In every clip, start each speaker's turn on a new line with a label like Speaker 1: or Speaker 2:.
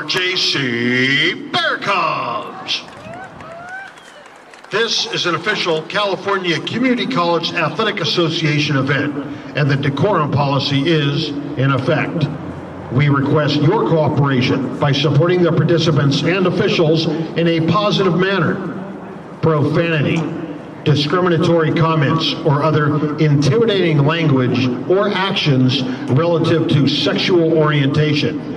Speaker 1: RJC Bear Cubs. This is an official California Community College Athletic Association event, and the decorum policy is in effect. We request your cooperation by supporting the participants and officials in a positive manner. Profanity, discriminatory comments, or other intimidating language or actions relative to sexual orientation,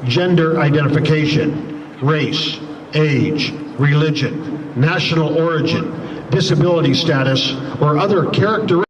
Speaker 1: gender identification, race, age, religion, national origin, disability status, or other characteristics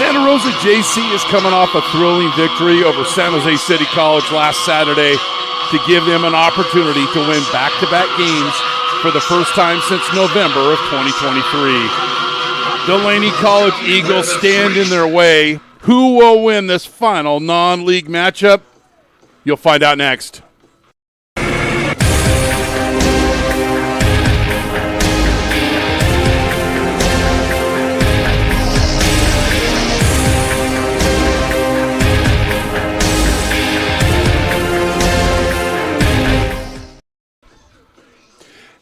Speaker 2: Santa Rosa JC is coming off a thrilling victory over San Jose City College last Saturday to give them an opportunity to win back-to-back games for the first time since November of 2023. The Laney College Eagles stand in their way. Who will win this final non-league matchup? You'll find out next.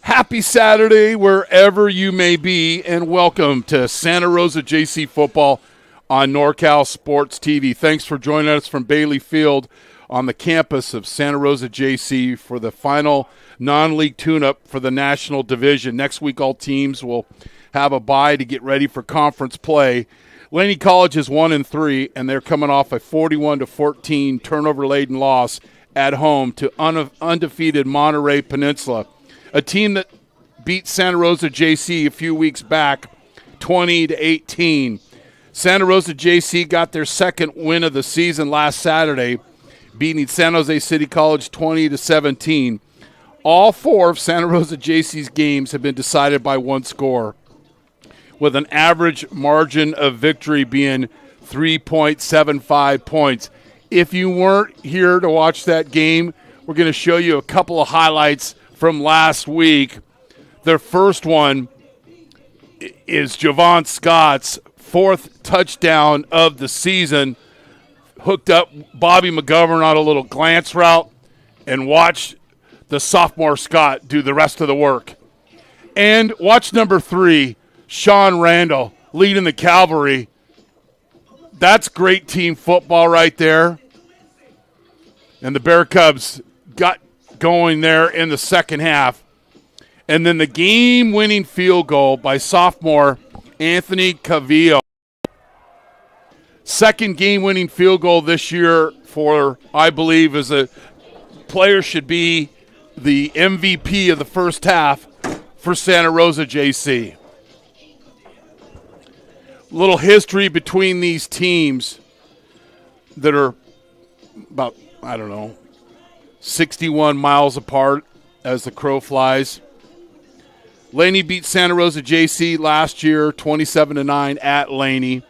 Speaker 2: Happy Saturday wherever you may be, and welcome to Santa Rosa JC football on NorCal Sports TV. Thanks for joining us from Bailey Field on the campus of Santa Rosa JC for the final non-league tune-up for the National Division. Next week, all teams will have a bye to get ready for conference play. Laney College is 1-3, and they're coming off a 41-14 turnover-laden loss at home to undefeated Monterey Peninsula, a team that beat Santa Rosa JC a few weeks back, 20-18. Santa Rosa JC got their second win of the season last Saturday, beating San Jose City College 20-17. All four of Santa Rosa JC's games have been decided by one score, with an average margin of victory being 3.75 points. If you weren't here to watch that game, we're going to show you a couple of highlights from last week. Their first one is Javon Scott's fourth touchdown of the season. Hooked up Bobby McGovern on a little glance route and watched the sophomore Scott do the rest of the work. And watch number 3, Sean Randall leading the Cavalry. That's great team football right there. And the Bear Cubs got going there in the second half. And then the game-winning field goal by sophomore Anthony Cavillo. Second game-winning field goal this year for, I believe, is a player should be the MVP of the first half for Santa Rosa JC. Little history between these teams that are about, 61 miles apart as the crow flies. Laney beat Santa Rosa JC last year, 27-9 at Laney.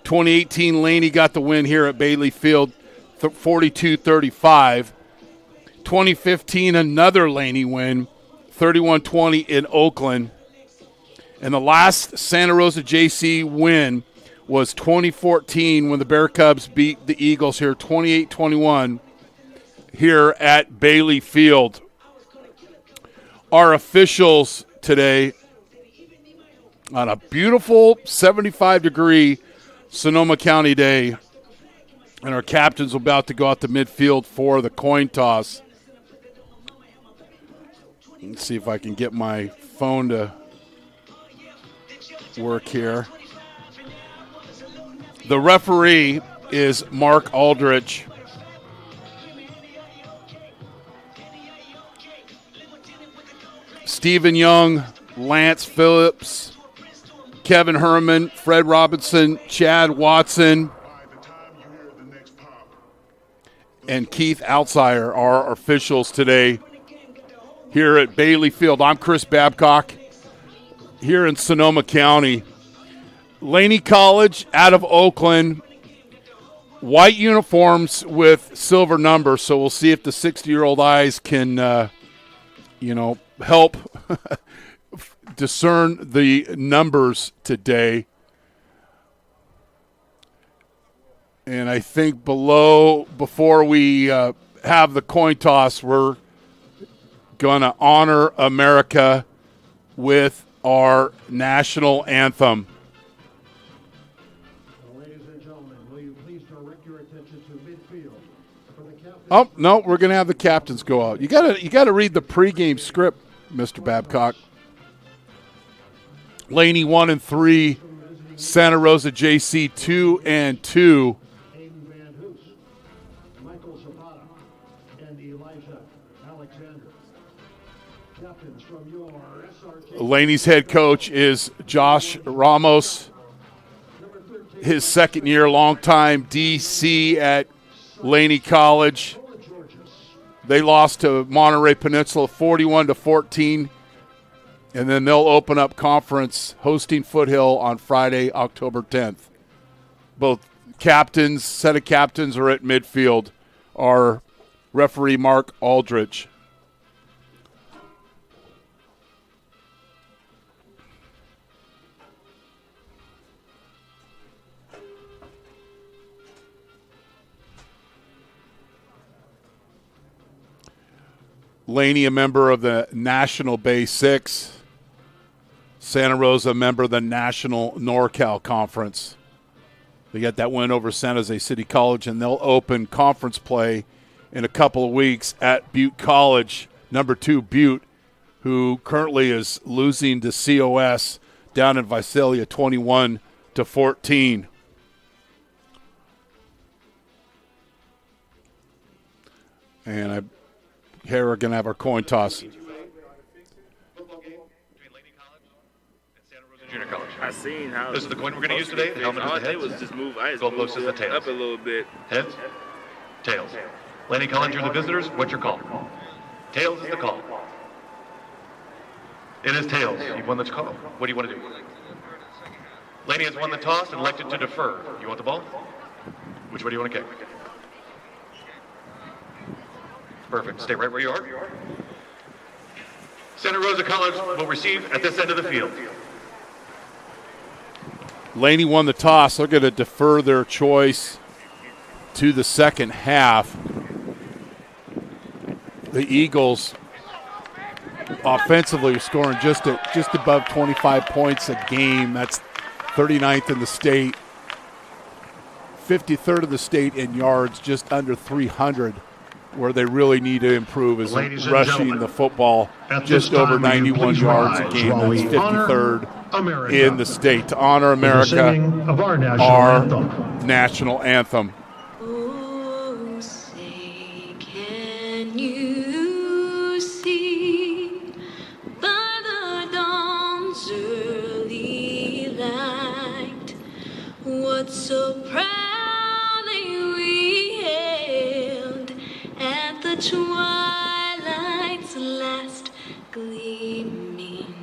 Speaker 2: 2018, Laney got the win here at Bailey Field, 42-35. 2015, another Laney win, 31-20 in Oakland. And the last Santa Rosa JC win was 2014 when the Bear Cubs beat the Eagles here, 28-21. Here at Bailey Field. Our officials today on a beautiful 75-degree Sonoma County day, and our captains are about to go out to midfield for the coin toss. Let's see if I can get my phone to work here. The referee is Mark Aldrich. Stephen Young, Lance Phillips, Kevin Herman, Fred Robinson, Chad Watson, and Keith Outsider are our officials today here at Bailey Field. I'm Chris Babcock here in Sonoma County. Laney College out of Oakland, white uniforms with silver numbers, so we'll see if the 60-year-old eyes can, help discern the numbers today. And I think before we have the coin toss, we're going to honor America with our national anthem.
Speaker 1: Ladies and gentlemen, will you please direct your attention to midfield for the captain?
Speaker 2: Oh, no, we're going to have the captains go out. You got to read the pregame script, Mr. Babcock. Laney 1-3, Santa Rosa JC 2-2.
Speaker 1: Michael Zapata and Elijah Alexander. Captains from your SRK.
Speaker 2: Laney's head coach is Josh Ramos. His second year, longtime DC at Laney College. They lost to Monterey Peninsula 41-14. And then they'll open up conference hosting Foothill on Friday, October 10th. Both set of captains are at midfield. Our referee, Mark Aldridge. Laney, a member of the National Bay Six. Santa Rosa, a member of the National NorCal Conference. They got that win over San Jose City College, and they'll open conference play in a couple of weeks at Butte College, number 2 Butte, who currently is losing to COS down in Visalia 21-14. And here we're going to have our coin toss.
Speaker 3: Football game between Laney College and Santa Rosa Junior College.
Speaker 4: I seen how
Speaker 3: This is the coin we're going to use today. The helmet is the
Speaker 4: All I did
Speaker 3: heads.
Speaker 4: was just move. I just
Speaker 3: Goalpost
Speaker 4: moved
Speaker 3: is the tails.
Speaker 4: up a little bit.
Speaker 3: Heads, tails. Laney College, you're the visitors. What's your call? Tails is the call. It is tails. You've won the call. What do you want to do? Laney has won the toss and elected to defer. You want the ball? Which way do you want to kick? Perfect. Stay right where you are. Santa Rosa College will receive at this end of the field.
Speaker 2: Laney won the toss. They're going to defer their choice to the second half. The Eagles offensively are scoring just above 25 points a game. That's 39th in the state. 53rd in the state in yards, just under 300. Where they really need to improve is rushing the football, just over 91 yards a game. That's 53rd in the state. To honor America, our national anthem.
Speaker 5: Oh, say, can you see by the dawn's early light what so proudly we hailed at the twilight's last gleaming,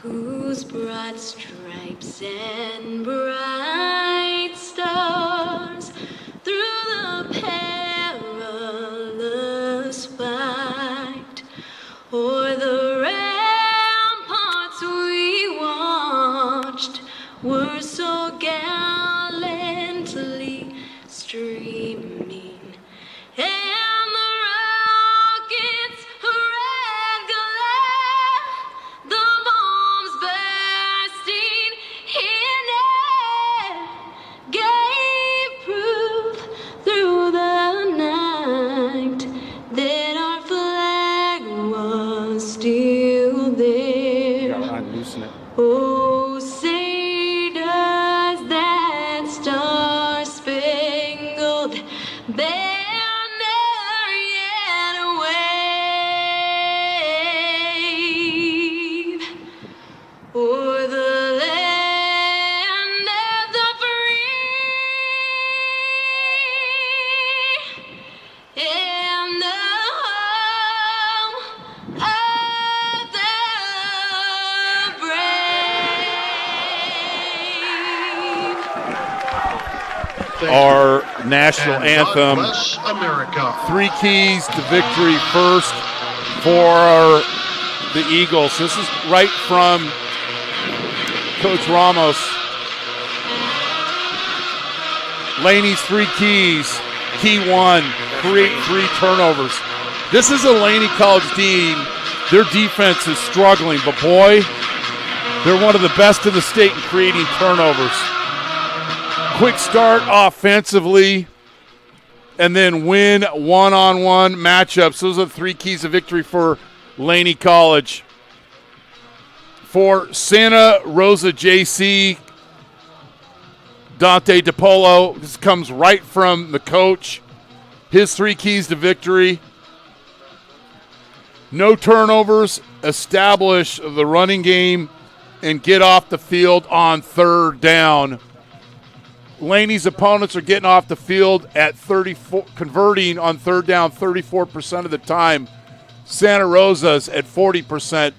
Speaker 5: whose broad stripes and bright stars through the perilous fight o'er the ramparts we watched were so gallantly streaming, and the rockets' red glare, the bombs bursting in air, gave proof through the night that our flag was still there.
Speaker 2: Unloosen it.
Speaker 5: Oh, say does that star-spangled banner yet wave o'er the land of the free and the home of the brave.
Speaker 2: Our national
Speaker 1: And
Speaker 2: anthem.
Speaker 1: God bless America.
Speaker 2: 3 keys to victory first for the Eagles. This is right from Coach Ramos. Laney's 3 keys. Key 1, create 3 turnovers. This is a Laney College team. Their defense is struggling, but boy, they're one of the best in the state in creating turnovers. Quick start offensively, and then win one-on-one matchups. Those are the 3 keys of victory for Laney College. For Santa Rosa JC, Dante DiPolo, this comes right from the coach. His 3 keys to victory: no turnovers, establish the running game, and get off the field on 3rd down. Laney's opponents are getting off the field at 34, converting on 3rd down 34% of the time. Santa Rosa's at 40%,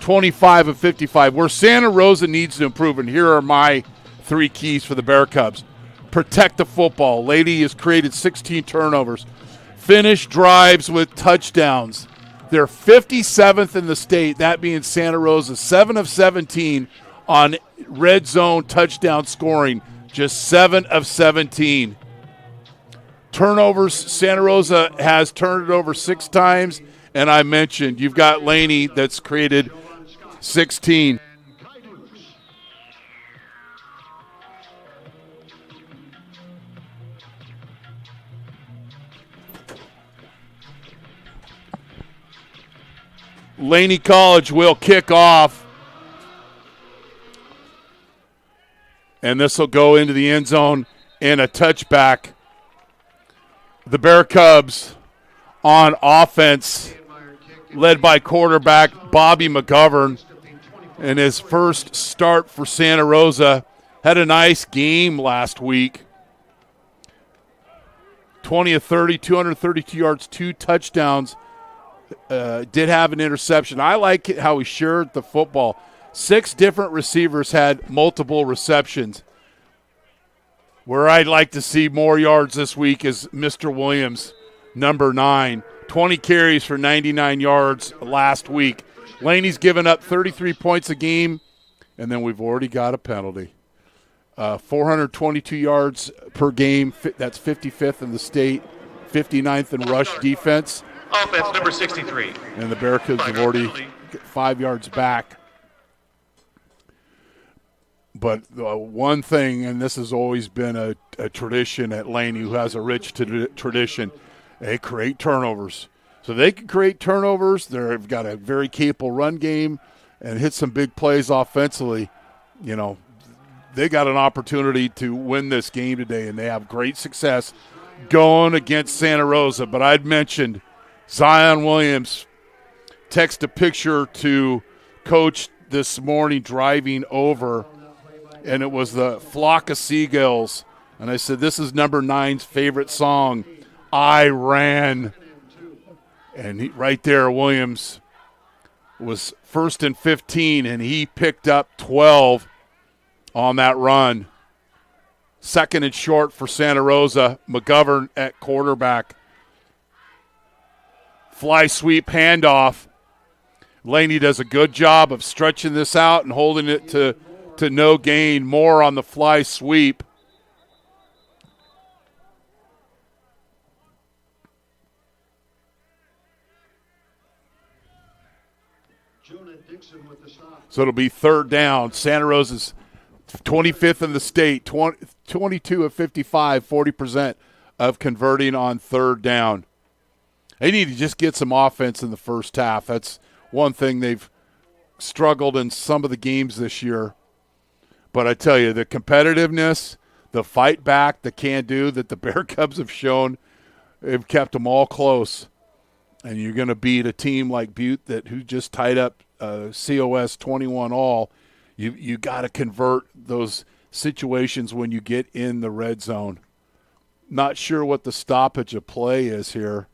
Speaker 2: 25 of 55. Where Santa Rosa needs to improve, and here are my 3 keys for the Bear Cubs. Protect the football. Laney has created 16 turnovers. Finish drives with touchdowns. They're 57th in the state, that being Santa Rosa, 7 of 17 on red zone touchdown scoring, just 7 of 17. Turnovers, Santa Rosa has turned it over 6 times, and I mentioned you've got Laney that's created 16. Laney College will kick off. And this will go into the end zone and a touchback. The Bear Cubs on offense, led by quarterback Bobby McGovern. And his first start for Santa Rosa, had a nice game last week. 20 of 30, 232 yards, 2 touchdowns. Did have an interception. I like how he shared the football. 6 different receivers had multiple receptions. Where I'd like to see more yards this week is Mr. Williams, number 9. 20 carries for 99 yards last week. Laney's given up 33 points a game, and then we've already got a penalty. 422 yards per game. That's 55th in the state, 59th in rush defense.
Speaker 3: Offense number 63.
Speaker 2: And the Bear Cubs have already 5 yards back. But one thing, and this has always been a tradition at Laney, who has a rich tradition, they create turnovers. So they can create turnovers. They've got a very capable run game and hit some big plays offensively. You know, they got an opportunity to win this game today, and they have great success going against Santa Rosa. But I'd mentioned Zion Williams text a picture to Coach this morning driving over, and it was the flock of seagulls. And I said, this is number 9's favorite song, I Ran. And right there, Williams was 1st and 15, and he picked up 12 on that run. 2nd and short for Santa Rosa. McGovern at quarterback. Fly sweep handoff. Laney does a good job of stretching this out and holding it to no gain. More on the fly sweep. So it'll be 3rd down. Santa Rosa's 25th in the state, 22 of 55, 40% of converting on 3rd down. They need to just get some offense in the first half. That's one thing they've struggled in some of the games this year. But I tell you, the competitiveness, the fight back, the can-do that the Bear Cubs have shown, they've kept them all close. And you're going to beat a team like Butte who just tied up COS 21 all. You got to convert those situations when you get in the red zone. Not sure what the stoppage of play is here.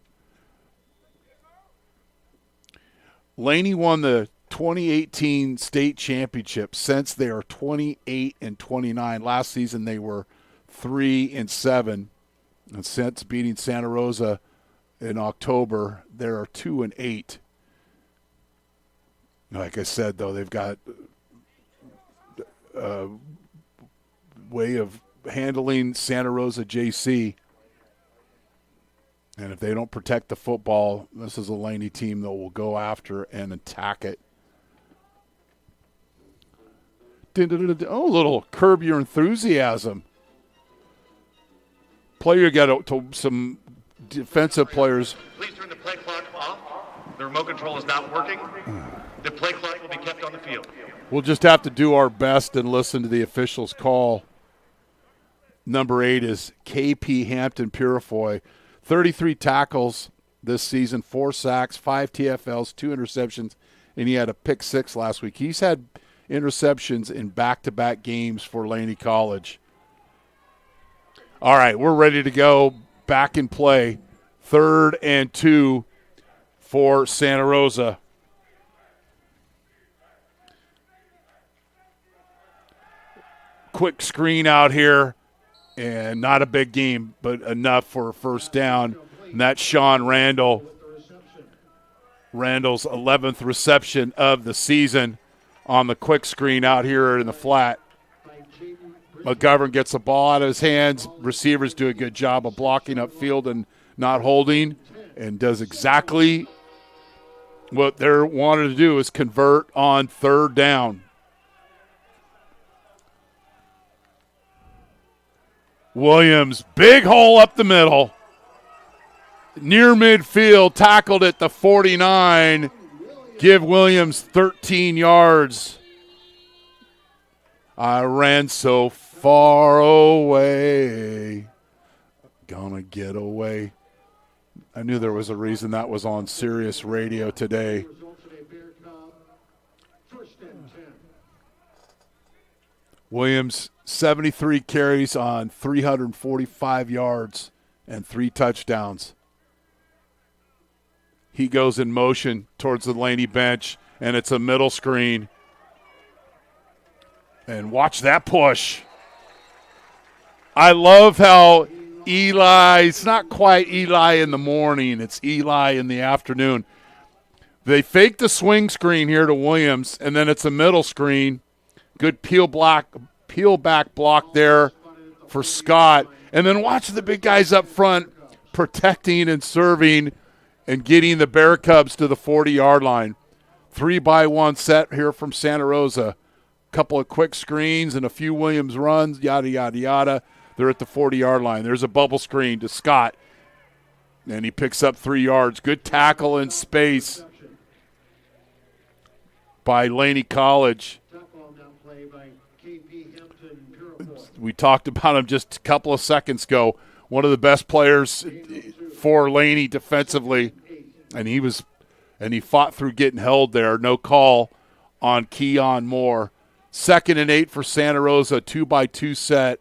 Speaker 2: Laney won the 2018 state championship. Since they are 28 and 29. Last season they were 3 and 7, and since beating Santa Rosa in October, they are 2 and 8. Like I said, though, they've got a way of handling Santa Rosa JC. And if they don't protect the football, this is a Laney team that will go after and attack it. Oh, a little curb your enthusiasm. Player got to some defensive players.
Speaker 3: Please turn the play clock off. The remote control is not working. The play clock will be kept on the field.
Speaker 2: We'll just have to do our best and listen to the officials' call. Number 8 is KP Hampton Purifoy. 33 tackles this season, 4 sacks, 5 TFLs, 2 interceptions, and he had a pick 6 last week. He's had interceptions in back-to-back games for Laney College. All right, we're ready to go. Back in play. 3rd and 2 for Santa Rosa. quick screen out here, and not a big game, but enough for a first down. And that's Sean Randall. Randall's 11th reception of the season on the quick screen out here in the flat. McGovern gets the ball out of his hands. Receivers do a good job of blocking upfield and not holding, and does exactly what they're wanted to do, is convert on third down. Williams, big hole up the middle. Near midfield, tackled at the 49. Give Williams 13 yards. I ran so far away. Gonna get away. I knew there was a reason that was on Sirius Radio today. Williams, 73 carries on 345 yards and 3 touchdowns. He goes in motion towards the Laney bench, and it's a middle screen. And watch that push. I love how Eli, it's not quite Eli in the morning, it's Eli in the afternoon. They fake the swing screen here to Williams, and then it's a middle screen. Good peel back block there for Scott. And then watch the big guys up front protecting and serving and getting the Bear Cubs to the 40-yard line. 3-by-1 set here from Santa Rosa. Couple of quick screens and a few Williams runs, yada, yada, yada. They're at the 40-yard line. There's a bubble screen to Scott, and he picks up 3 yards. Good tackle in space by Laney College. We talked about him just a couple of seconds ago. One of the best players for Laney defensively, and he fought through getting held there. No call on Keon Moore. 2nd and 8 for Santa Rosa, 2-by-2 set.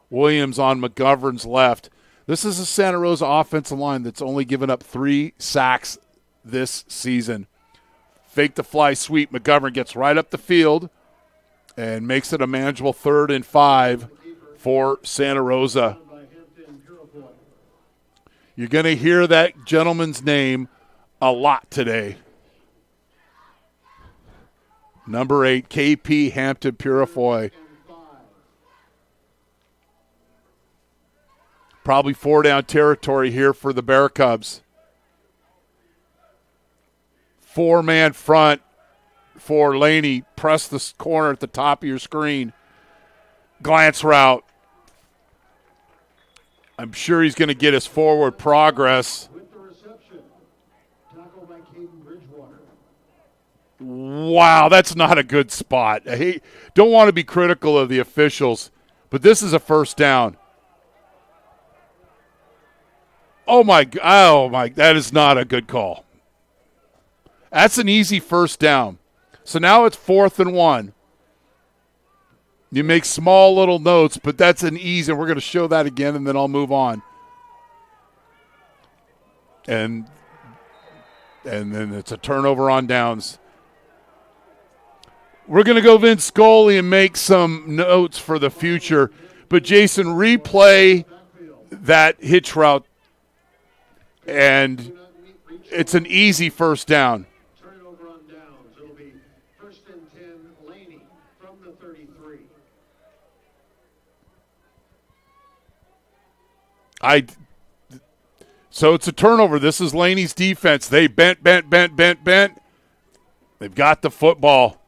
Speaker 2: Williams on McGovern's left. This is a Santa Rosa offensive line that's only given up 3 sacks this season. Fake the fly sweep. McGovern gets right up the field and makes it a manageable 3rd and 5 for Santa Rosa. You're going to hear that gentleman's name a lot today. Number 8, KP Hampton Purifoy. Probably 4-down territory here for the Bear Cubs. 4-man front for Laney. Press the corner at the top of your screen. Glance route. I'm sure he's going to get his forward progress. Wow, that's not a good spot. Don't want to be critical of the officials, but this is a first down. Oh my, that is not a good call. That's an easy first down. So now it's 4th and 1. You make small little notes, but that's an easy, and we're going to show that again, and then I'll move on. And then it's a turnover on downs. We're going to go Vince Scully and make some notes for the future. But, Jason, replay that hitch route, and it's an easy first down.
Speaker 1: Turnover on downs. It'll be 1st and 10, Laney from the 33.
Speaker 2: So it's a turnover. This is Laney's defense. They bent. They've got the football.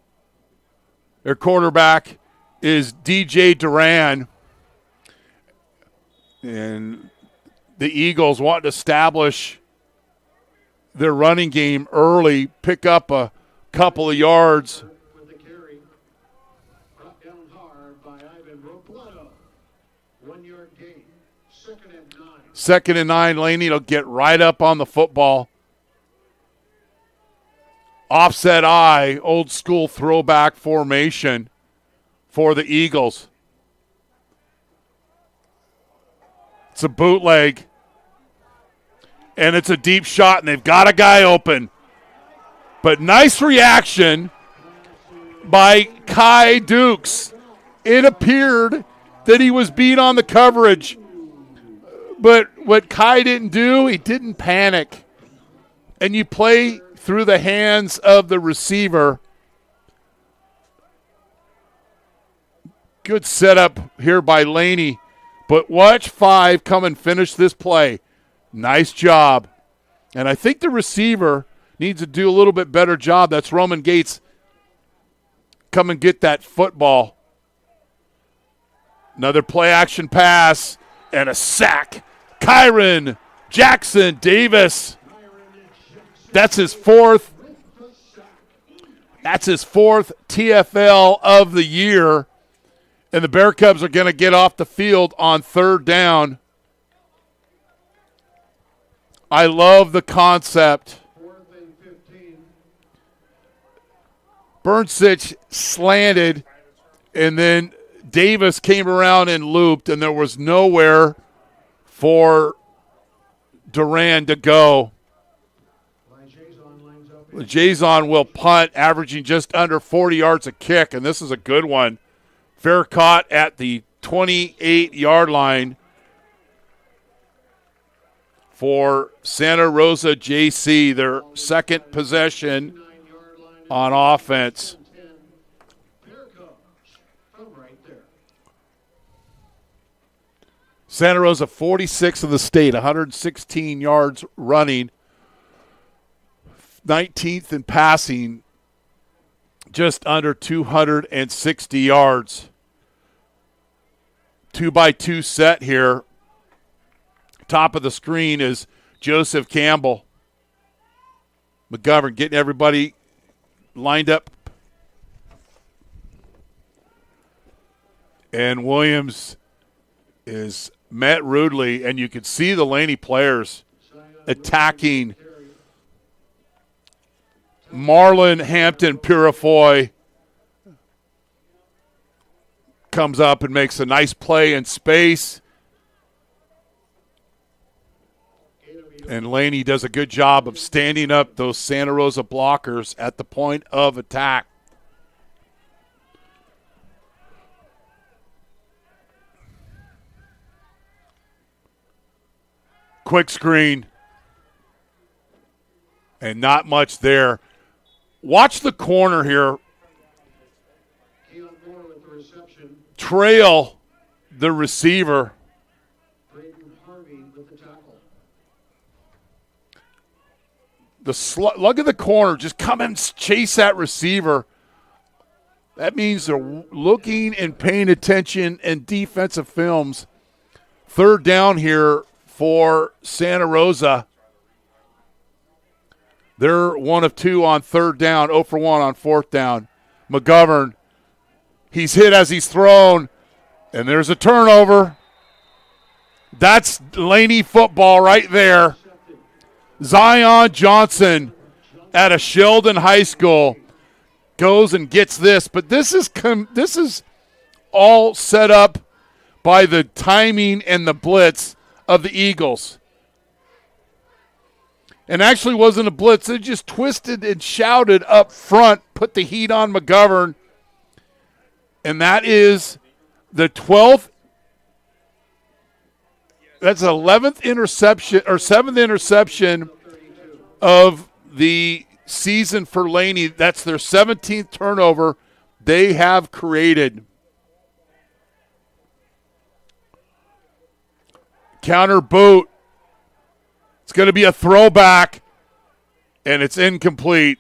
Speaker 2: Their quarterback is DJ Duran. And the Eagles want to establish their running game early, pick up a couple of yards.
Speaker 1: With the carry, brought down hard by Ivan Robledo. 1-yard gain. 2nd and 9.
Speaker 2: 2nd and 9, Laney will get right up on the football. Offset eye, old school throwback formation for the Eagles. It's a bootleg. And it's a deep shot, and they've got a guy open. But nice reaction by Kai Dukes it appeared that he was beat on the coverage. But what Kai didn't do, he didn't panic. And you play through the hands of the receiver. Good setup here by Laney. But watch 5 come and finish this play. Nice job. And I think the receiver needs to do a little bit better job. That's Roman Gates. Come and get that football. Another play action pass and a sack. Kyron Jackson Davis. That's his fourth. That's his 4th TFL of the year. And the Bear Cubs are going to get off the field on 3rd down. I love the concept. Burnsich slanted, and then Davis came around and looped, and there was nowhere for Duran to go. Jason will punt, averaging just under 40 yards a kick, and this is a good one. Fair caught at the 28-yard line for Santa Rosa JC, their second possession on offense. Santa Rosa 46 of the state, 116 yards running, 19th in passing, just under 260 yards. 2-by-2 set here. Top of the screen is Joseph Campbell. McGovern getting everybody lined up. And Williams is met rudely, and you can see the Laney players attacking Marlon Hampton Purifoy. Comes up and makes a nice play in space. And Laney does a good job of standing up those Santa Rosa blockers at the point of attack. Quick screen. And not much there. Watch the corner here. Trail the receiver. Look at the corner. Just come and chase that receiver. That means they're looking and paying attention in defensive films. 3rd down here for Santa Rosa. They're 1 of 2 on 3rd down, 0 for 1 on 4th down. McGovern, he's hit as he's thrown, and there's a turnover. That's Laney football right there. Zion Johnson at a Sheldon High School goes and gets this, but this is all set up by the timing and the blitz of the Eagles. And actually wasn't a blitz. They just twisted and shouted up front, put the heat on McGovern. And that is the 12th. That's 11th interception or 7th interception of the season for Laney. That's their 17th turnover they have created. Counter boot. It's going to be a throwback, and it's incomplete.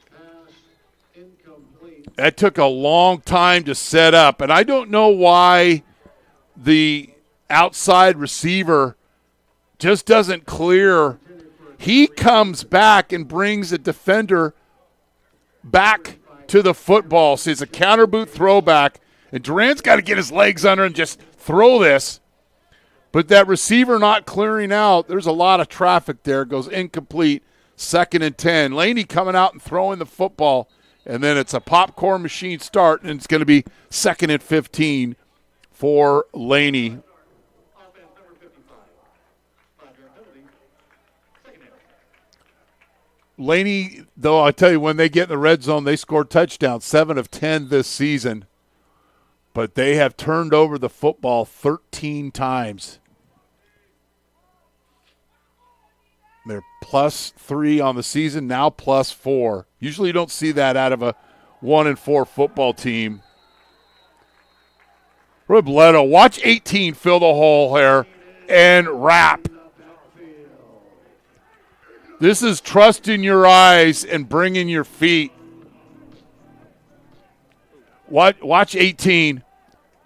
Speaker 2: That took a long time to set up, and I don't know why the outside receiver just doesn't clear. He comes back and brings a defender back to the football. So it's a counter boot throwback, and Durant's got to get his legs under and just throw this. But that receiver not clearing out, there's a lot of traffic there. Goes incomplete, 2nd and 10. Laney coming out and throwing the football, and then it's a popcorn machine start, and it's going to be 2nd and 15 for Laney. Laney, though, I tell you, when they get in the red zone, they score touchdowns, 7 of 10 this season. but they have turned over the football 13 times. They're +3 on the season, now +4. Usually you don't see that out of a 1-4 football team. Robledo, watch 18 fill the hole here and wrap. This is trusting your eyes and bringing your feet. Watch 18.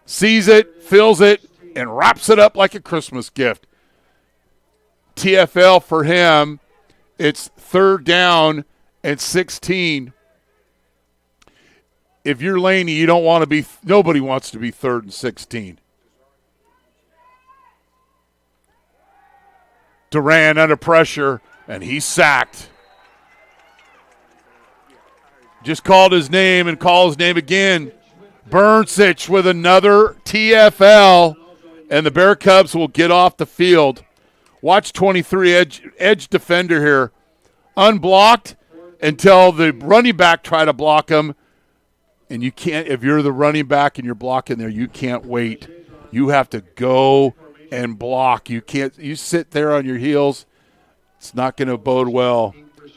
Speaker 2: Sees it, fills it, and wraps it up like a Christmas gift. TFL for him, it's 3rd down and 16. If you're Laney, you don't want to be – nobody wants to be 3rd and 16. Duran under pressure, and he's sacked. Just called his name and called his name again. Burnsich with another TFL, and the Bear Cubs will get off the field. Watch 23 edge defender here. Unblocked until the running back try to block him. And you can't, if you're the running back and you're blocking there, you can't wait. You have to go and block. You can't, you sit there on your heels. It's not going to bode well.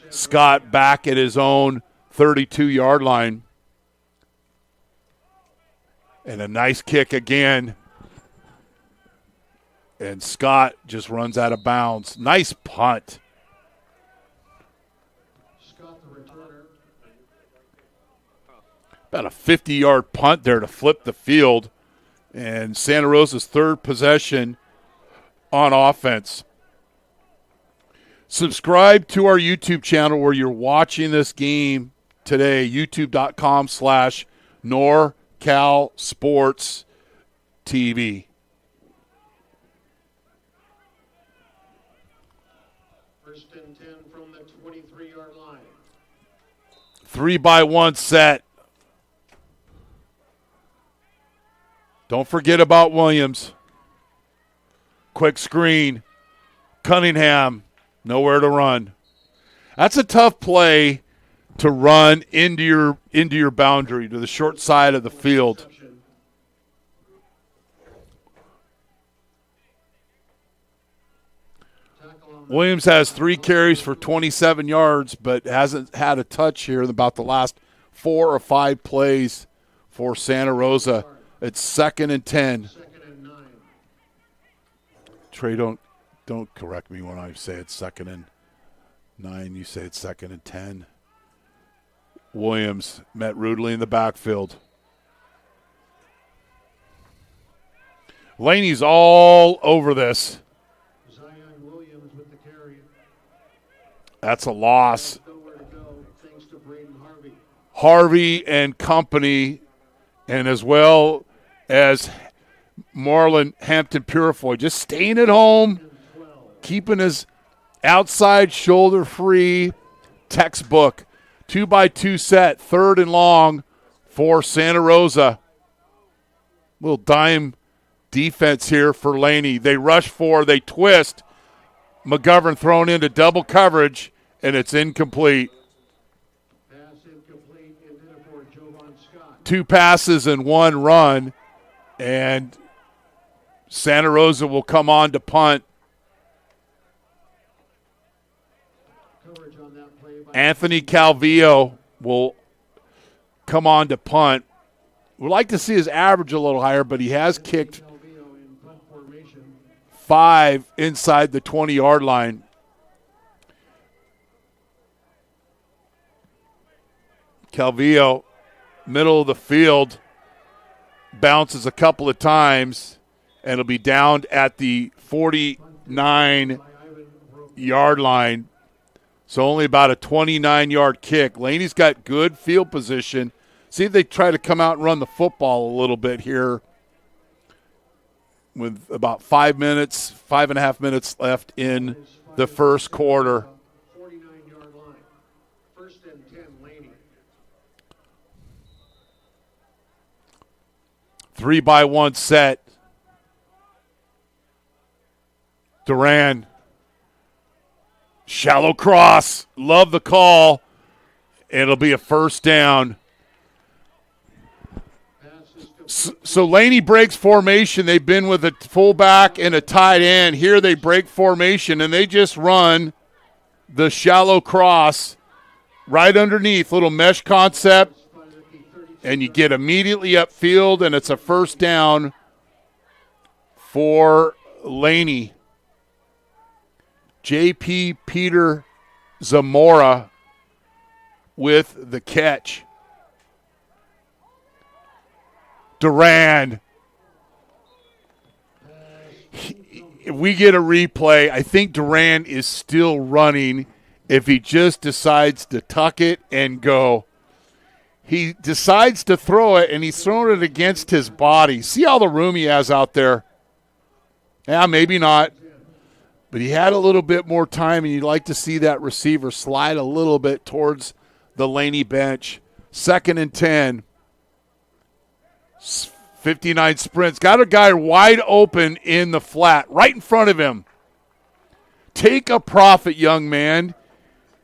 Speaker 2: Scott back at his own 32-yard line. And a nice kick again. And Scott just runs out of bounds. Nice punt. About a 50-yard punt there to flip the field. And Santa Rosa's 3rd possession on offense. Subscribe to our YouTube channel where you're watching this game today, youtube.com/NorCal Sports TV.
Speaker 1: First and 10 from the 23-yard line.
Speaker 2: 3-by-1 set. Don't forget about Williams. Quick screen. Cunningham, nowhere to run. That's a tough play to run into your boundary, to the short side of the field. Williams has 3 carries for 27 yards, but hasn't had a touch here in about the last 4 or 5 plays for Santa Rosa. It's 2nd and 10. Trey, don't correct me when I say it's 2nd and 9. You say it's 2nd and 10. Williams met rudely in the backfield. Laney's all over this. That's a loss. Harvey and company, and as well as Marlon Hampton Purifoy, just staying at home, keeping his outside shoulder free. Textbook 2-by-2 set, 3rd and long for Santa Rosa. Little dime defense here for Laney. They rush 4, they twist. McGovern thrown into double coverage, and it's incomplete. 2 passes and 1 run, and Santa Rosa will come on to punt. Anthony Calvillo will come on to punt. We'd like to see his average a little higher, but he has kicked 5 inside the 20-yard line. Calvillo, middle of the field, bounces a couple of times, and it'll be down at the 49-yard line. So only about a 29-yard kick. Laney's got good field position. See if they try to come out and run the football a little bit here with about 5.5 minutes left in the first quarter.
Speaker 1: 49-yard line. First and 10, Laney.
Speaker 2: 3-by-1 set. Duran. Shallow cross. Love the call. It'll be a first down.
Speaker 1: Pass is
Speaker 2: So Laney breaks formation. They've been with a fullback and a tight end. Here they break formation, and they just run the shallow cross right underneath, little mesh concept, and you get immediately upfield, and it's a first down for Laney. J.P. Peter Zamora with the catch. Duran. If we get a replay, I think Duran is still running if he just decides to tuck it and go. He decides to throw it, and he's throwing it against his body. See all the room he has out there? Yeah, maybe not. But he had a little bit more time, and you'd like to see that receiver slide a little bit towards the Laney bench. 2nd and 10. 59 sprints. Got a guy wide open in the flat, right in front of him. Take a profit, young man.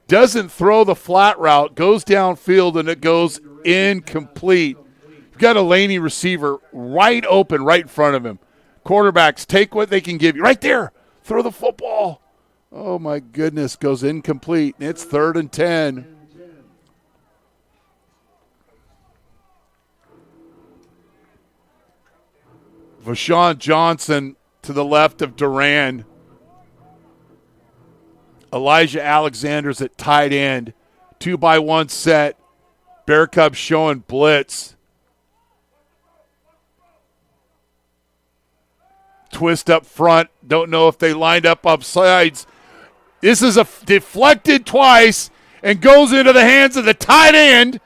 Speaker 2: Doesn't throw the flat route, goes downfield, and it goes incomplete. You've got a Laney receiver wide open right in front of him. Quarterbacks take what they can give you. Right there. Throw the football. Oh, my goodness. Goes incomplete. It's 3rd and 10. Vashawn Johnson to the left of Duran. Elijah Alexander's at tight end. 2-by-1 set. Bear Cubs showing blitz. Twist up front. Don't know if they lined up sides. This is a deflected twice and goes into the hands of the tight end.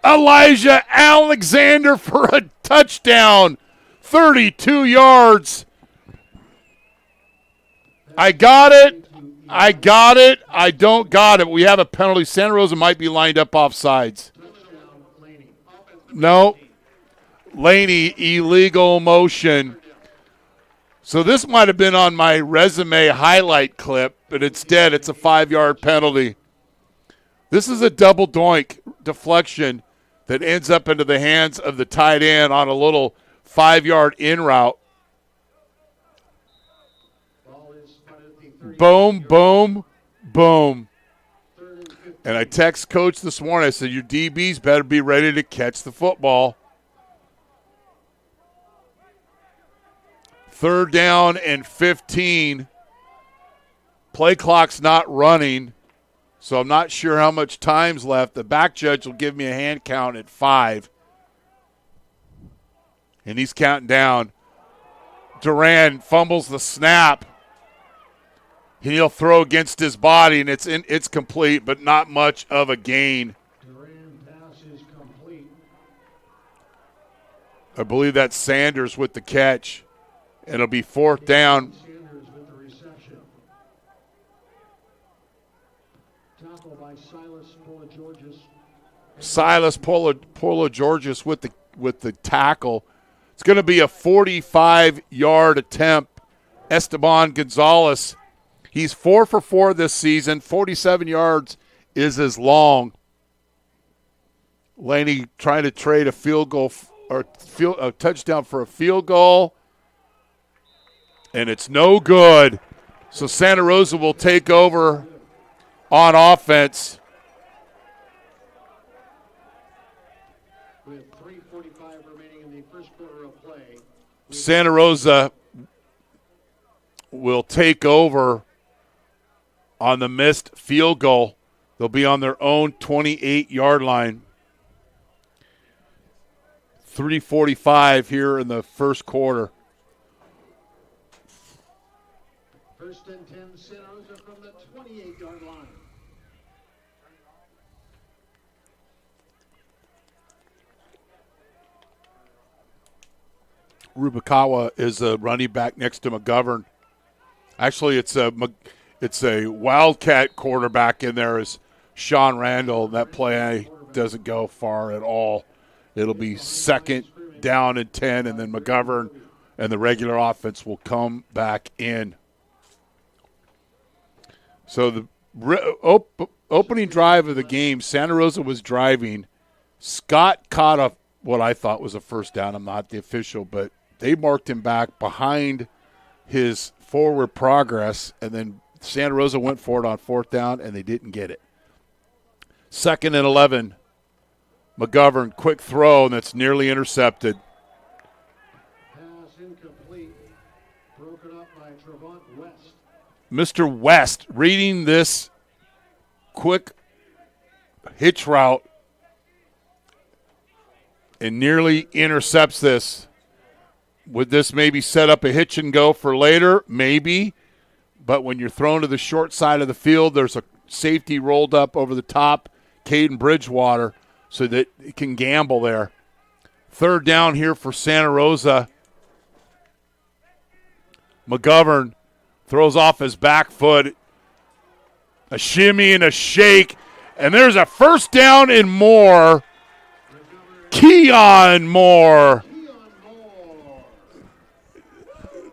Speaker 2: Elijah Alexander for a touchdown. 32 yards. I got it. I don't got it. We have a penalty. Santa Rosa might be lined up off sides. No. Laney, illegal motion. So this might have been on my resume highlight clip, but instead it's a 5-yard penalty. This is a double doink deflection that ends up into the hands of the tight end on a little 5-yard in route. Boom, boom, boom. And I text Coach this morning. I said, your DBs better be ready to catch the football. 3rd down and 15. Play clock's not running, so I'm not sure how much time's left. The back judge will give me a hand count at 5. And he's counting down. Duran fumbles the snap. He'll throw against his body, and it's complete, but not much of a gain.
Speaker 1: Duran pass is complete.
Speaker 2: I believe that's Sanders with the catch. It'll be 4th down.
Speaker 1: Sanders with the reception. Tackle by Silas Pola-Georges.
Speaker 2: Silas Pola-Georges with the tackle. It's going to be a 45-yard attempt. Esteban Gonzalez. He's 4 for 4 this season. 47 yards is his long. Laney trying to trade a field goal or a touchdown for a field goal. And it's no good. So Santa Rosa will take over on offense.
Speaker 1: With 3:45 remaining in the first quarter of play.
Speaker 2: Santa Rosa will take over on the missed field goal. They'll be on their own 28-yard line. 3:45 here in the first quarter.
Speaker 1: 1st and 10, Santa Rosa from the 28-yard line.
Speaker 2: Rubikawa is a running back next to McGovern. Actually, it's a Wildcat quarterback in there is Sean Randall. That play doesn't go far at all. It'll be 2nd down and 10, and then McGovern and the regular offense will come back in. So the opening drive of the game, Santa Rosa was driving. Scott caught a what I thought was a first down. I'm not the official, but they marked him back behind his forward progress, and then Santa Rosa went for it on fourth down, and they didn't get it. 2nd and 11. McGovern, quick throw, and that's nearly intercepted.
Speaker 1: Pass incomplete. Broken up by Trevont West.
Speaker 2: Mr. West reading this quick hitch route and nearly intercepts this. Would this maybe set up a hitch and go for later? Maybe. But when you're thrown to the short side of the field, there's a safety rolled up over the top, Caden Bridgewater, so that it can gamble there. 3rd down here for Santa Rosa. McGovern throws off his back foot. A shimmy and a shake. And there's a first down and more. Keon Moore.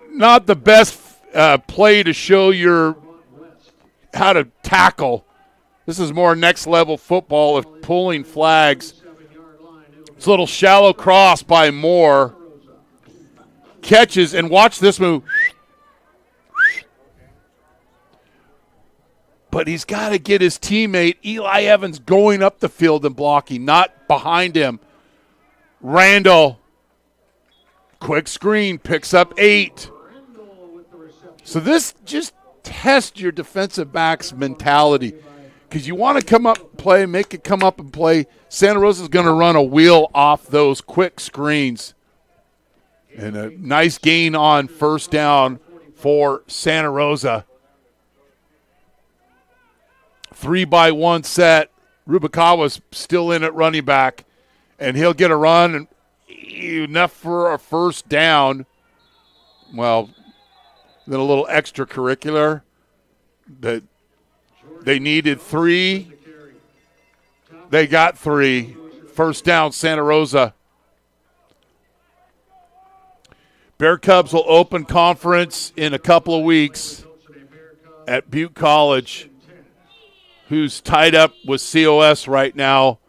Speaker 2: Not the best play to show your how to tackle. This is more next level football of pulling flags. It's a little shallow cross by Moore. Catches, and watch this move. But he's got to get his teammate, Eli Evans, going up the field and blocking, not behind him. Randall, quick screen, picks up 8. So this just tests your defensive back's mentality, because you want to come up and play, make it come up and play. Santa Rosa's going to run a wheel off those quick screens. And a nice gain on first down for Santa Rosa. 3-by-1 set. Rubikawa's still in at running back, and he'll get a run, and enough for a first down. Well, then a little extracurricular. That they needed 3. They got 3. First down, Santa Rosa. Bear Cubs will open conference in a couple of weeks at Butte College, who's tied up with COS right now,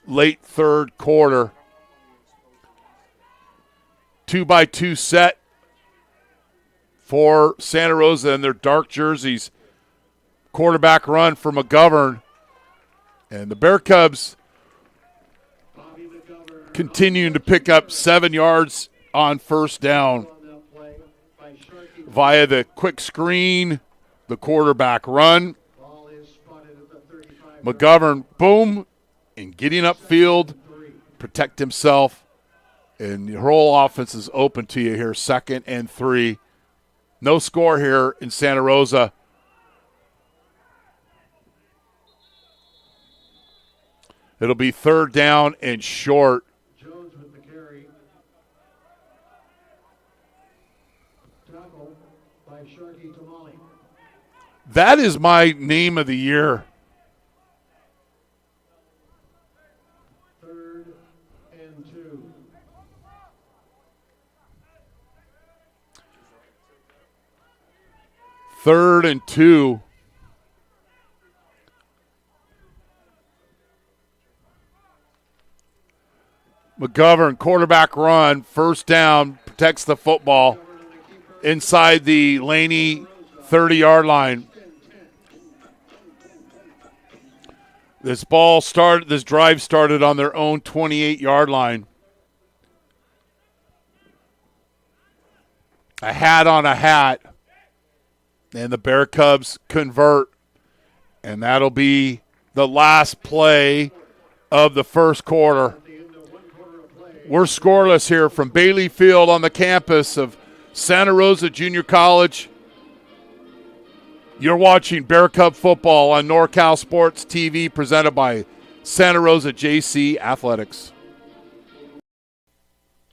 Speaker 2: late 3rd quarter. 2-by-2 set for Santa Rosa in their dark jerseys. Quarterback run for McGovern. And the Bear Cubs continuing to pick up 7 yards on first down via the quick screen, the quarterback run. McGovern, boom, and getting upfield, protect himself, and the whole offense is open to you here, 2nd and 3. No score here in Santa Rosa. It'll be 3rd down and short.
Speaker 1: Jones with the carry. Tackle by Sharky Tamale.
Speaker 2: That is my name of the year.
Speaker 1: 3rd and 2.
Speaker 2: 3rd and 2. McGovern, quarterback run, first down, protects the football inside the Laney 30-yard line. This drive started on their own 28-yard line. A hat on a hat. And the Bear Cubs convert. And that'll be the last play of the first quarter. We're scoreless here from Bailey Field on the campus of Santa Rosa Junior College. You're watching Bear Cub football on NorCal Sports TV, presented by Santa Rosa JC Athletics.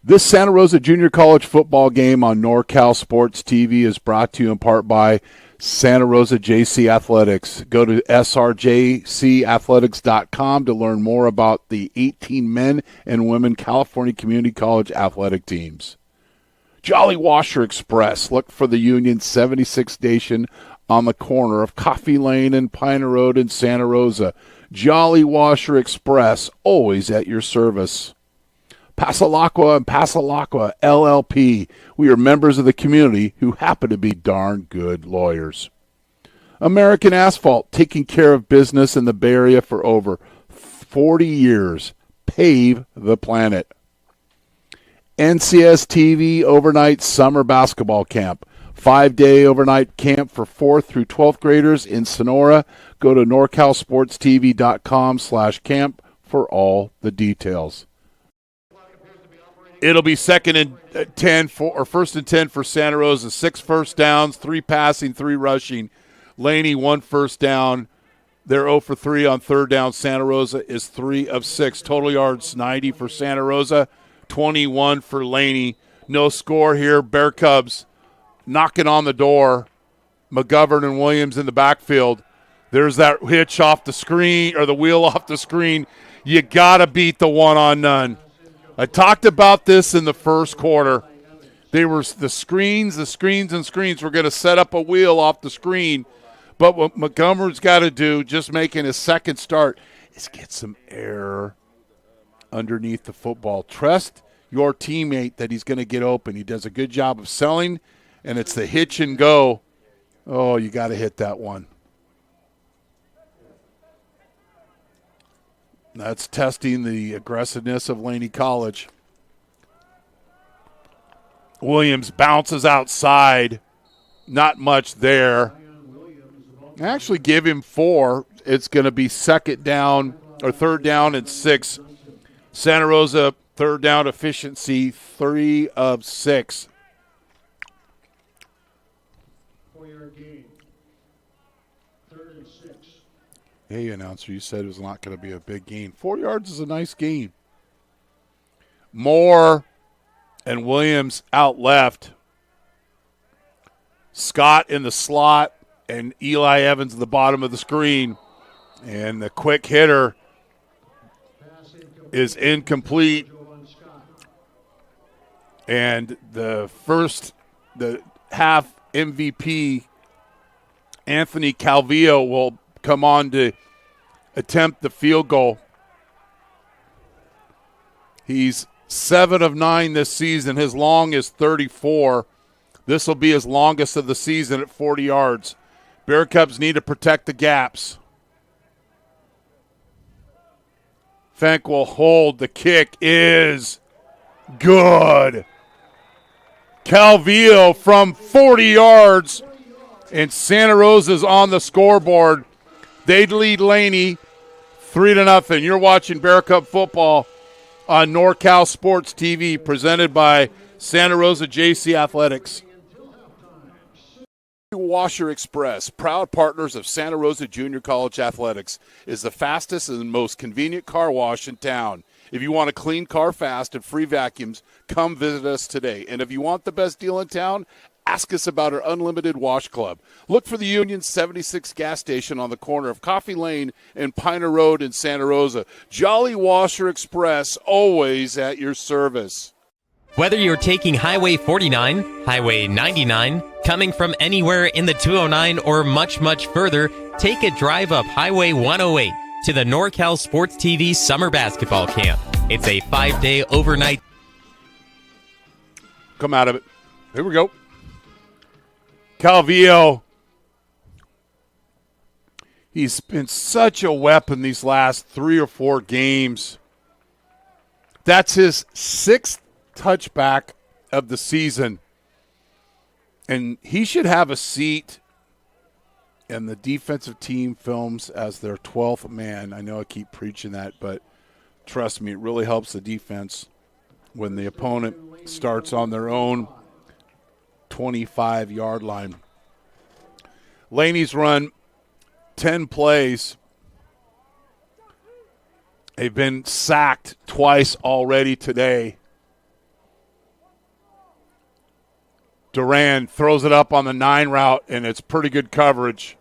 Speaker 2: This Santa Rosa Junior College football game on NorCal Sports TV is brought to you in part by Santa Rosa JC Athletics. Go to srjcathletics.com to learn more about the 18 men and women California Community College athletic teams. Jolly Washer Express. Look for the Union 76 station on the corner of Coffee Lane and Piner Road in Santa Rosa. Jolly Washer Express, always at your service. Passalacqua and Passalacqua LLP. We are members of the community who happen to be darn good lawyers. American Asphalt, taking care of business in the Bay Area for over 40 years. Pave the planet. NCS TV Overnight Summer Basketball Camp. 5-day overnight camp for 4th through 12th graders in Sonora. Go to NorCalSportsTV.com/camp for all the details. It'll be first and 10 for Santa Rosa. 6 first downs, 3 passing, 3 rushing. Laney, 1 first down. They're 0 for 3 on 3rd down. Santa Rosa is 3 of 6. Total yards 90 for Santa Rosa, 21 for Laney. No score here. Bear Cubs knocking on the door. McGovern and Williams in the backfield. There's that hitch off the screen, or the wheel off the screen. You got to beat the one-on-none. I talked about this in the first quarter. They were the screens were going to set up a wheel off the screen. But what Montgomery's got to do, just making his second start, is get some air underneath the football. Trust your teammate that he's going to get open. He does a good job of selling, and it's the hitch and go. Oh, you got to hit that one. That's testing the aggressiveness of Laney College. Williams bounces outside. Not much there. Actually give him 4. It's going to be 3rd down and 6. Santa Rosa, 3rd down efficiency, 3 of 6.
Speaker 1: 4-yard gain. 3rd and 6.
Speaker 2: Hey, announcer, you said it was not going to be a big gain. 4 yards is a nice gain. Moore and Williams out left. Scott in the slot and Eli Evans at the bottom of the screen. And the quick hitter is incomplete. And the half MVP, Anthony Calvillo, will come on to attempt the field goal. He's 7 of 9 this season. His long is 34. This will be his longest of the season at 40 yards. Bear Cubs need to protect the gaps. Fenk will hold. The kick is good. Calvillo from 40 yards, and Santa Rosa's on the scoreboard. They'd lead Laney 3-0. You're watching Bear Cub football on NorCal Sports TV, presented by Santa Rosa JC Athletics. Washer Express, proud partners of Santa Rosa Junior College Athletics, is the fastest and most convenient car wash in town. If you want a clean car fast and free vacuums, come visit us today. And if you want the best deal in town, ask us about our unlimited wash club. Look for the Union 76 gas station on the corner of Coffee Lane and Piner Road in Santa Rosa. Jolly Washer Express, always at your service.
Speaker 4: Whether you're taking Highway 49, Highway 99, coming from anywhere in the 209, or much, much further, take a drive up Highway 108 to the NorCal Sports TV Summer Basketball Camp. It's a 5-day overnight.
Speaker 2: Come out of it. Here we go. Calvillo. He's been such a weapon these last 3 or 4 games. That's his 6th touchback of the season. And he should have a seat in the defensive team films as their 12th man. I know I keep preaching that, but trust me, it really helps the defense when the opponent starts on their own 25-yard line. Laney's run 10 plays. They've been sacked twice already today. Duran throws it up on the 9 route, and it's pretty good coverage.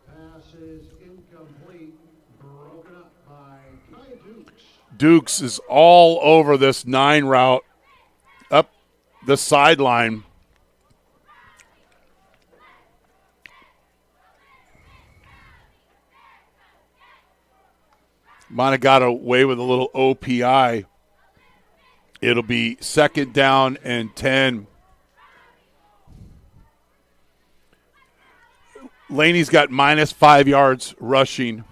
Speaker 1: Pass is incomplete. Broken up by Ty Dukes.
Speaker 2: Dukes is all over this 9 route up the sideline. Might have got away with a little OPI. It'll be 2nd down and 10. Laney's got -5 yards rushing.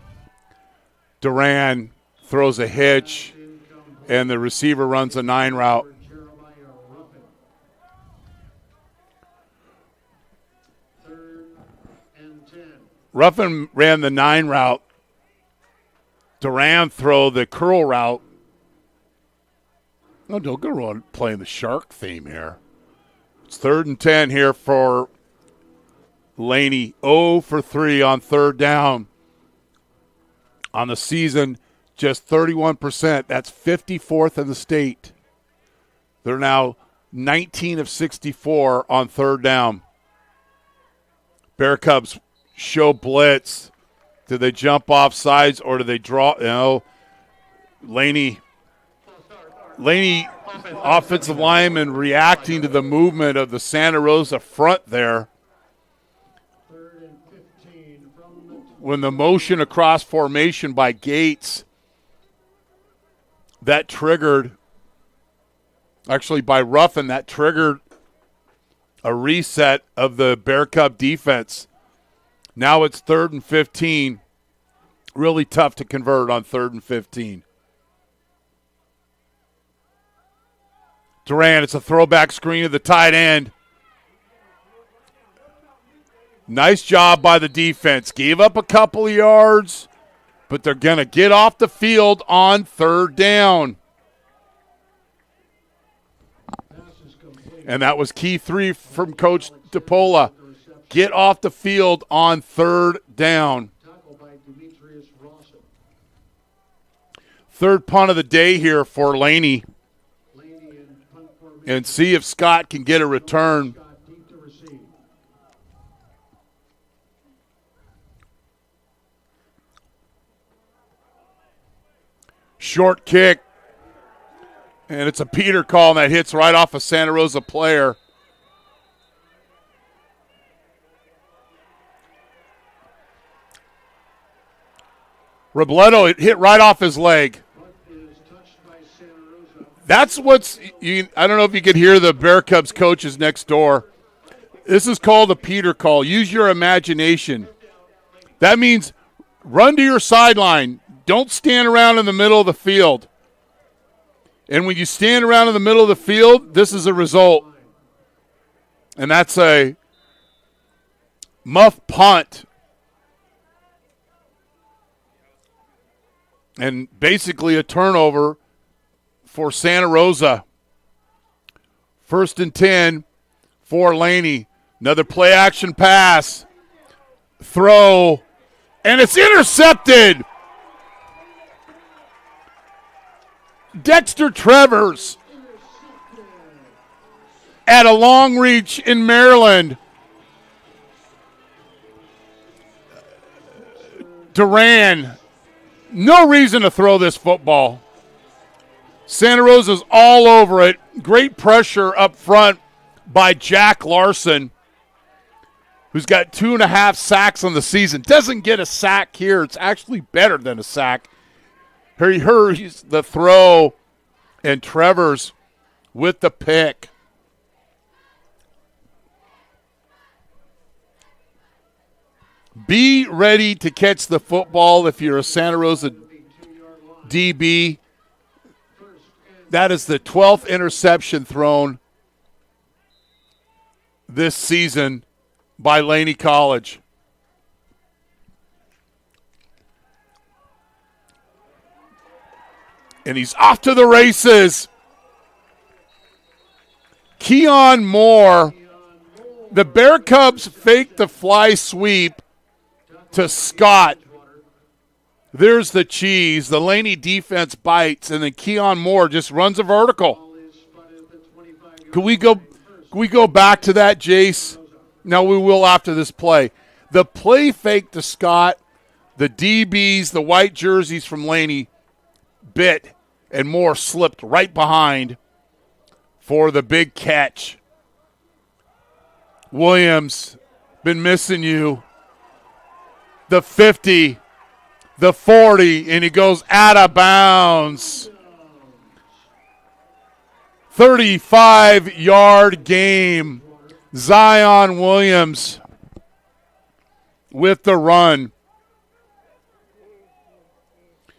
Speaker 2: Duran throws a hitch, and the receiver runs a 9 route. Ruffin ran the 9 route. Duran throw the curl route. Oh, don't go on playing the shark theme here. It's 3rd and 10 here for Laney. 0 for 3 on 3rd down. On the season, just 31%. That's 54th in the state. They're now 19 of 64 on 3rd down. Bear Cubs show blitz. Do they jump off sides or do they draw? Laney offensive lineman reacting to the movement of the Santa Rosa front there. When the motion across formation by Gates, that triggered, actually by Ruffin, that triggered a reset of the Bear Cub defense. Now it's 3rd and 15. Really tough to convert on 3rd and 15. Duran, it's a throwback screen of the tight end. Nice job by the defense. Gave up a couple of yards, but they're going to get off the field on 3rd down. And that was key 3 from Coach DePola. Get off the field on 3rd down. 3rd punt of the day here for Laney. And see if Scott can get a return. Short kick. And it's a Peter call, and that hits right off a Santa Rosa player. Robledo, it hit right off his leg. That's what's I don't know if you could hear the Bear Cubs coaches next door. This is called a Peter call. Use your imagination. That means run to your sideline. Don't stand around in the middle of the field. And when you stand around in the middle of the field, this is a result. And that's a muff punt. And basically a turnover for Santa Rosa. 1st and 10 for Laney. Another play action pass. Throw. And it's intercepted. Dexter Travers at a long reach in Maryland. Duran, no reason to throw this football. Santa Rosa's all over it. Great pressure up front by Jack Larson, who's got 2.5 sacks on the season. Doesn't get a sack here. It's actually better than a sack. He hurries the throw, and Travers with the pick. Be ready to catch the football if you're a Santa Rosa DB. That is the 12th interception thrown this season by Laney College. And he's off to the races. Keon Moore. The Bear Cubs fake the fly sweep to Scott. There's the cheese. The Laney defense bites, and then Keon Moore just runs a vertical. Can we go back to that, Jace? No, we will after this play. The play fake to Scott, the DBs, the white jerseys from Laney, bit, and Moore slipped right behind for the big catch. Williams, been missing you. The 50. the 40, and he goes out of bounds. 35-yard game. Zion Williams with the run.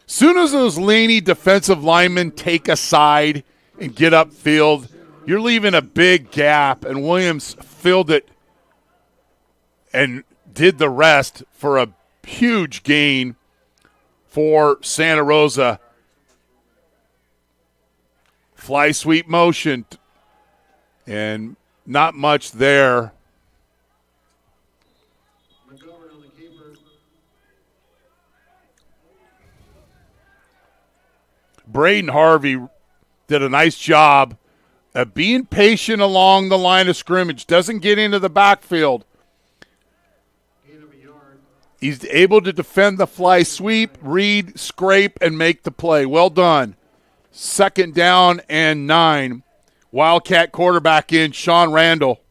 Speaker 2: Soon as those Laney defensive linemen take a side and get upfield, you're leaving a big gap, and Williams filled it and did the rest for a huge gain for Santa Rosa. Fly sweep motion, and not much there. Braden Harvey did a nice job of being patient along the line of scrimmage. Doesn't get into the backfield. He's able to defend the fly sweep, read, scrape, and make the play. Well done. 2nd down and 9. Wildcat quarterback in, Sean Randall.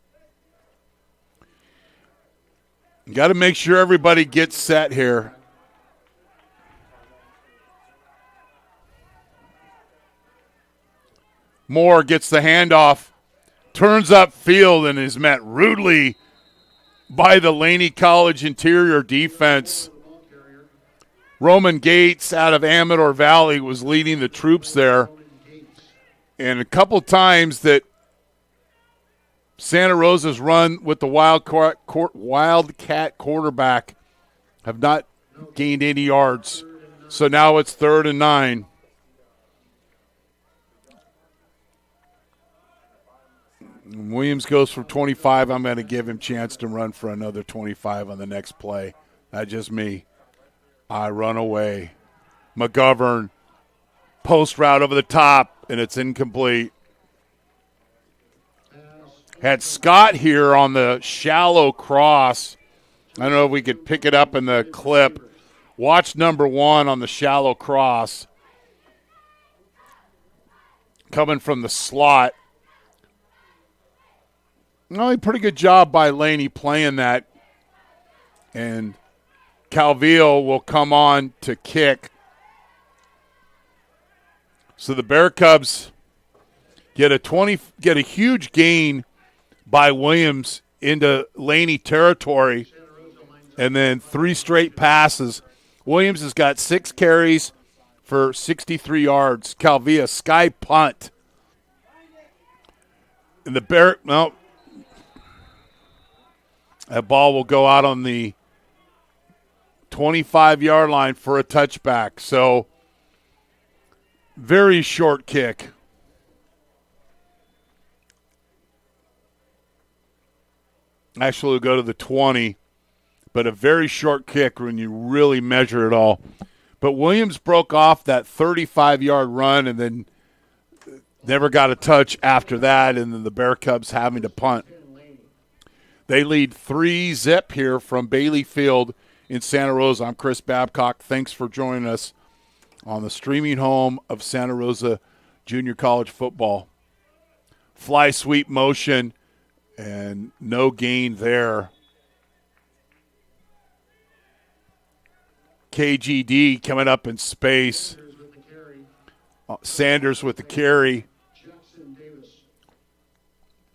Speaker 2: Got to make sure everybody gets set here. Moore gets the handoff, turns upfield, and is met rudely by the Laney College interior defense. Roman Gates out of Amador Valley was leading the troops there. And a couple times that Santa Rosa's run with the Wildcat quarterback have not gained any yards. So now it's 3rd and 9. Williams goes for 25. I'm going to give him a chance to run for another 25 on the next play. Not just me. I run away. McGovern, post route over the top, and it's incomplete. Had Scott here on the shallow cross. I don't know if we could pick it up in the clip. Watch number 1 on the shallow cross. Coming from the slot. Well, pretty good job by Laney playing that. And Calvillo will come on to kick. So the Bear Cubs get a huge gain by Williams into Laney territory, and then 3 straight passes. Williams has got 6 carries for 63 yards. Calvillo sky punt. And the Bear, well, that ball will go out on the 25-yard line for a touchback. So, very short kick. Actually, we'll go to the 20, but a very short kick when you really measure it all. But Williams broke off that 35-yard run and then never got a touch after that, and then the Bear Cubs having to punt. They lead 3-0 here from Bailey Field in Santa Rosa. I'm Chris Babcock. Thanks for joining us on the streaming home of Santa Rosa Junior College football. Fly sweep motion and no gain there. KGD coming up in space. Sanders with the carry.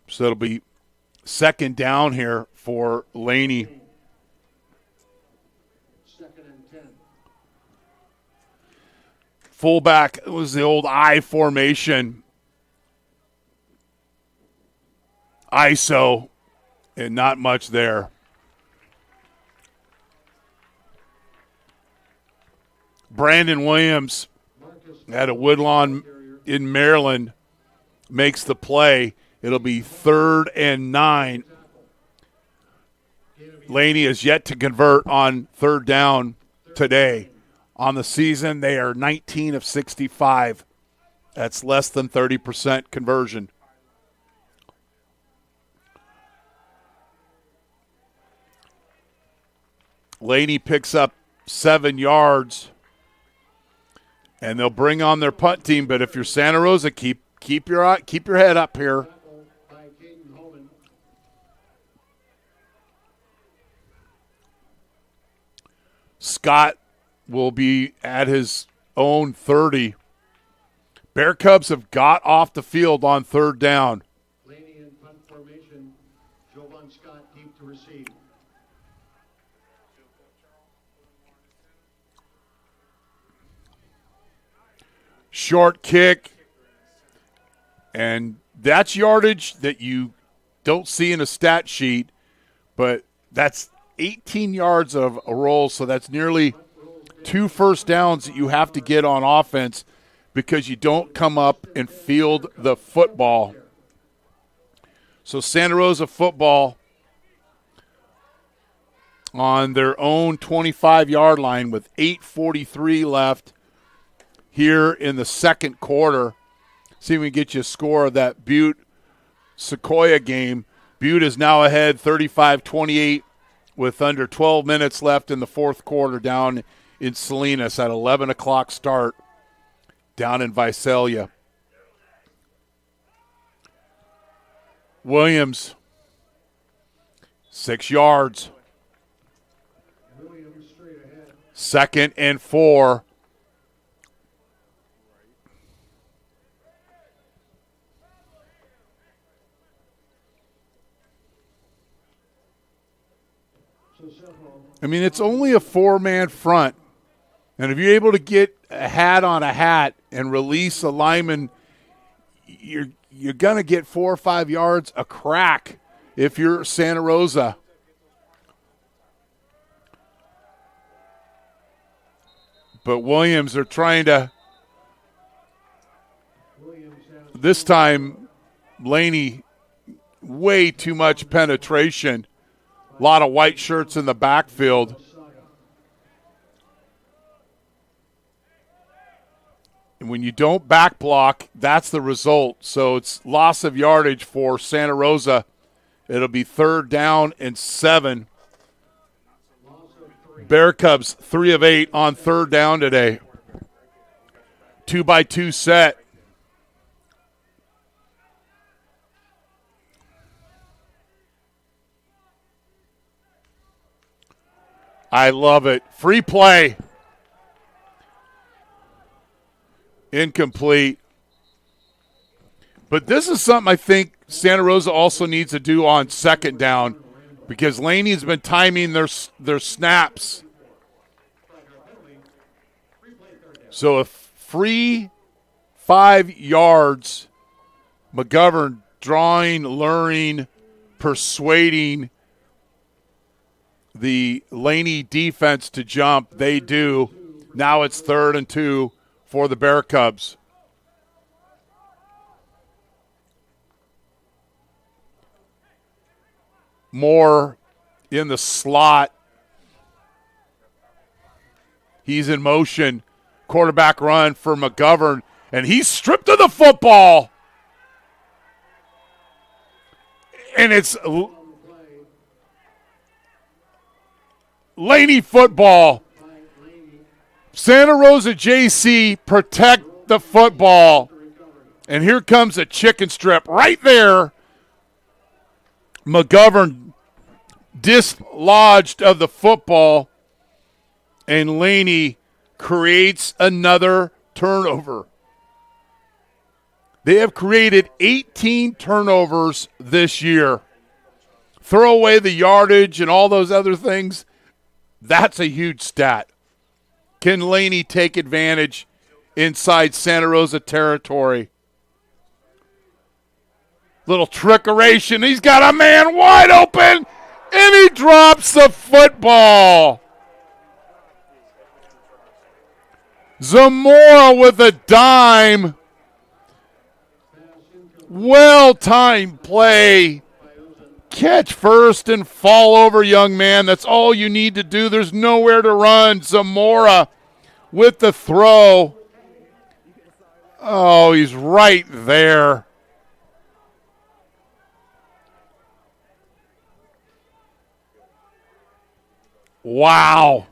Speaker 2: So it'll be 2nd down here for Laney.
Speaker 1: 2nd and 10.
Speaker 2: Fullback was the old I formation. ISO, and not much there. Brandon Williams at a Woodlawn in Maryland makes the play. It'll be 3rd and 9. Laney is yet to convert on 3rd down today. On the season, they are 19 of 65. That's less than 30% conversion. Laney picks up 7 yards, and they'll bring on their punt team. But if you're Santa Rosa, keep your head up here. Scott will be at his own 30. Bear Cubs have got off the field on third down.
Speaker 1: Laney in punt formation. Jovan Scott deep to receive.
Speaker 2: Short kick. And that's yardage that you don't see in a stat sheet, but that's 18 yards of a roll, so that's nearly 2 first downs that you have to get on offense because you don't come up and field the football. So Santa Rosa football on their own 25-yard line with 8:43 left here in the second quarter. See if we can get you a score of that Butte-Sequoia game. Butte is now ahead 35-28 with under 12 minutes left in the fourth quarter down in Salinas at 11 o'clock start down in Visalia. Williams, 6 yards.
Speaker 1: Williams straight ahead.
Speaker 2: 2nd and 4. I mean, it's only a 4-man front. And if you're able to get a hat on a hat and release a lineman, you're going to get 4 or 5 yards a crack if you're Santa Rosa. But Williams are trying to – this time, Laney, way too much penetration. A lot of white shirts in the backfield. And when you don't back block, that's the result. So it's loss of yardage for Santa Rosa. It'll be 3rd down and 7. Bear Cubs 3 of 8 on 3rd down today. 2-by-2 set. I love it. Free play. Incomplete. But this is something I think Santa Rosa also needs to do on 2nd down because Laney has been timing their snaps. So a free 5 yards, McGovern drawing, luring, persuading the Laney defense to jump. They do. Now it's 3rd and 2 for the Bear Cubs. Moore in the slot. He's in motion. Quarterback run for McGovern, and he's stripped of the football. And it's Laney football. Santa Rosa JC protect the football. And here comes a chicken strip right there. McGovern dislodged of the football. And Laney creates another turnover. They have created 18 turnovers this year. Throw away the yardage and all those other things. That's a huge stat. Can Laney take advantage inside Santa Rosa territory? Little trickeration. He's got a man wide open, and he drops the football. Zamora with a dime. Well-timed play. Catch first and fall over, young man. That's all you need to do. There's nowhere to run. Zamora with the throw. Oh, he's right there. Wow.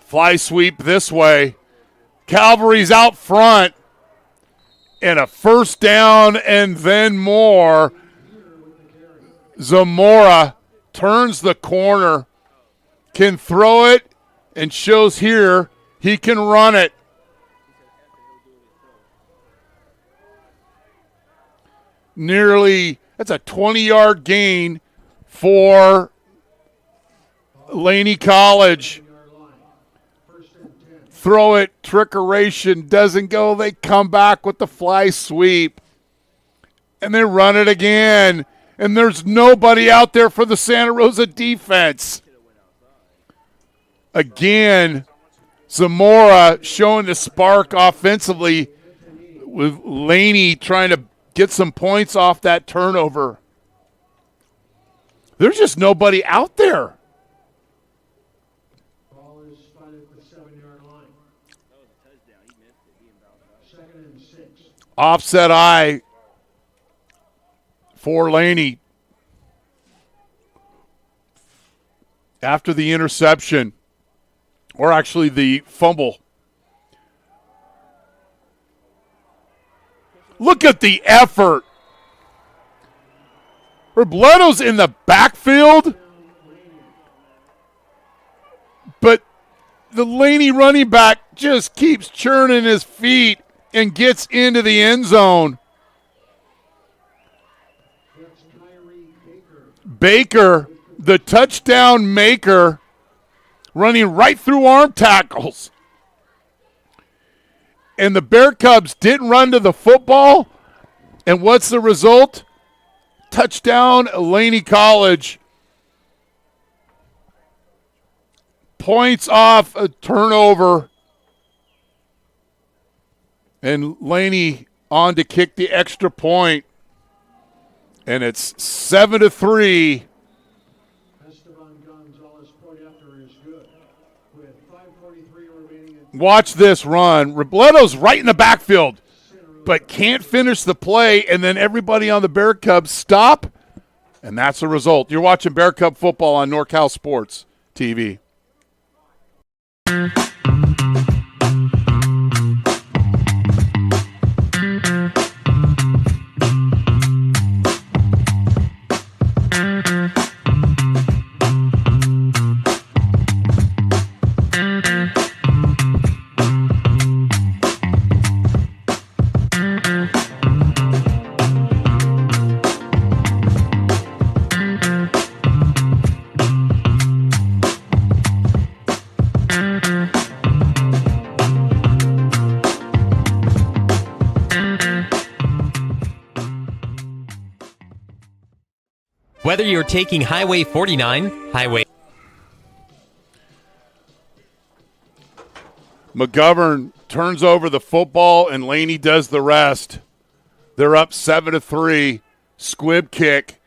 Speaker 2: Fly sweep this way. Calvary's out front. And a first down and then more. Zamora turns the corner, can throw it, and shows here he can run it. That's a 20-yard gain for Laney College. Throw it, trickeration, doesn't go. They come back with the fly sweep. And they run it again. And there's nobody out there for the Santa Rosa defense. Again, Zamora showing the spark offensively with Laney trying to get some points off that turnover. There's just nobody out there.
Speaker 1: Ball is spotted at the 7-yard line. That was a touchdown. He missed it. He inbounded. 2nd and 6.
Speaker 2: Offset eye for Laney. After the interception, or actually the fumble. Look at the effort. Robleto's in the backfield, but the Laney running back just keeps churning his feet and gets into the end zone. Baker, the touchdown maker, running right through arm tackles. And the Bear Cubs didn't run to the football. And what's the result? Touchdown, Laney College. Points off a turnover. And Laney on to kick the extra point. And it's 7-3. Watch this run. Robleto's right in the backfield, but can't finish the play, and then everybody on the Bear Cubs stop, and that's the result. You're watching Bear Cub football on NorCal Sports TV.
Speaker 4: Whether you're taking Highway 49,
Speaker 2: McGovern turns over the football, and Laney does the rest. They're up 7-3. Squib kick.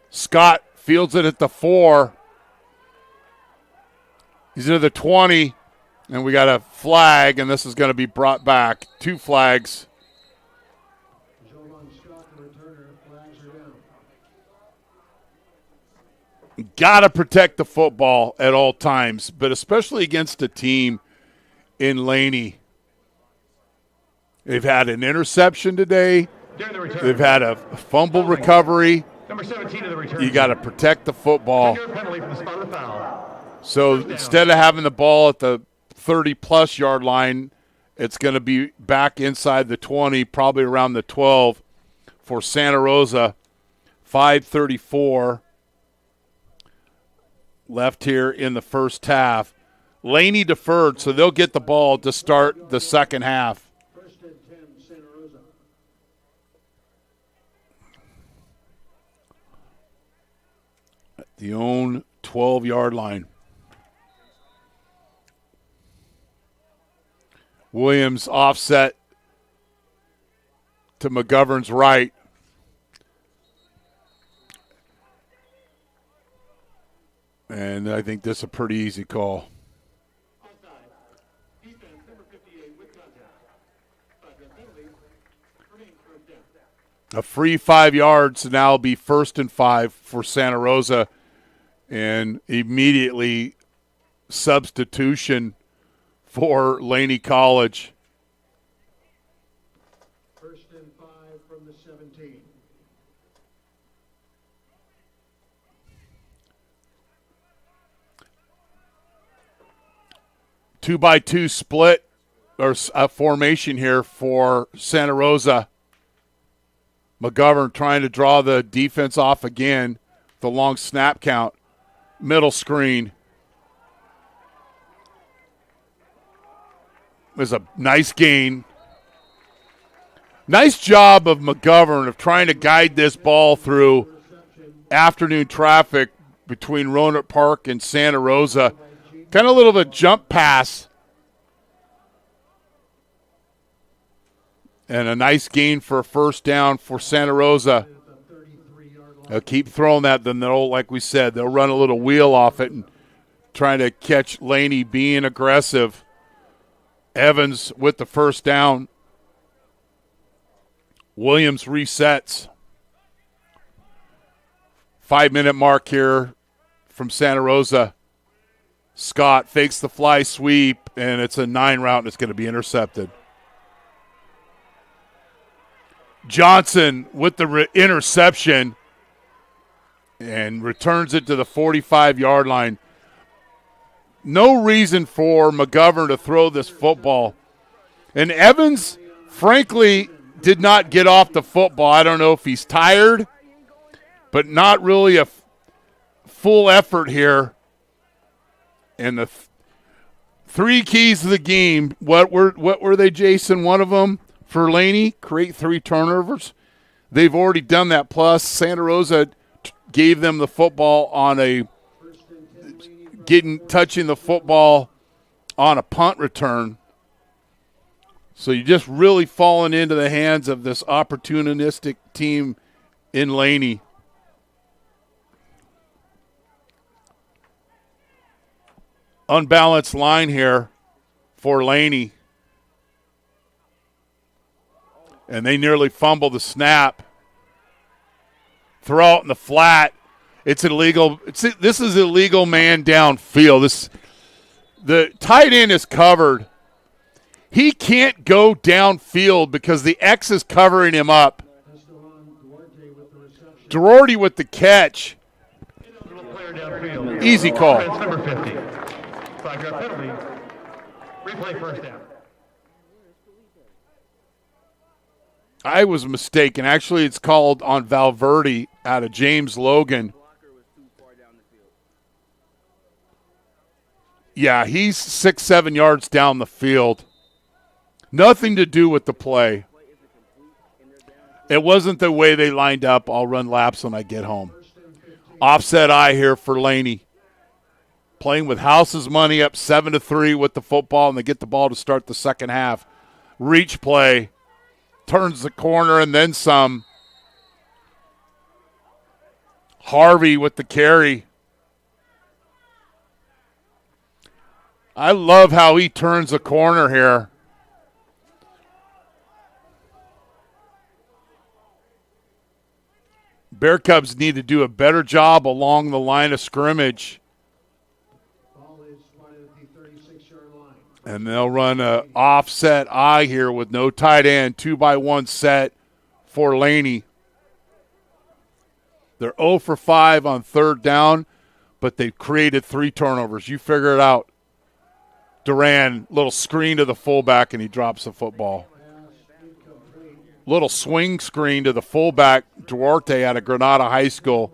Speaker 2: Scott fields it at the 4. He's into the 20, and we got a flag, and this is going to be brought back. 2 flags. Got to protect the football at all times, but especially against a team in Laney. They've had an interception today. They've had a fumble recovery.
Speaker 3: Number 17 of the return.
Speaker 2: You got to protect the football.
Speaker 3: Penalty from the spot of the foul.
Speaker 2: So instead of having the ball at the 30-plus yard line, it's going to be back inside the 20, probably around the 12 for Santa Rosa. 5:34 left here in the first half. Laney deferred, so they'll get the ball to start the second half.
Speaker 1: First and 10, Santa Rosa.
Speaker 2: At the own 12-yard line. Williams offset to McGovern's right. And I think this is a pretty easy call. A free 5 yards, now will be 1st and 5 for Santa Rosa. And immediately substitution for Laney College.
Speaker 1: 1st and 5 from the 17.
Speaker 2: 2-by-2 split or a formation here for Santa Rosa. McGovern trying to draw the defense off again. The long snap count. Middle screen. Was a nice gain. Nice job of McGovern of trying to guide this ball through afternoon traffic between Roanoke Park and Santa Rosa. Kind of a little bit of jump pass. And a nice gain for a first down for Santa Rosa. They'll keep throwing that, then they'll, like we said, they'll run a little wheel off it and trying to catch Laney being aggressive. Evans with the first down. Williams resets. 5-minute mark here from Santa Rosa. Scott fakes the fly sweep, and it's a 9 route, and it's going to be intercepted. Johnson with the interception and returns it to the 45-yard line. No reason for McGovern to throw this football. And Evans, frankly, did not get off the football. I don't know if he's tired, but not really a full effort here. And the three keys to the game, what were they, Jason? One of them for Laney, create 3 turnovers. They've already done that. Plus, Santa Rosa gave them the football on touching the football on a punt return. So you're just really falling into the hands of this opportunistic team in Laney. Unbalanced line here for Laney. And they nearly fumble the snap. Throw out in the flat. It's illegal. This is illegal man downfield. The tight end is covered. He can't go downfield because the X is covering him up. Duarte with the catch. Easy call.
Speaker 3: Number 50. 5-yard penalty. Replay first down.
Speaker 2: I was mistaken. Actually, it's called on Valverde out of James Logan. Yeah, he's 6-7 yards down the field. Nothing to do with the play. It wasn't the way they lined up. I'll run laps when I get home. Offset eye here for Laney. Playing with House's money up 7-3 with the football, and they get the ball to start the second half. Reach play. Turns the corner and then some. Harvey with the carry. I love how he turns the corner here. Bear Cubs need to do a better job along the line of scrimmage. And they'll run an offset eye here with no tight end, 2-by-1 set for Laney. They're 0 for 5 on third down, but they've created 3 turnovers. You figure it out. Duran, little screen to the fullback, and he drops the football. Little swing screen to the fullback, Duarte out of Granada High School.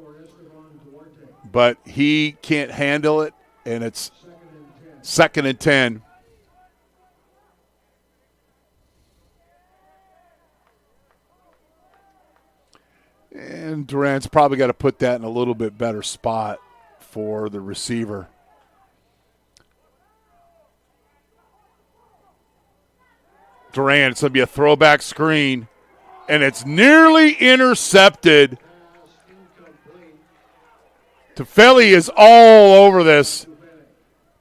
Speaker 2: But he can't handle it, and it's 2nd and 10. And Durant's probably got to put that in a little bit better spot for the receiver. Durant, it's going to be a throwback screen, and it's nearly intercepted. Tefeli is all over this.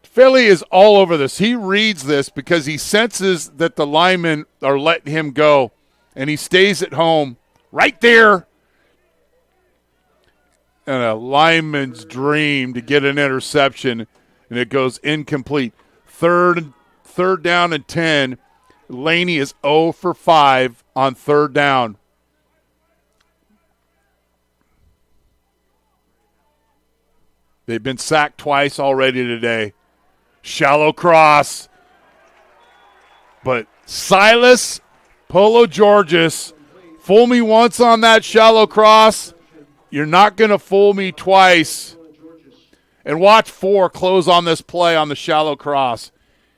Speaker 2: Tefeli is all over this. He reads this because he senses that the linemen are letting him go, and he stays at home right there. And a lineman's dream to get an interception, and it goes incomplete. Third down and 10. Laney is 0 for 5 on third down. They've been sacked twice already today. Shallow cross. But Silas Polo Georges, fool me once on that shallow cross, you're not going to fool me twice. And watch 4 close on this play on the shallow cross.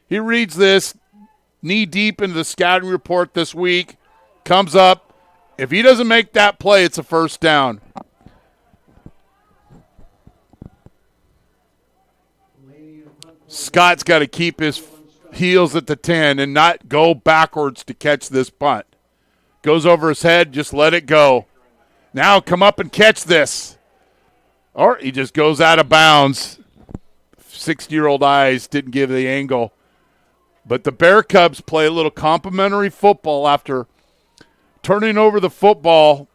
Speaker 2: He reads this knee deep into the scouting report this week, comes up. If he doesn't make that play, it's a first down. Scott's got to keep his heels at the 10 and not go backwards to catch this punt. Goes over his head, just let it go. Now come up and catch this. Or he just goes out of bounds. 60-year-old eyes didn't give the angle. But the Bear Cubs play a little complimentary football after turning over the football.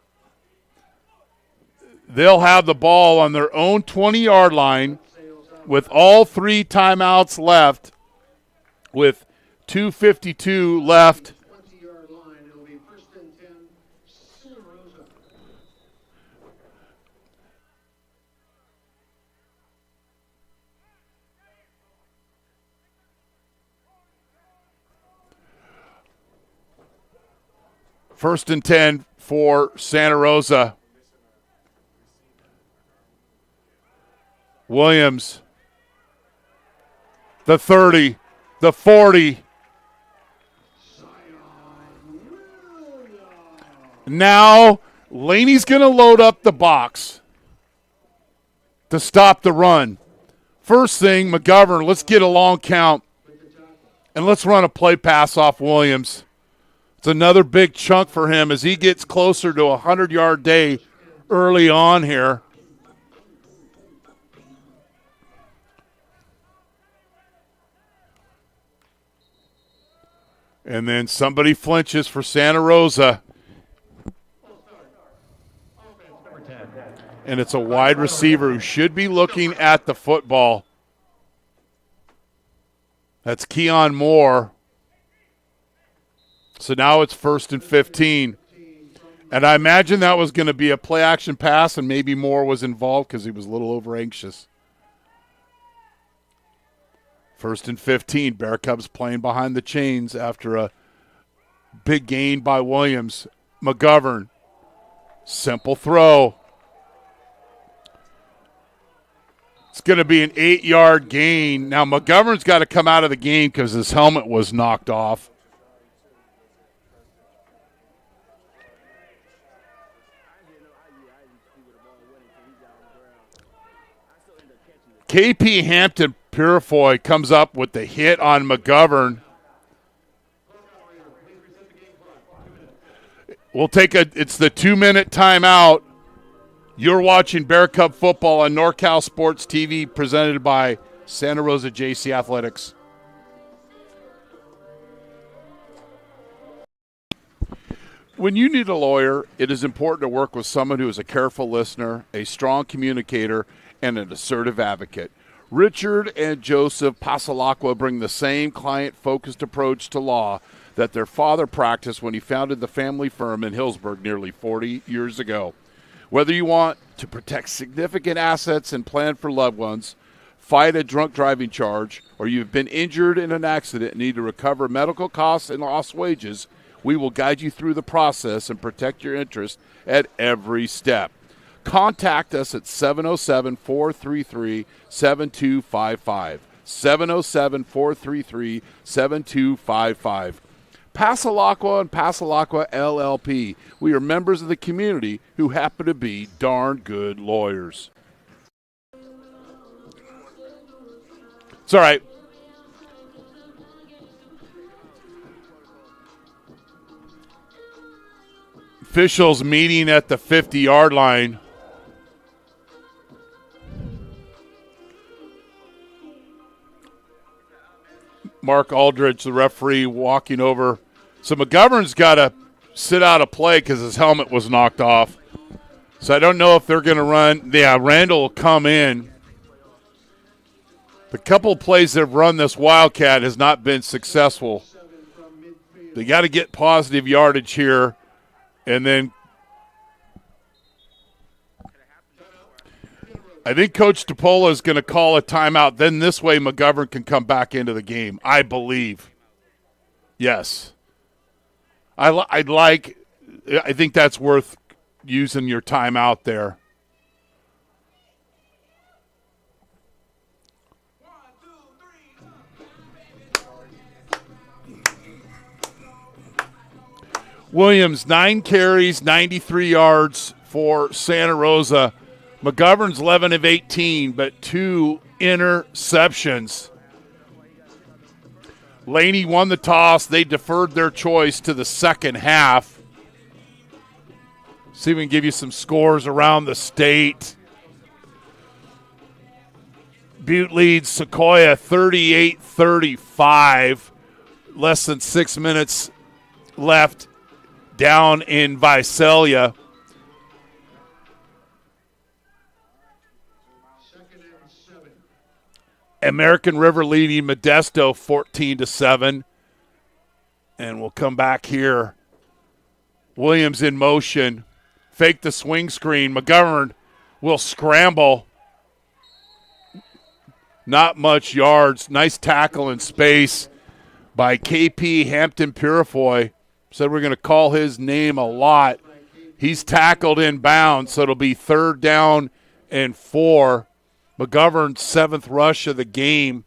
Speaker 2: They'll have the ball on their own 20-yard line with all 3 timeouts left, with 2:52 left. First and 10 for Santa Rosa. Williams. The 30. The 40. Now, Laney's going to load up the box to stop the run. First thing, McGovern, let's get a long count, and let's run a play pass off Williams. It's another big chunk for him as he gets closer to a 100-yard day early on here. And then somebody flinches for Santa Rosa. And it's a wide receiver who should be looking at the football. That's Keon Moore. So now it's 1st and 15. And I imagine that was going to be a play-action pass, and maybe Moore was involved because he was a little over-anxious. 1st and 15. Bear Cubs playing behind the chains after a big gain by Williams. McGovern. Simple throw. It's going to be an 8-yard gain. Now, McGovern's got to come out of the game because his helmet was knocked off. KP Hampton Purifoy comes up with the hit on McGovern. We'll take it's the 2-minute timeout. You're watching Bear Cub football on NorCal Sports TV, presented by Santa Rosa JC Athletics. When you need a lawyer, it is important to work with someone who is a careful listener, a strong communicator, and an assertive advocate. Richard and Joseph Passalacqua bring the same client-focused approach to law that their father practiced when he founded the family firm in Hillsburg nearly 40 years ago. Whether you want to protect significant assets and plan for loved ones, fight a drunk driving charge, or you've been injured in an accident and need to recover medical costs and lost wages, we will guide you through the process and protect your interests at every step. Contact us at 707-433-7255. 707-433-7255. Passalacqua and Passalacqua LLP. We are members of the community who happen to be darn good lawyers. It's all right. Officials meeting at the 50-yard line. Mark Aldridge, the referee, walking over. So McGovern's got to sit out a play because his helmet was knocked off. So I don't know if they're going to run. Yeah, Randall will come in. The couple of plays they've run this Wildcat has not been successful. They got to get positive yardage here. And then I think Coach DePola is going to call a timeout. Then this way McGovern can come back into the game, I believe. Yes. I think that's worth using your timeout there. Williams, 9 carries, 93 yards for Santa Rosa. McGovern's 11 of 18, but 2 interceptions. Laney won the toss. They deferred their choice to the second half. See if we can give you some scores around the state. Butte leads Sequoia 38-35. Less than 6 minutes left down in Visalia. American River leading Modesto 14-7. And we'll come back here. Williams in motion. Fake the swing screen. McGovern will scramble. Not much yards. Nice tackle in space by KP Hampton Purifoy. Said we're going to call his name a lot. He's tackled in bounds, so it'll be 3rd down and 4. McGovern's 7th rush of the game.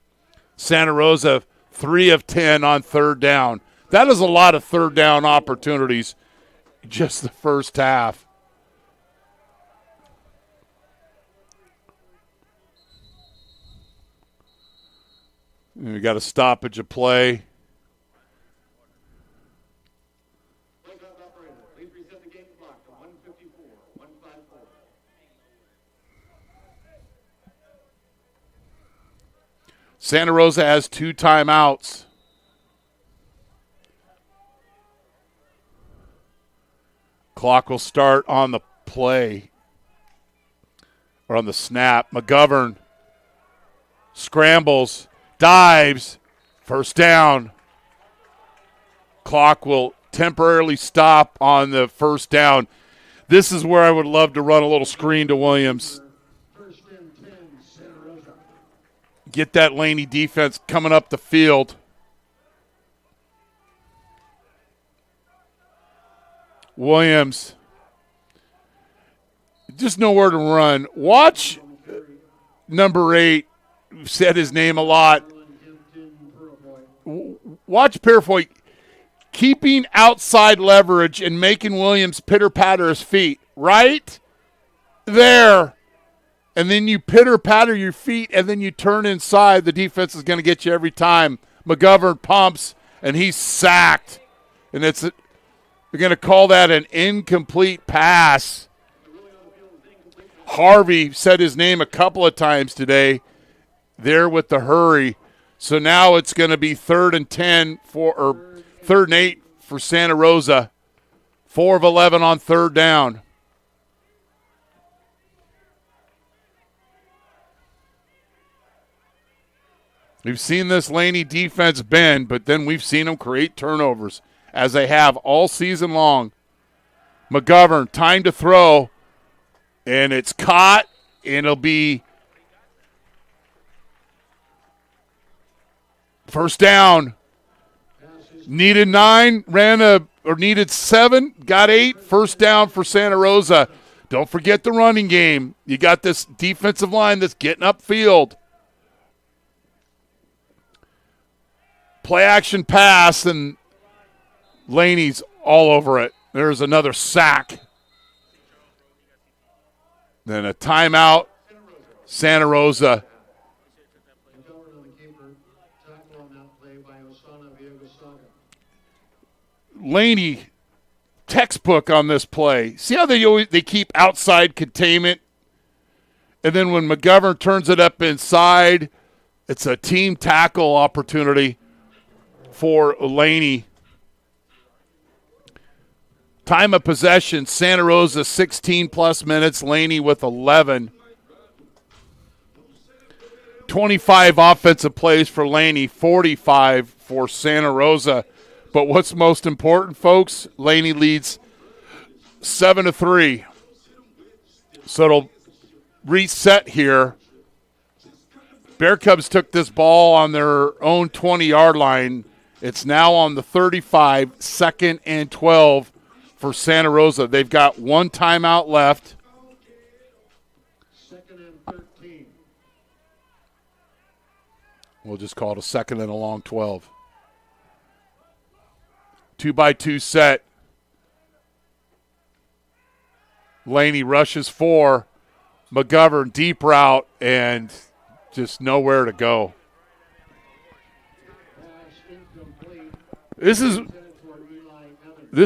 Speaker 2: Santa Rosa 3 of 10 on 3rd down. That is a lot of 3rd down opportunities just the first half. And we got a stoppage of play. Santa Rosa has 2 timeouts. Clock will start on the play, or on the snap. McGovern scrambles, dives, 1st down. Clock will temporarily stop on the 1st down. This is where I would love to run a little screen to Williams. Get that Laney defense coming up the field. Williams. Just nowhere to run. Watch number 8. We've said his name a lot. Watch Purifoy keeping outside leverage and making Williams pitter-patter his feet. Right there. And then you pitter-patter your feet, and then you turn inside. The defense is going to get you every time. McGovern pumps, and he's sacked. And they're going to call that an incomplete pass. Harvey said his name a couple of times today there with the hurry. So now it's going to be 3rd and 10 or 3rd and 8 for Santa Rosa. 4 of 11 on 3rd down. We've seen this Laney defense bend, but then we've seen them create turnovers, as they have all season long. McGovern, time to throw, and it's caught, and it'll be 1st down. Needed 9, needed 7, got 8. 1st down for Santa Rosa. Don't forget the running game. You got this defensive line that's getting upfield. Play action pass, and Laney's all over it. There's another sack. Then a timeout. Santa Rosa. Laney, textbook on this play. See how they keep outside containment? And then when McGovern turns it up inside, it's a team tackle opportunity for Laney. Time of possession, Santa Rosa 16-plus minutes, Laney with 11. 25 offensive plays for Laney, 45 for Santa Rosa. But what's most important, folks, Laney leads 7-3. So it'll reset here. Bear Cubs took this ball on their own 20-yard line It's now on the 35, 2nd and 12 for Santa Rosa. They've got one timeout left. We'll just call it a 2nd and a long 12. 2-by-2 set. Laney rushes 4. McGovern deep route and just nowhere to go. This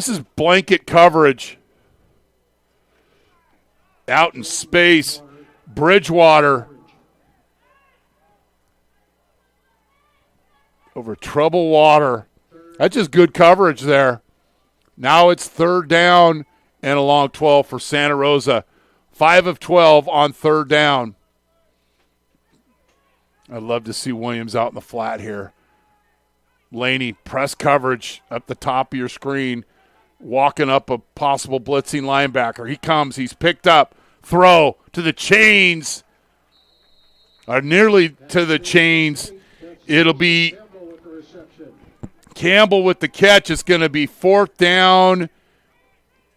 Speaker 2: is blanket coverage. Out in space. Bridgewater. Over trouble water. That's just good coverage there. Now it's 3rd down and a long 12 for Santa Rosa. 5 of 12 on 3rd down. I'd love to see Williams out in the flat here. Laney, press coverage up the top of your screen, walking up a possible blitzing linebacker. He comes. He's picked up. Throw to the chains. Nearly to the chains. It'll be Campbell with the catch. It's going to be 4th down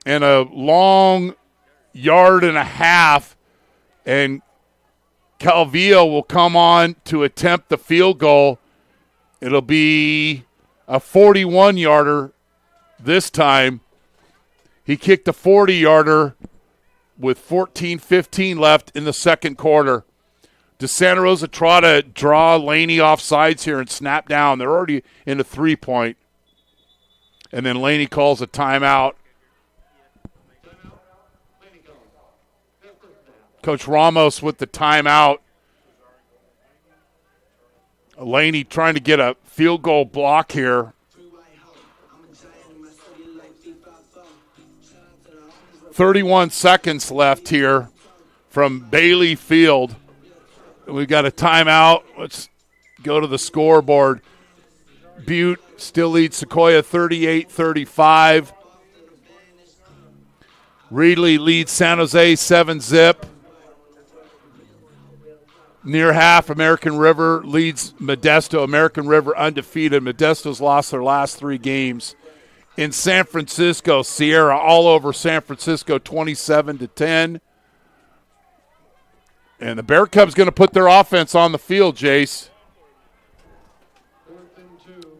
Speaker 2: and a long 1.5 yards. And Calvillo will come on to attempt the field goal. It'll be a 41-yarder this time. He kicked a 40-yarder with 14:15 left in the second quarter. Does Santa Rosa try to draw Laney off sides here and snap down? They're already in a 3-point. And then Laney calls a timeout. Coach Ramos with the timeout. Laney trying to get a field goal block here. 31 seconds left here from Bailey Field. We've got a timeout. Let's go to the scoreboard. Butte still leads Sequoia 38-35. Reedley leads San Jose 7-zip. Near half, American River leads Modesto. American River undefeated. Modesto's lost their last 3 games. In San Francisco, Sierra all over San Francisco 27-10. And the Bear Cubs going to put their offense on the field, Jace.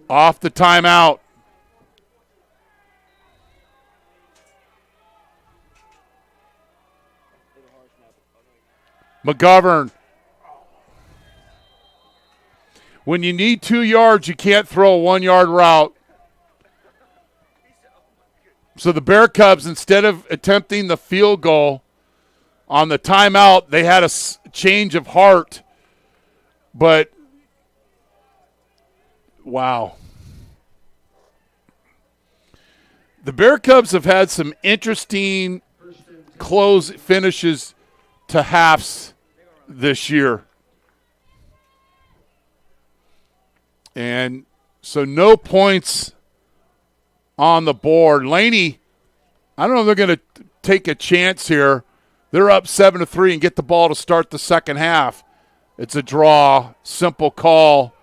Speaker 2: Off the timeout. McGovern. When you need 2 yards, you can't throw a 1-yard route. So the Bear Cubs, instead of attempting the field goal on the timeout, they had a change of heart. But, wow. The Bear Cubs have had some interesting close finishes to halves this year. And so no points on the board. Laney, I don't know if they're going to take a chance here. They're up 7-3 and get the ball to start the second half. It's a draw, simple call.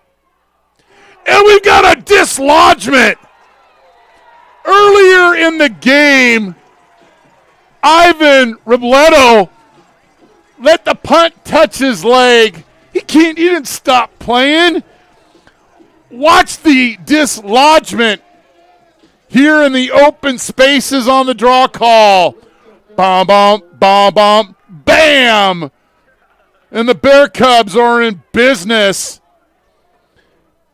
Speaker 2: And we've got a dislodgement. Earlier in the game, Ivan Robledo let the punt touch his leg. He didn't stop playing. Watch the dislodgement here in the open spaces on the draw call. Bom, bom, bom, bom, bam! And the Bear Cubs are in business.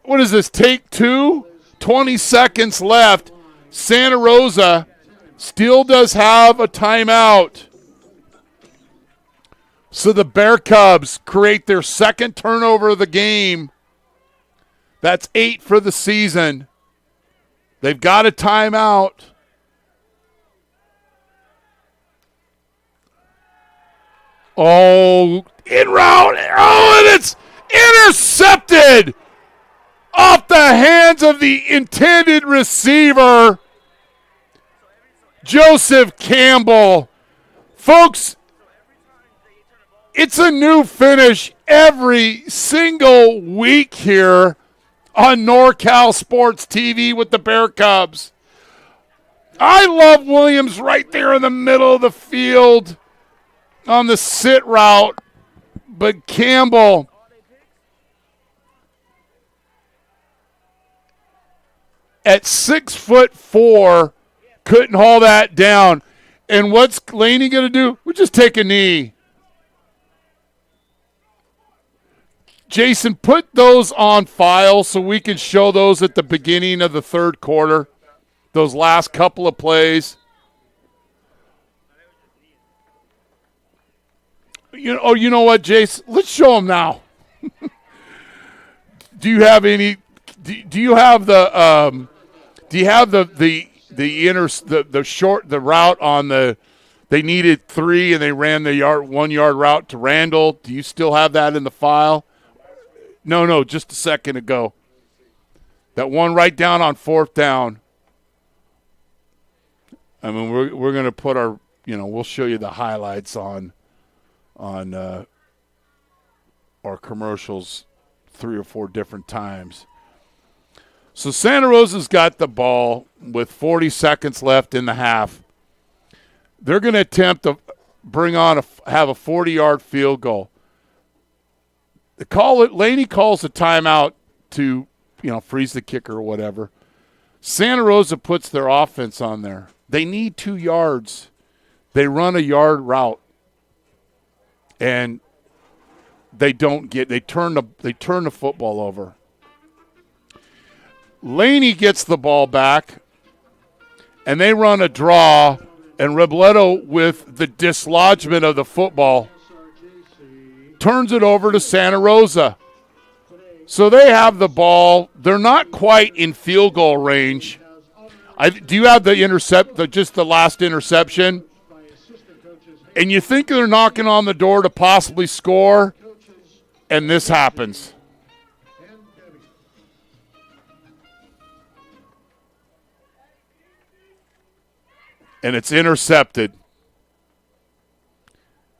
Speaker 2: What is this, take 2? 20 seconds left. Santa Rosa still does have a timeout. So the Bear Cubs create their second turnover of the game. That's 8 for the season. They've got a timeout. Oh, in route. Oh, and it's intercepted off the hands of the intended receiver, Joseph Campbell. Folks, it's a new finish every single week here on NorCal Sports TV with the Bear Cubs. I love Williams right there in the middle of the field on the sit route, but Campbell at 6'4" couldn't haul that down. And what's Laney going to do? We'll just take a knee. Jason, put those on file so we can show those at the beginning of the third quarter, those last couple of plays. You know what, Jason? Let's show them now. Do you have any? Do you have the? Do you have the route on the? They needed 3 and they ran the 1 yard route to Randall. Do you still have that in the file? No, just a second ago. That one right down on 4th down. I mean, we're going to put our, we'll show you the highlights on our commercials 3 or 4 different times. So Santa Rosa's got the ball with 40 seconds left in the half. They're going to attempt to have a 40-yard field goal. Laney calls a timeout to, freeze the kicker or whatever. Santa Rosa puts their offense on there. They need 2 yards. They run a yard route, and they turn the football over. Laney gets the ball back, and they run a draw, and Robledo, with the dislodgement of the football, turns it over to Santa Rosa. So they have the ball. They're not quite in field goal range. Do you have just the last interception? And you think they're knocking on the door to possibly score, and this happens. And it's intercepted.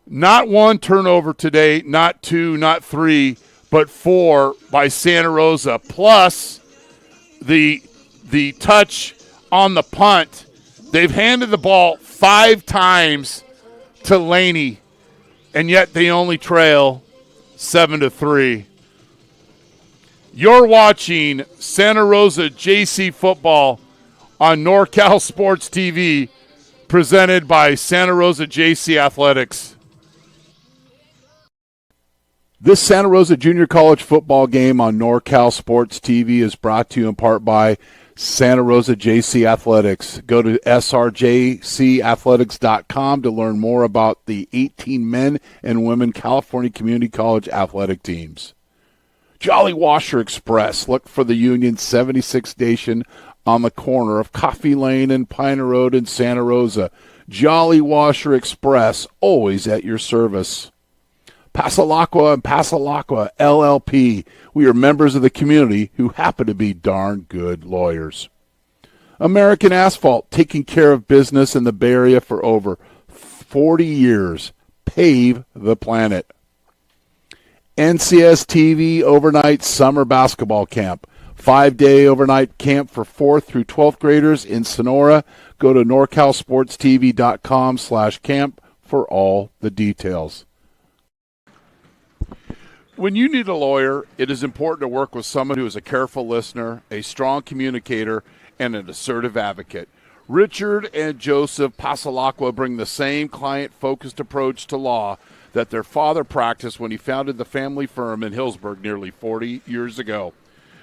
Speaker 2: Not 1 turnover today, not 2, not 3, but 4 by Santa Rosa, plus the touch on the punt. They've handed the ball 5 times to Laney, and yet they only trail 7-3. You're watching Santa Rosa JC football on NorCal Sports TV, presented by Santa Rosa JC Athletics. This Santa Rosa Junior College football game on NorCal Sports TV is brought to you in part by Santa Rosa JC Athletics. Go to srjcathletics.com to learn more about the 18 men and women California Community College athletic teams. Jolly Washer Express. Look for the Union 76 station on the corner of Coffee Lane and Pine Road in Santa Rosa. Jolly Washer Express, always at your service. Passalacqua and Passalacqua LLP. We are members of the community who happen to be darn good lawyers. American Asphalt, taking care of business in the Bay Area for over 40 years. Pave the planet. NCS TV Overnight Summer Basketball Camp. 5-day overnight camp for 4th through 12th graders in Sonora. Go to norcalsportstv.com/camp for all the details. When you need a lawyer, it is important to work with someone who is a careful listener, a strong communicator, and an assertive advocate. Richard and Joseph Passalacqua bring the same client-focused approach to law that their father practiced when he founded the family firm in Hillsburg nearly 40 years ago.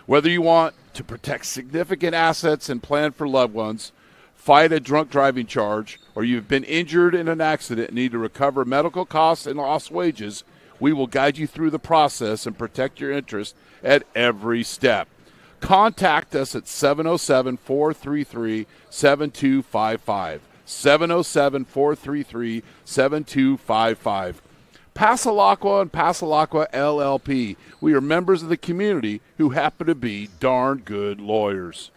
Speaker 2: Whether you want to protect significant assets and plan for loved ones, fight a drunk driving charge, or you've been injured in an accident and need to recover medical costs and lost wages, we will guide you through the process and protect your interests at every step. Contact us at 707-433-7255. 707-433-7255. Passalacqua and Passalacqua LLP. We are members of the community who happen to be darn good lawyers.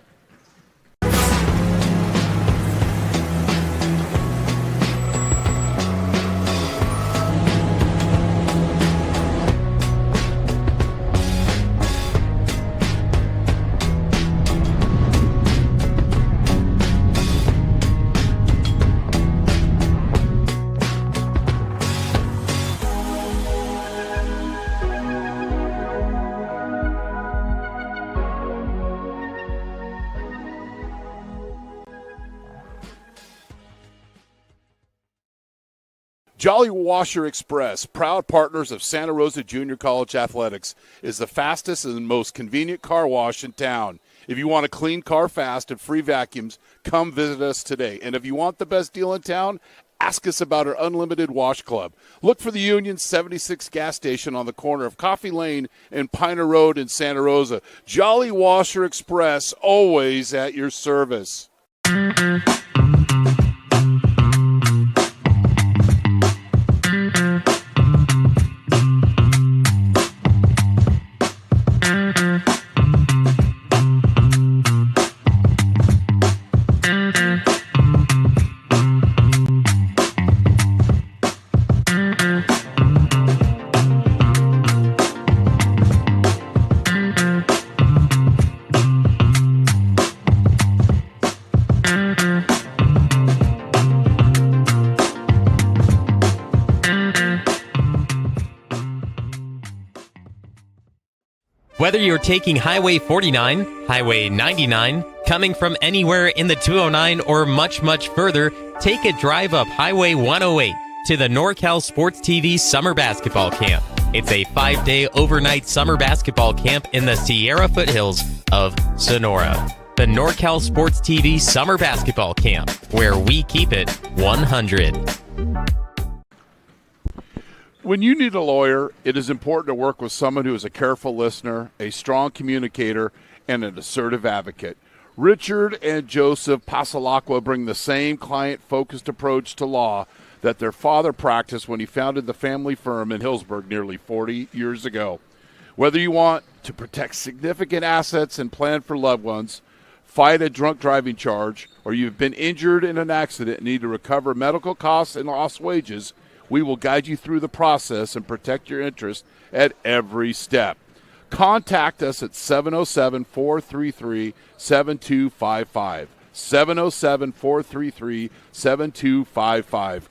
Speaker 2: Jolly Washer Express, proud partners of Santa Rosa Junior College Athletics, is the fastest and most convenient car wash in town. If you want a clean car fast and free vacuums, come visit us today. And if you want the best deal in town, ask us about our Unlimited Wash Club. Look for the Union 76 gas station on the corner of Coffee Lane and Piner Road in Santa Rosa. Jolly Washer Express, always at your service.
Speaker 4: Whether you're taking Highway 49, Highway 99, coming from anywhere in the 209 or much, much further, take a drive up Highway 108 to the NorCal Sports TV Summer Basketball Camp. It's a 5-day overnight summer basketball camp in the Sierra foothills of Sonora. The NorCal Sports TV Summer Basketball Camp, where we keep it 100.
Speaker 2: When you need a lawyer, it is important to work with someone who is a careful listener, a strong communicator, and an assertive advocate. Richard and Joseph Passalacqua bring the same client-focused approach to law that their father practiced when he founded the family firm in Hillsburg nearly 40 years ago. Whether you want to protect significant assets and plan for loved ones, fight a drunk driving charge, or you've been injured in an accident and need to recover medical costs and lost wages, we will guide you through the process and protect your interest at every step. Contact us at 707-433-7255. 707-433-7255.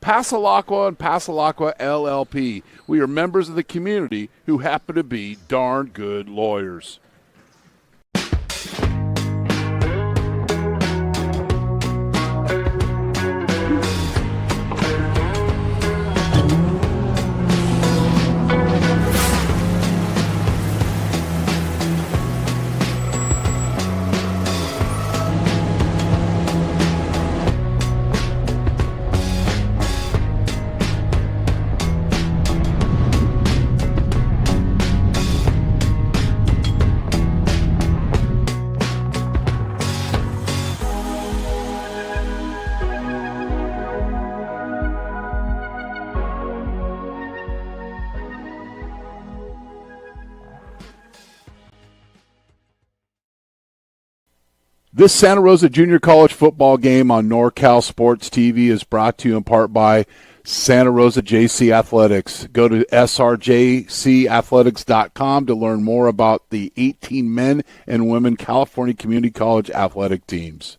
Speaker 2: Passalacqua and Passalacqua LLP. We are members of the community who happen to be darn good lawyers. This Santa Rosa Junior College football game on NorCal Sports TV is brought to you in part by Santa Rosa JC Athletics. Go to srjcathletics.com to learn more about the 18 men and women California Community College athletic teams.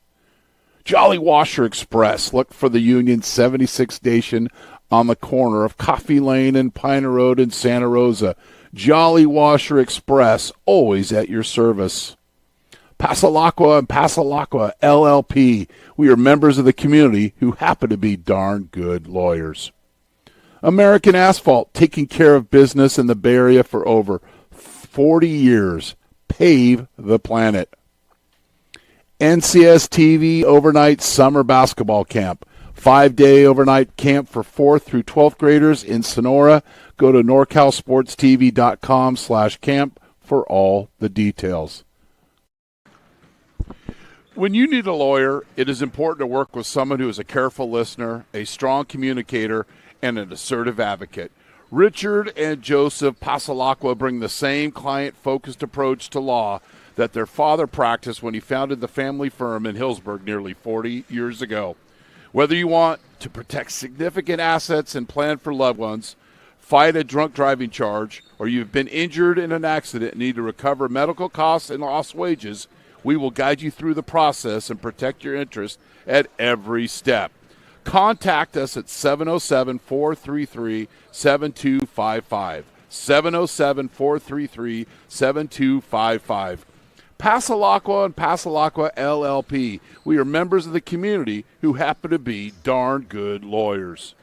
Speaker 2: Jolly Washer Express. Look for the Union 76 station on the corner of Coffee Lane and Piner Road in Santa Rosa. Jolly Washer Express, always at your service. Passalacqua and Passalacqua LLP. We are members of the community who happen to be darn good lawyers. American Asphalt, taking care of business in the Bay Area for over 40 years. Pave the planet. NCS TV Overnight Summer Basketball Camp. 5-day overnight camp for 4th through 12th graders in Sonora. Go to norcalsportstv.com/camp for all the details. When you need a lawyer, it is important to work with someone who is a careful listener, a strong communicator, and an assertive advocate. Richard and Joseph Passalacqua bring the same client-focused approach to law that their father practiced when he founded the family firm in Hillsburg nearly 40 years ago. Whether you want to protect significant assets and plan for loved ones, fight a drunk driving charge, or you've been injured in an accident and need to recover medical costs and lost wages, we will guide you through the process and protect your interest at every step. Contact us at 707-433-7255. 707-433-7255. Passalacqua and Passalacqua LLP. We are members of the community who happen to be darn good lawyers.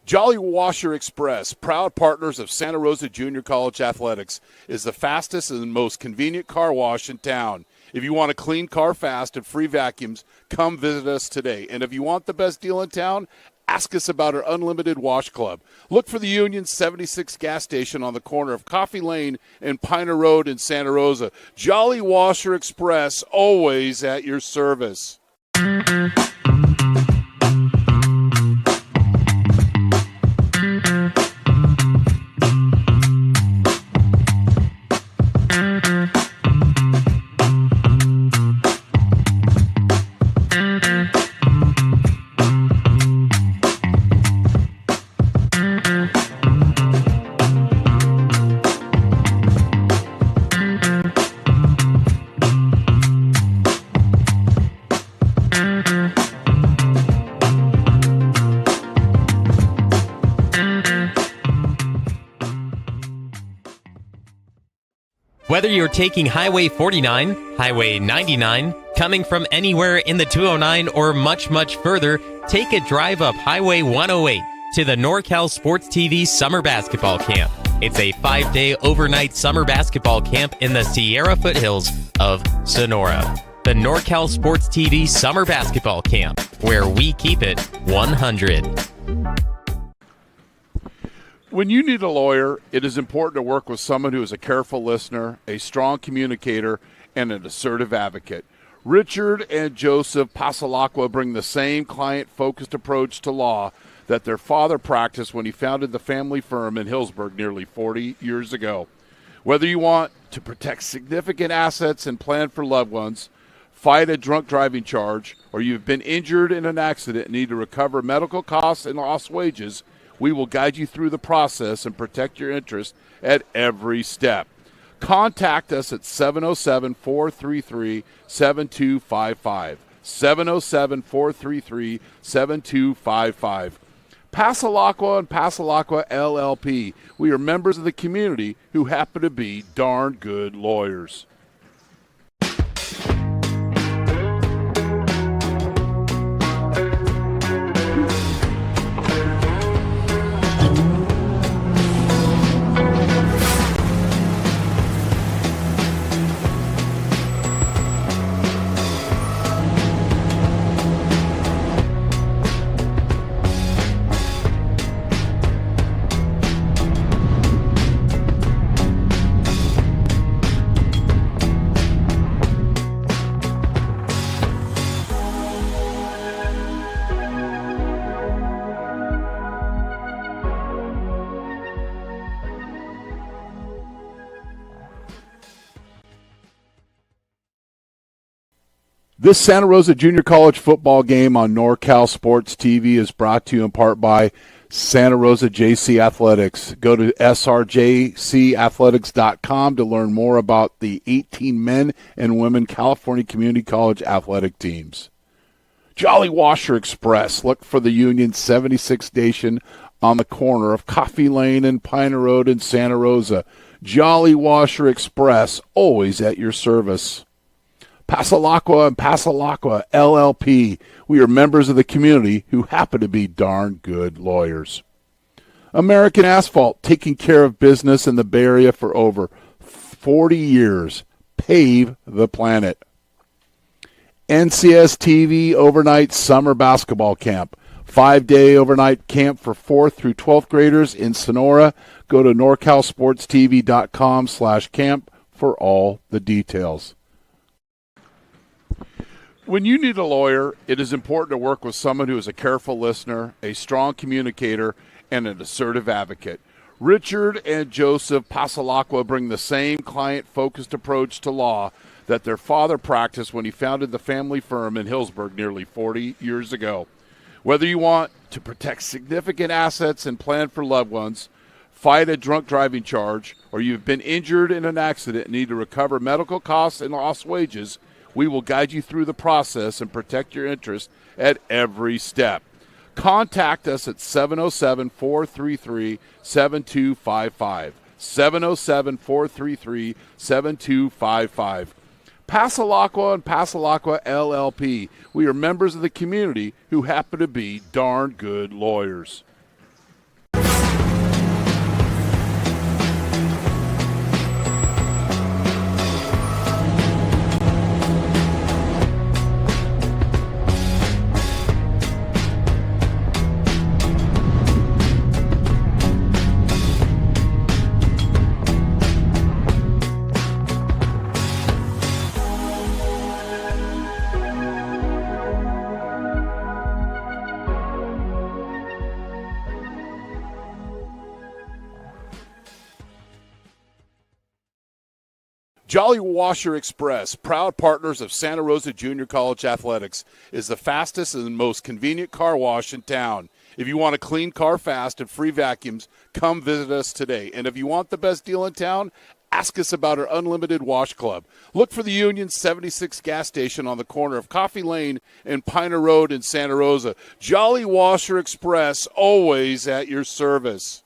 Speaker 2: Jolly Washer Express, proud partners of Santa Rosa Junior College Athletics, is the fastest and most convenient car wash in town. If you want a clean car fast and free vacuums, come visit us today. And if you want the best deal in town, ask us about our unlimited wash club. Look for the Union 76 gas station on the corner of Coffee Lane and Piner Road in Santa Rosa. Jolly Washer Express, always at your service.
Speaker 4: Whether you're taking Highway 49, Highway 99, coming from anywhere in the 209, or much, much further, take a drive up Highway 108 to the NorCal Sports TV Summer Basketball Camp. It's a 5-day overnight summer basketball camp in the Sierra foothills of Sonora. The NorCal Sports TV Summer Basketball Camp, where we keep it 100.
Speaker 2: When you need a lawyer, it is important to work with someone who is a careful listener, a strong communicator, and an assertive advocate. Richard and Joseph Passalacqua bring the same client-focused approach to law that their father practiced when he founded the family firm in Hillsburg nearly 40 years ago. Whether you want to protect significant assets and plan for loved ones, fight a drunk driving charge, or you've been injured in an accident and need to recover medical costs and lost wages, we will guide you through the process and protect your interests at every step. Contact us at 707-433-7255. 707-433-7255. Passalacqua and Passalacqua LLP. We are members of the community who happen to be darn good lawyers. This Santa Rosa Junior College football game on NorCal Sports TV is brought to you in part by Santa Rosa JC Athletics. Go to srjcathletics.com to learn more about the 18 men and women California Community College athletic teams. Jolly Washer Express. Look for the Union 76 station on the corner of Coffee Lane and Piner Road in Santa Rosa. Jolly Washer Express, always at your service. Passalacqua and Passalacqua LLP. We are members of the community who happen to be darn good lawyers. American Asphalt, taking care of business in the Bay Area for over 40 years. Pave the planet. NCS TV Overnight Summer Basketball Camp. 5-day overnight camp for 4th through 12th graders in Sonora. Go to norcalsportstv.com/camp for all the details. When you need a lawyer, it is important to work with someone who is a careful listener, a strong communicator, and an assertive advocate. Richard and Joseph Passalacqua bring the same client-focused approach to law that their father practiced when he founded the family firm in Hillsburg nearly 40 years ago. Whether you want to protect significant assets and plan for loved ones, fight a drunk driving charge, or you've been injured in an accident and need to recover medical costs and lost wages, we will guide you through the process and protect your interests at every step. Contact us at 707-433-7255. 707-433-7255. Passalacqua and Passalacqua LLP. We are members of the community who happen to be darn good lawyers. Jolly Washer Express, proud partners of Santa Rosa Junior College Athletics, is the fastest and most convenient car wash in town. If you want a clean car fast and free vacuums, come visit us today. And if you want the best deal in town, ask us about our unlimited wash club. Look for the Union 76 gas station on the corner of Coffee Lane and Piner Road in Santa Rosa. Jolly Washer Express, always at your service.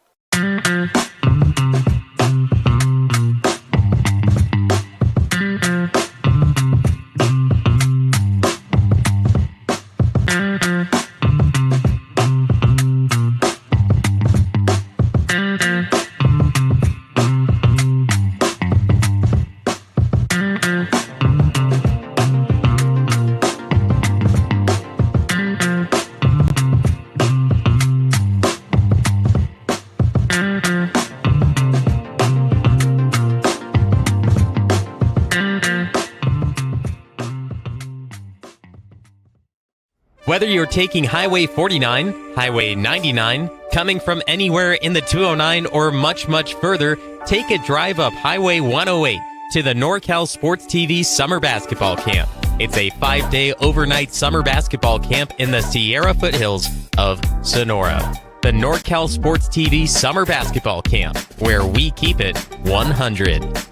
Speaker 4: Whether you're taking Highway 49, Highway 99, coming from anywhere in the 209, or much, much further, take a drive up Highway 108 to the NorCal Sports TV Summer Basketball Camp. It's a 5-day overnight summer basketball camp in the Sierra foothills of Sonora. The NorCal Sports TV Summer Basketball Camp, where we keep it 100.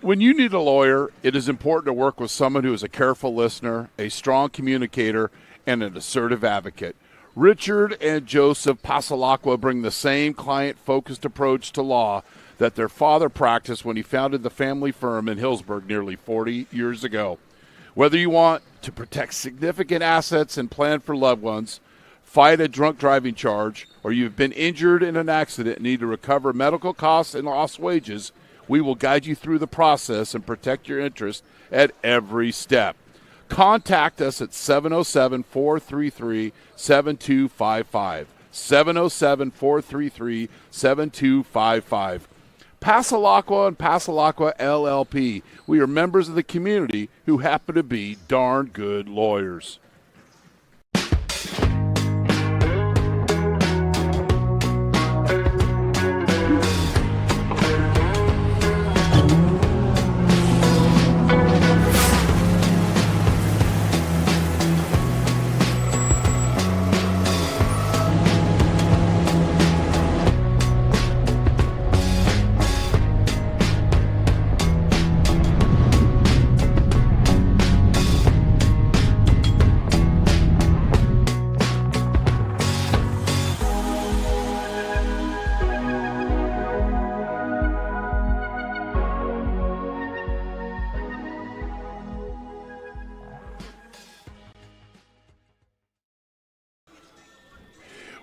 Speaker 2: When you need a lawyer, it is important to work with someone who is a careful listener, a strong communicator, and an assertive advocate. Richard and Joseph Passalacqua bring the same client-focused approach to law that their father practiced when he founded the family firm in Hillsburg nearly 40 years ago. Whether you want to protect significant assets and plan for loved ones, fight a drunk driving charge, or you've been injured in an accident and need to recover medical costs and lost wages, we will guide you through the process and protect your interests at every step. Contact us at 707-433-7255. 707-433-7255. Passalacqua and Passalacqua LLP. We are members of the community who happen to be darn good lawyers.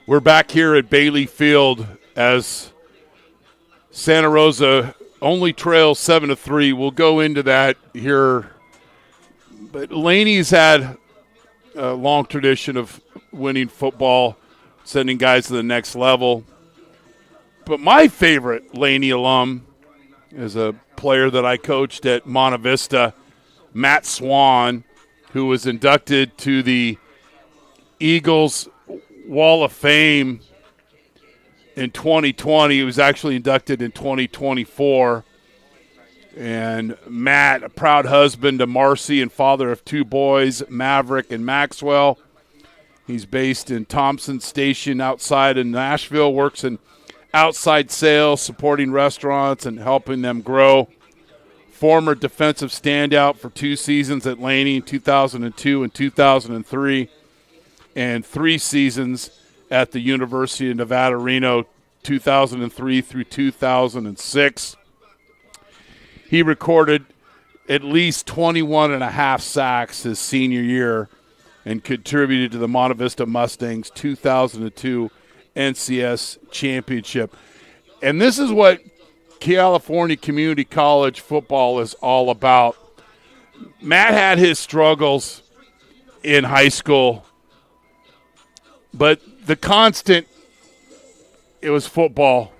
Speaker 2: We're back here at Bailey Field as Santa Rosa only trails 7-3. We'll go into that here. But Laney's had a long tradition of winning football, sending guys to the next level. But my favorite Laney alum is a player that I coached at Monte Vista, Matt Swan, who was inducted to the Eagles Wall of Fame in 2020. He was actually inducted in 2024. And Matt, a proud husband to Marcy and father of two boys, Maverick and Maxwell. He's based in Thompson Station outside in Nashville, works in outside sales, supporting restaurants and helping them grow. Former defensive standout for 2 seasons at Laney in 2002 and 2003. And 3 seasons at the University of Nevada, Reno, 2003 through 2006. He recorded at least 21 and a half sacks his senior year and contributed to the Monte Vista Mustangs' 2002 NCS championship. And this is what California Community College football is all about. Matt had his struggles in high school, but the constant, it was football.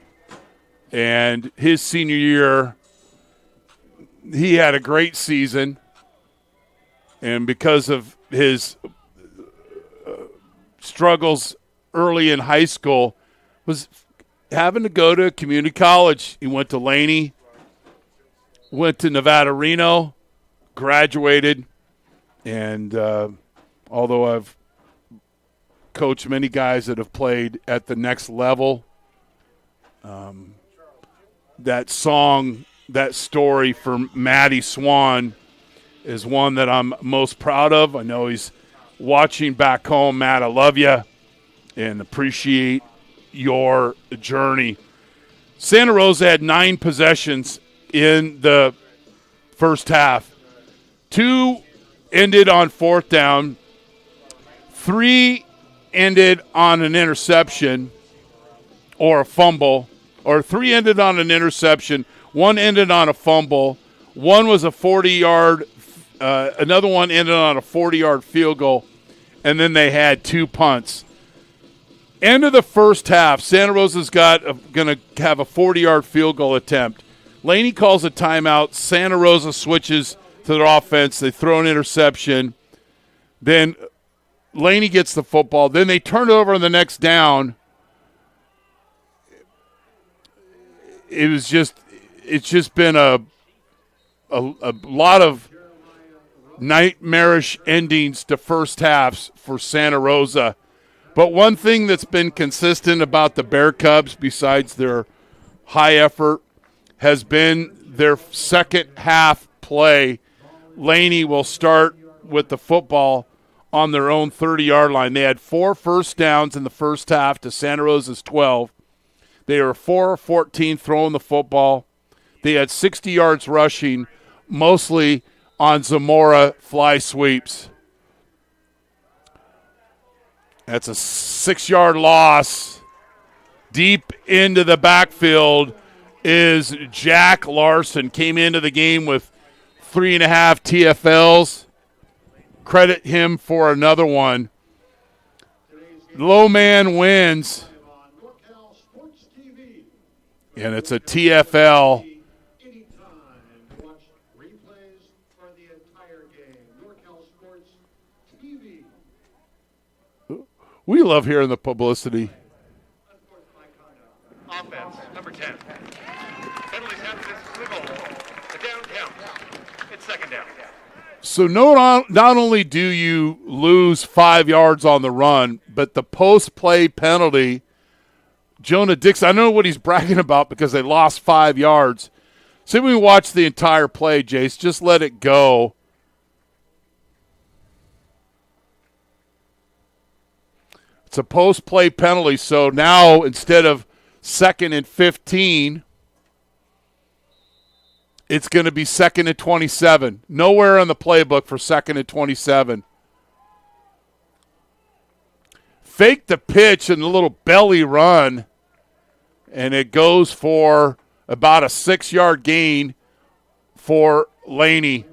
Speaker 2: And his senior year, he had a great season. And because of his struggles early in high school, was having to go to community college. He went to Laney, went to Nevada Reno, graduated, and although I've coached many guys that have played at the next level, that song, that story for Matty Swan is one that I'm most proud of. I know he's watching back home. Matt, I love you and appreciate your journey. Santa Rosa had 9 possessions in the first half. 2 ended on 4th down. 3 ended on an interception or a fumble. Or 3 ended on an interception. 1 ended on a fumble. 1 was a 40-yard. Another one ended on a 40-yard field goal. And then they had 2 punts. End of the first half, Santa Rosa's going to have a 40-yard field goal attempt. Laney calls a timeout. Santa Rosa switches to their offense. They throw an interception. Then Laney gets the football. Then they turn it over on the next down. It's just been a lot of nightmarish endings to first halves for Santa Rosa. But one thing that's been consistent about the Bear Cubs, besides their high effort, has been their second half play. Laney will start with the football on their own 30-yard line. They had 4 first downs in the first half to Santa Rosa's 12. They were 4-14 throwing the football. They had 60 yards rushing, mostly on Zamora fly sweeps. That's a 6-yard loss. Deep into the backfield is Jack Larson. Came into the game with 3.5 TFLs. Credit him for another one. Low man wins.
Speaker 1: NorCal Sports TV.
Speaker 2: And it's a TFL.
Speaker 1: Anytime. Watch replays for the entire game. NorCal Sports TV.
Speaker 2: We love hearing the publicity.
Speaker 3: Offense, number 10. Penalties have this wiggle. The down count. It's second down.
Speaker 2: So not only do you lose 5 yards on the run, but the post-play penalty, Jonah Dixon, I know what he's bragging about because they lost 5 yards. See, we watch the entire play, Jace. Just let it go. It's a post-play penalty, so now instead of 2nd and 15, it's going to be 2nd and 27. Nowhere in the playbook for 2nd and 27. Fake the pitch and a little belly run, and it goes for about a 6-yard gain for Laney.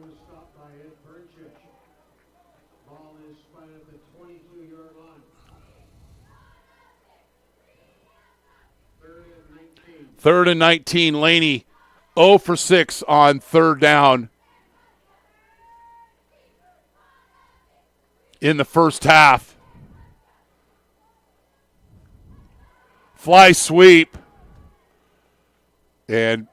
Speaker 1: Ball is spotted at the 22-yard line.
Speaker 2: 3rd and 19, Laney 0 for 6 on 3rd down in the first half. Fly sweep and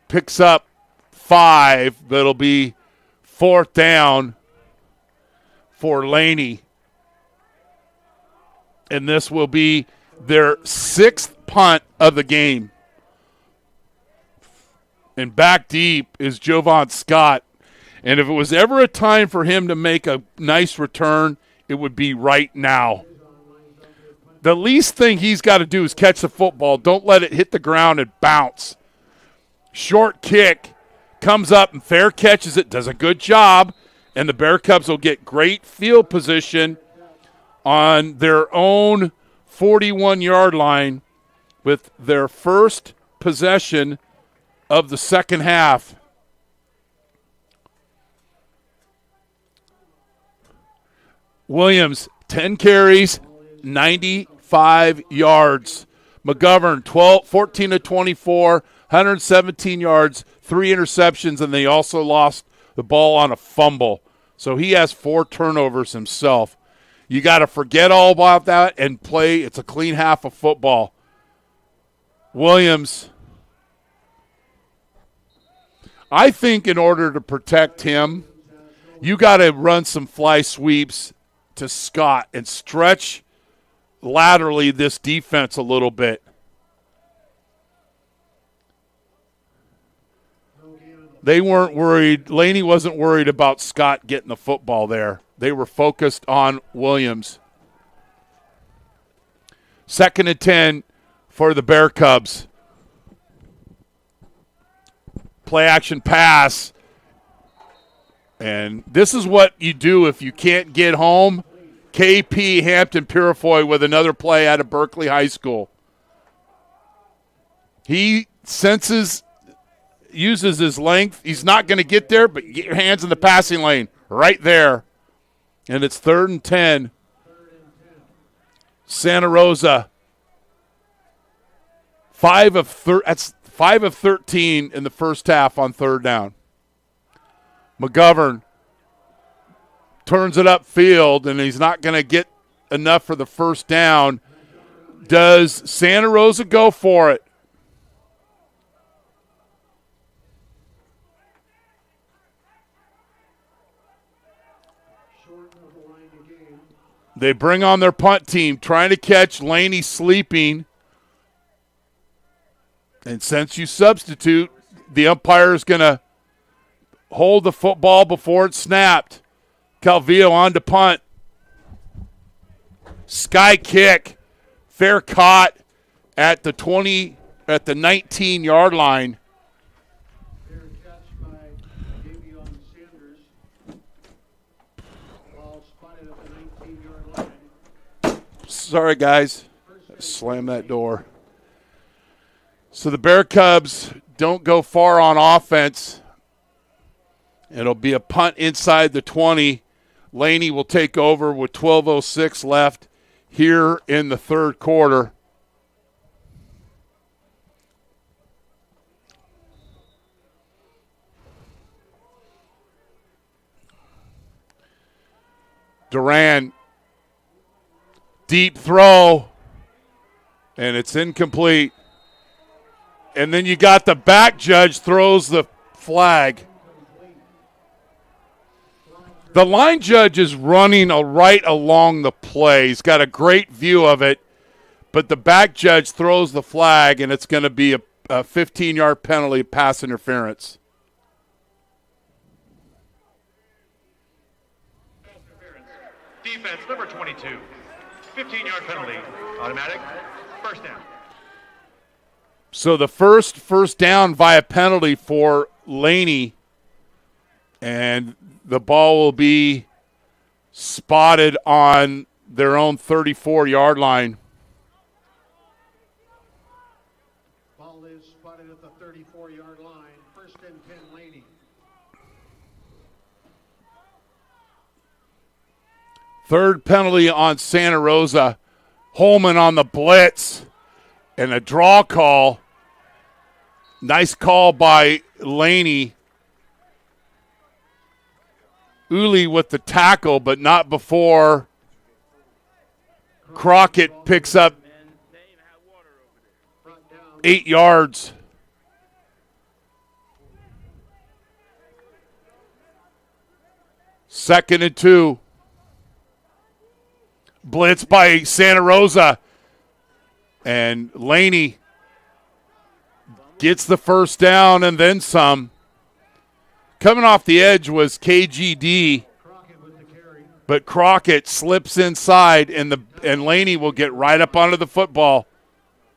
Speaker 2: picks up 5. That'll be 4th down for Laney. And this will be their 6th punt of the game. And back deep is Jovan Scott. And if it was ever a time for him to make a nice return, it would be right now. The least thing he's got to do is catch the football. Don't let it hit the ground and bounce. Short kick, comes up and fair catches it, does a good job, and the Bear Cubs will get great field position on their own 41-yard line with their first possession of the second half. Williams, 10 carries, 95 yards. McGovern, 14 to 24, 117 yards, 3 interceptions, and they also lost the ball on a fumble. So he has 4 turnovers himself. You got to forget all about that and play. It's a clean half of football. Williams I think in order to protect him, you got to run some fly sweeps to Scott and stretch laterally this defense a little bit. They weren't worried. Laney wasn't worried about Scott getting the football there. They were focused on Williams. 2nd and 10 for the Bear Cubs. Play action pass. And this is what you do if you can't get home. KP Hampton Purifoy with another play out of Berkeley High School. He uses his length. He's not going to get there, but get your hands in the passing lane right there. And it's 3rd and 10. Santa Rosa. 5 of 13 in the first half on 3rd down. McGovern turns it upfield, and he's not going to get enough for the first down. Does Santa Rosa go for it? They bring on their punt team, trying to catch Laney sleeping. And since you substitute, the umpire is going to hold the football before it's snapped. Calvillo on to punt. Sky kick. Fair caught at the 19-yard line.
Speaker 1: Fair catch by Davion Sanders. Ball spotted at the 19-yard line.
Speaker 2: Sorry, guys. Slam that door. So the Bear Cubs don't go far on offense. It'll be a punt inside the 20. Laney will take over with 12:06 left here in the 3rd quarter. Duran, deep throw, and it's incomplete. And then you got the back judge throws the flag. The line judge is running right along the play. He's got a great view of it, but the back judge throws the flag, and it's going to be a 15-yard penalty, pass interference.
Speaker 3: Defense, number 22. 15-yard penalty. Automatic. First down.
Speaker 2: So the first down via penalty for Laney, and the ball will be spotted on their own 34-yard line.
Speaker 1: Ball is spotted at the 34-yard line. 1st and 10, Laney.
Speaker 2: Third penalty on Santa Rosa. Holman on the blitz and a draw call. Nice call by Laney. Uli with the tackle, but not before Crockett picks up 8 yards. Second and 2. Blitz by Santa Rosa. And Laney gets the first down and then some. Coming off the edge was KGD, but Crockett slips inside, and Laney will get right up onto the football.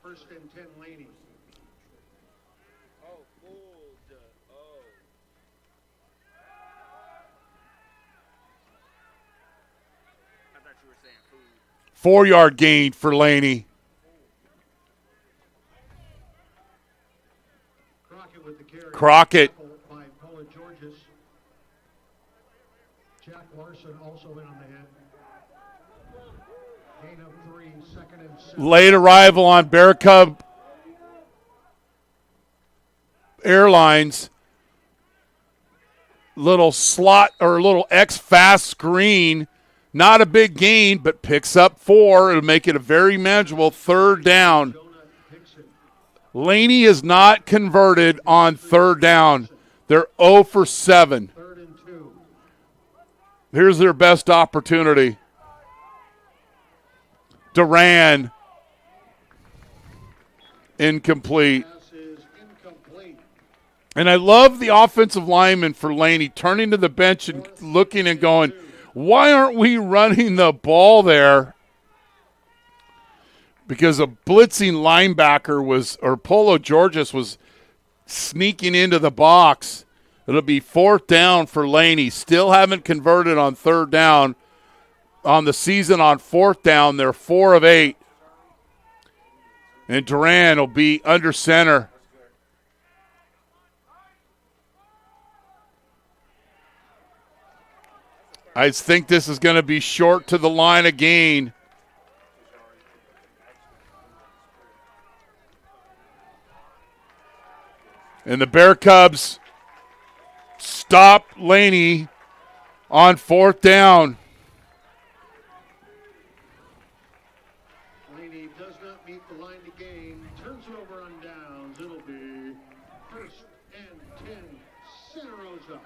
Speaker 1: 1st and 10, Laney.
Speaker 6: I thought you were saying food.
Speaker 2: 4-yard gain for Laney.
Speaker 1: Crockett with the carry.
Speaker 2: Crockett.
Speaker 1: By Paula Georges. Jack Larson also in on the head. Gain of 3, 2nd and 7.
Speaker 2: Late arrival on Bear Cub Airlines. Little slot or little X fast screen. Not a big gain, but picks up 4. It'll make it a very manageable 3rd down. Laney is not converted on 3rd down. They're 0 for 7.
Speaker 1: 3rd and 2.
Speaker 2: Here's their best opportunity. Duran. Incomplete.
Speaker 1: Pass is incomplete.
Speaker 2: And I love the offensive lineman for Laney turning to the bench and looking and going, why aren't we running the ball there? Because a blitzing linebacker Polo Georges was sneaking into the box. It'll be 4th down for Laney. Still haven't converted on 3rd down. On the season on 4th down, they're 4 of 8. And Duran will be under center. I think this is going to be short to the line again. And the Bear Cubs stop Laney on 4th down.
Speaker 1: Laney does not meet the line to gain. Turns it over on downs. It'll be 1st and 10. Santa Rosa.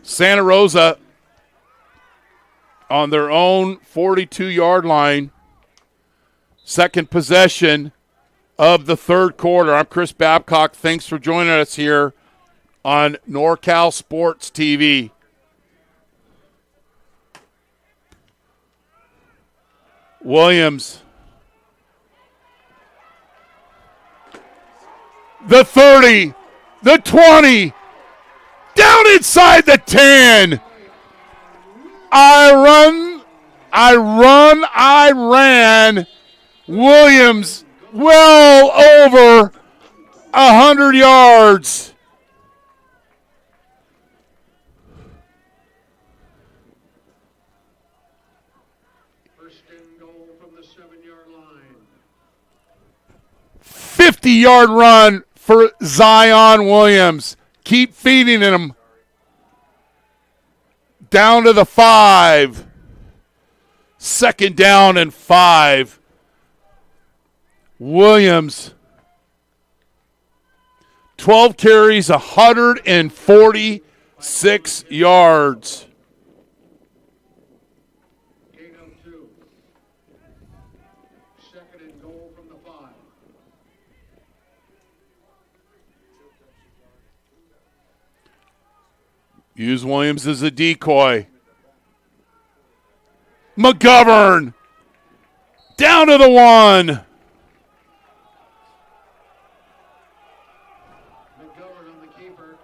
Speaker 2: Santa Rosa on their own 42-yard line. Second possession of the 3rd quarter. I'm Chris Babcock. Thanks for joining us here on NorCal Sports TV. Williams. The 30. The 20. Down inside the 10. I ran. Williams well over 100 yards.
Speaker 1: First and goal from the 7-yard line.
Speaker 2: 50-yard run for Zion Williams. Keep feeding him. Down to the 5. 2nd down and 5. Williams, 12 carries, 146 yards.
Speaker 1: Gain of 2. 2nd and goal from the 5.
Speaker 2: Use Williams as a decoy. McGovern, down to the 1.
Speaker 1: McGovern on the keeper.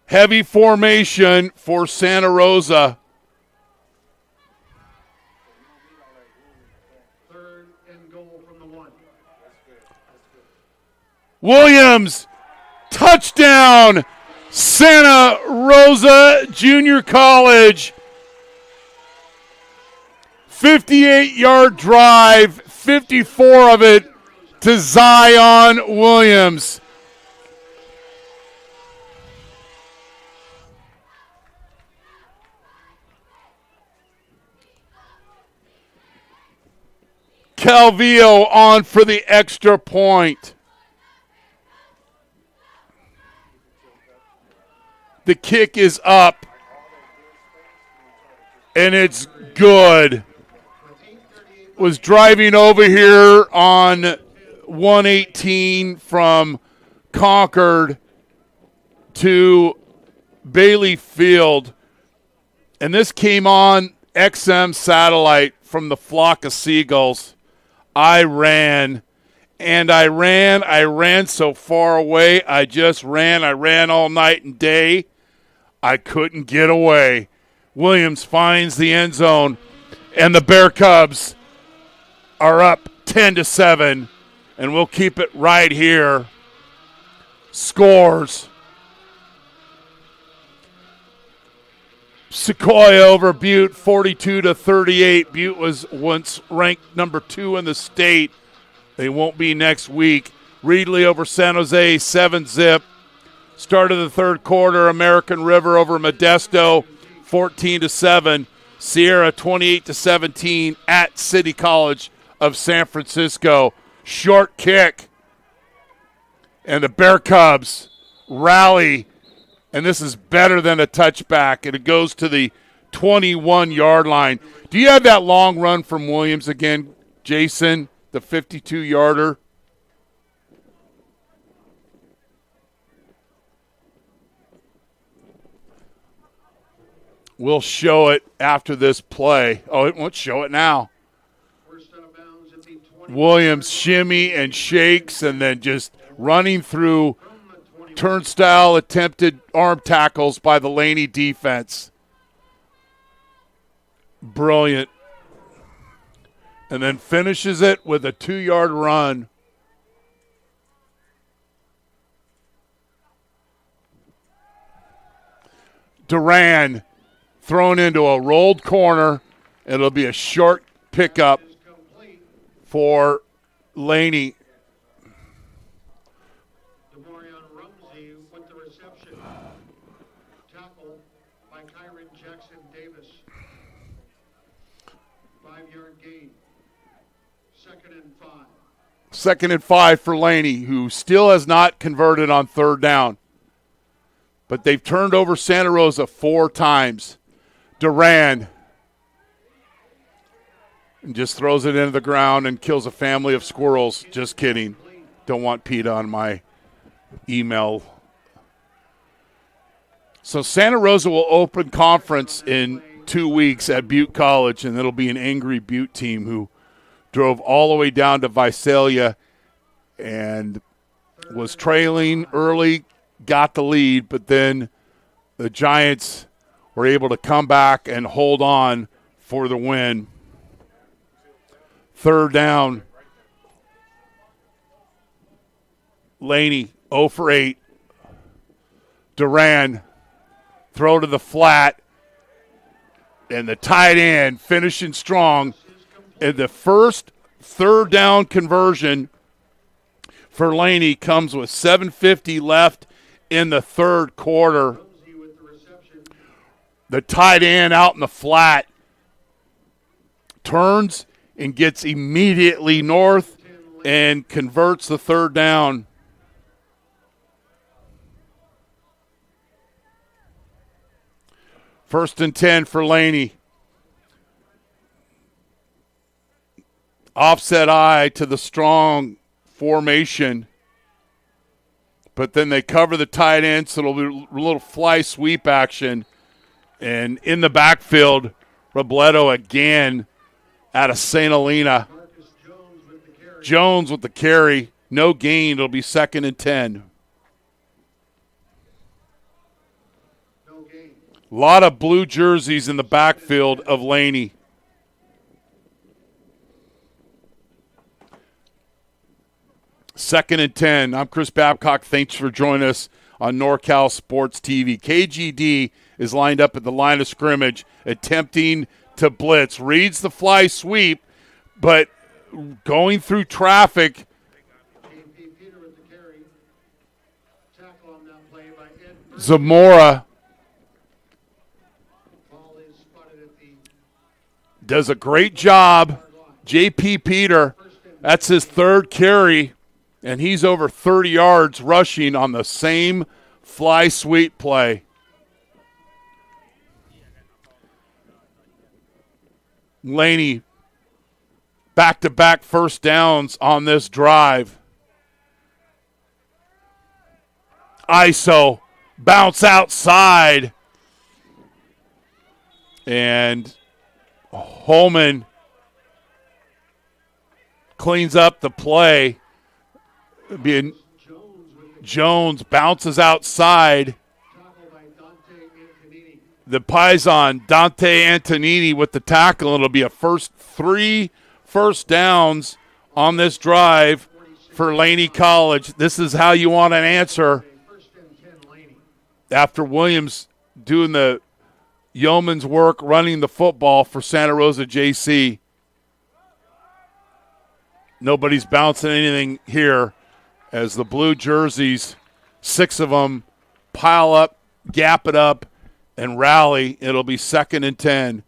Speaker 2: Heavy formation for Santa Rosa.
Speaker 1: 3rd and goal from the 1.
Speaker 2: Williams, touchdown, Santa Rosa Junior College. 58-yard drive, 54 of it to Zion Williams. Calvillo on for the extra point. The kick is up, and it's good. Was driving over here on 118 from Concord to Bailey Field, and this came on XM satellite from the flock of seagulls. I ran so far away. I ran all night and day. I couldn't get away. Williams finds the end zone, and the Bear Cubs are up 10-7, and we'll keep it right here. Scores. Sequoia over Butte, 42-38. Butte was once ranked number 2 in the state. They won't be next week. Reedley over San Jose, 7-zip. Start of the 3rd quarter, American River over Modesto, 14-7. Sierra, 28-17 at City College of San Francisco. Short kick. And the Bear Cubs rally. And this is better than a touchback. And it goes to the 21-yard line. Do you have that long run from Williams again, Jason, the 52-yarder? We'll show it after this play. Oh, it won't show it now. Williams shimmy and shakes and then just running through turnstile attempted arm tackles by the Laney defense. Brilliant. And then finishes it with a 2-yard run. Duran thrown into a rolled corner. It'll be a short pickup for Laney.
Speaker 1: With the reception. Tackle by Kyron Jackson Davis. 5-yard gain. 2nd and 5.
Speaker 2: 2nd and 5 for Laney, who still has not converted on 3rd down. But they've turned over Santa Rosa 4 times. Duran and just throws it into the ground and kills a family of squirrels. Just kidding. Don't want PETA on my email. So Santa Rosa will open conference in 2 weeks at Butte College, and it'll be an angry Butte team who drove all the way down to Visalia and was trailing early, got the lead, but then the Giants were able to come back and hold on for the win. 3rd down. Laney 0 for 8. Duran throw to the flat. And the tight end finishing strong. And the first 3rd down conversion for Laney comes with 7:50 left in the 3rd quarter. The tight end out in the flat turns and gets immediately north and converts the 3rd down. First and 10 for Laney. Offset eye to the strong formation. But then they cover the tight end, so it'll be a little fly sweep action. And in the backfield, Robledo again out of St. Helena. Jones with the carry. No gain. It'll be 2nd and 10. A lot of blue jerseys in the backfield of Laney. Second and 10. I'm Chris Babcock. Thanks for joining us on NorCal Sports TV. KGD is lined up at the line of scrimmage, attempting to blitz. Reads the fly sweep, but going through traffic. Zamora does a great job. J.P. Peter, that's his 3rd carry, and he's over 30 yards rushing on the same fly sweep play. Laney, back-to-back 1st downs on this drive. ISO, bounce outside. And Holman cleans up the play. Jones bounces outside. The Paisan, Dante Antonini with the tackle. It'll be a 3 first downs on this drive for Laney College. This is how you want an answer after Williams doing the yeoman's work running the football for Santa Rosa JC. Nobody's bouncing anything here as the blue jerseys, 6 of them, pile up, gap it up, and rally. It'll be 2nd and 10.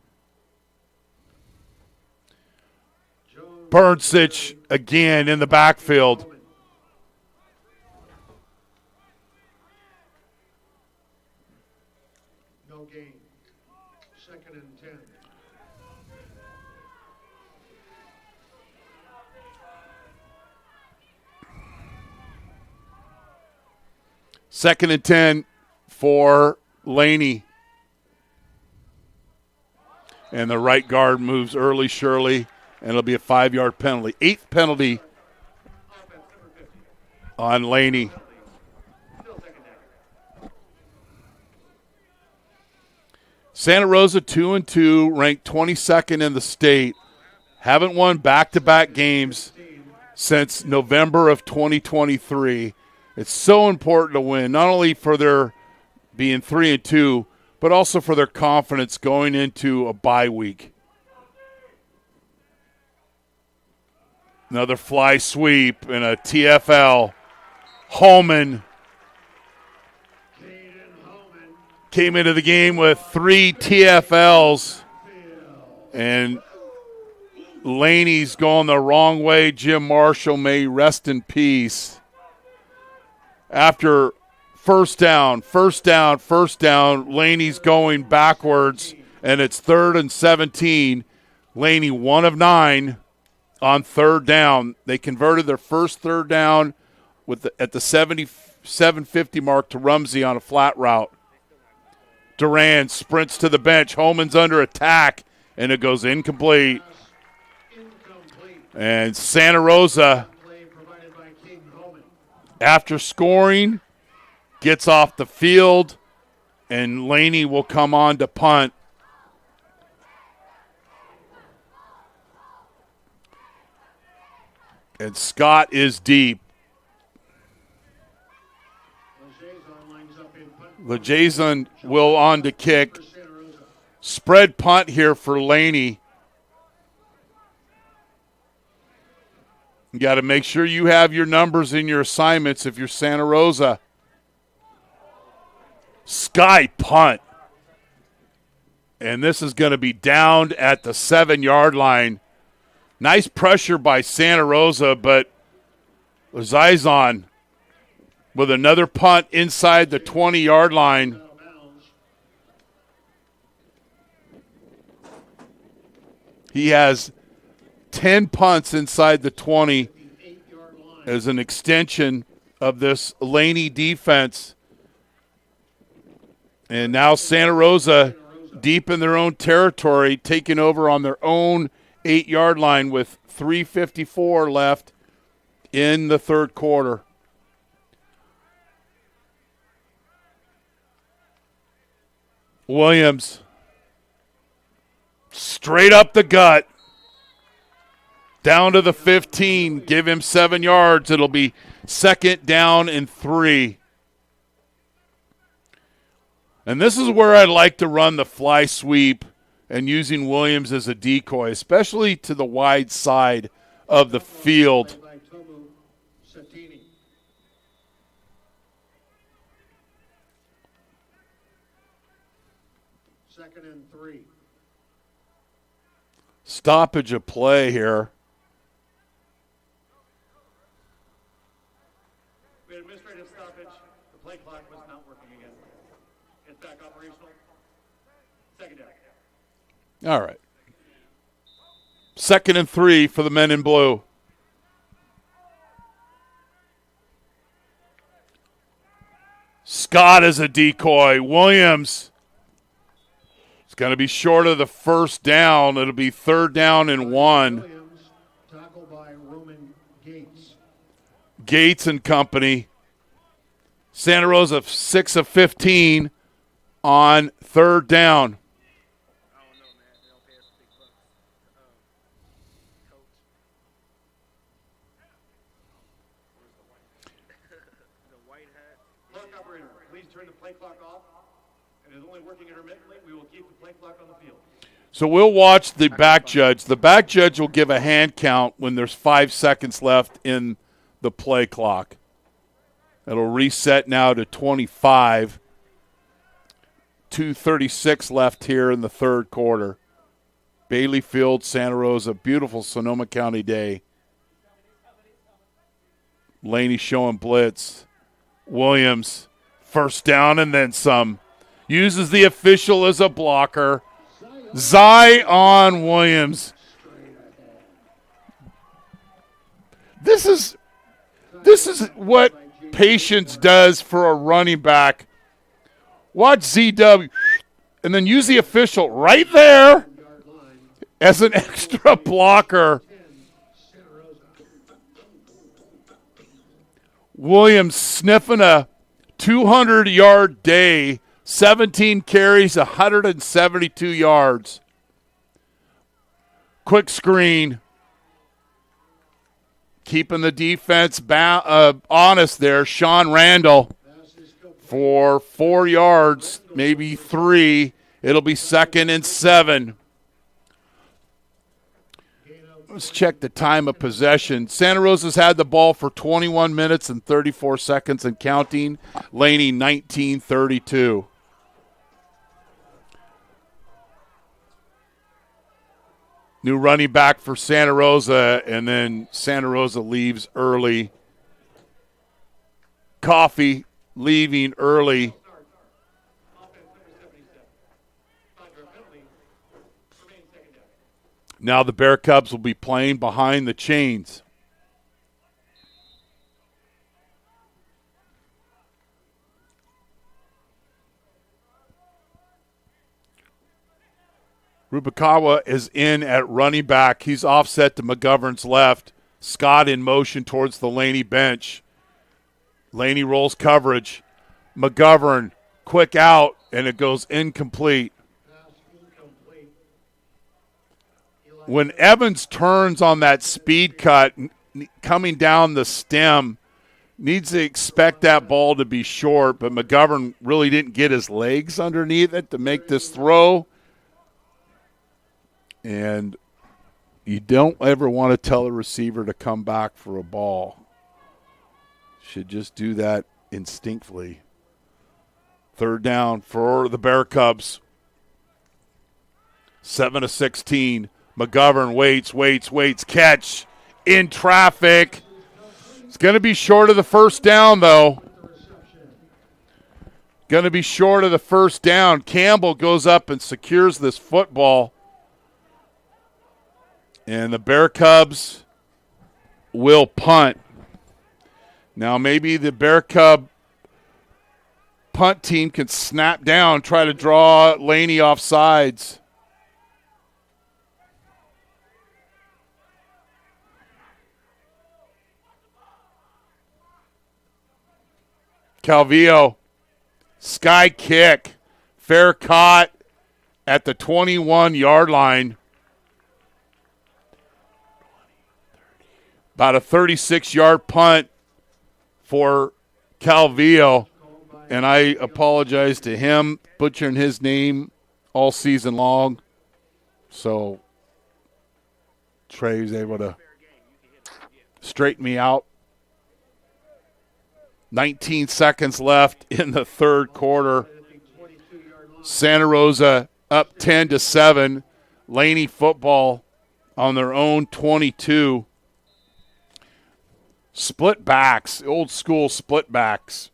Speaker 2: Burnsic again in the backfield.
Speaker 1: No gain. 2nd and 10.
Speaker 2: Second and 10 for Laney. And the right guard moves early, Shirley, and it'll be a 5-yard penalty. 8th penalty on Laney. Santa Rosa 2-2, ranked 22nd in the state. Haven't won back-to-back games since November of 2023. It's so important to win, not only for their being 3-2, but also for their confidence going into a bye week. Another fly sweep and a TFL. Holman came into the game with 3 TFLs, and Laney's going the wrong way. Jim Marshall may rest in peace. After first down, Laney's going backwards, and it's 3rd and 17. Laney 1 of 9 on 3rd down. They converted their first 3rd down at the 7:50 mark to Rumsey on a flat route. Duran sprints to the bench. Holman's under attack, and it goes incomplete. And Santa Rosa, after scoring, gets off the field, and Laney will come on to punt. And Scott is deep. LeJason will on to kick. Spread punt here for Laney. You got to make sure you have your numbers in your assignments if you're Santa Rosa. Sky punt. And this is going to be downed at the 7-yard line. Nice pressure by Santa Rosa, but Zizon with another punt inside the 20-yard line. He has 10 punts inside the 20 as an extension of this Laney defense. And now Santa Rosa deep in their own territory, taking over on their own 8-yard line with 3:54 left in the 3rd quarter. Williams, straight up the gut, down to the 15, give him 7 yards. It'll be 2nd down and 3. And this is where I'd like to run the fly sweep and using Williams as a decoy, especially to the wide side of the field. Stoppage of play here.
Speaker 3: We had administrative stoppage. The play clock was not working again. It's back operational. 2nd down.
Speaker 2: All right. 2nd and 3 for the men in blue. Scott is a decoy. Williams is going to be short of the 1st down. It'll be 3rd down and 1.
Speaker 1: Williams, tackled by Roman Gates.
Speaker 2: Gates and company. Santa Rosa 6 of 15 on 3rd down.
Speaker 6: I don't know, man. They don't pay us big bucks. Coach. The white hat.
Speaker 3: Clock operator, please turn the play clock off. It is only working intermittently. We will keep the play clock on the field.
Speaker 2: So we'll watch the back judge. The back judge will give a hand count when there's 5 seconds left in the play clock. It'll reset now to 25. 2:36 left here in the 3rd quarter. Bailey Field, Santa Rosa, beautiful Sonoma County day. Laney showing blitz. Williams, first down and then some. Uses the official as a blocker. Zion Williams. This is what patience does for a running back. Watch ZW and then use the official right there as an extra blocker. Williams sniffing a 200-yard day, 17 carries, 172 yards. Quick screen. Keeping the defense honest there. Sean Randall for 4 yards, maybe 3. It'll be 2nd and 7. Let's check the time of possession. Santa Rosa's had the ball for 21 minutes and 34 seconds and counting. Laney 19:32. New running back for Santa Rosa, and then Santa Rosa leaves early. Coffee leaving early. Now the Bear Cubs will be playing behind the chains. Rubikawa is in at running back. He's offset to McGovern's left. Scott in motion towards the Laney bench. Laney rolls coverage. McGovern, quick out, and it goes incomplete. When Evans turns on that speed cut, coming down the stem, needs to expect that ball to be short, but McGovern really didn't get his legs underneath it to make this throw. And you don't ever want to tell a receiver to come back for a ball. Should just do that instinctively. 3rd down for the Bear Cubs. 7-16. McGovern waits. Catch in traffic. It's going to be short of the first down, though. Going to be short of the first down. Campbell goes up and secures this football. And the Bear Cubs will punt. Now maybe the Bear Cub punt team can snap down, try to draw Laney off sides. Calvillo, sky kick, fair caught at the 21-yard line. About a 36-yard punt for Calvillo, and I apologize to him, butchering his name all season long. So Trey was able to straighten me out. 19 seconds left in the third quarter. Santa Rosa up 10-7. Laney football on their own 22. Split backs, old school split backs.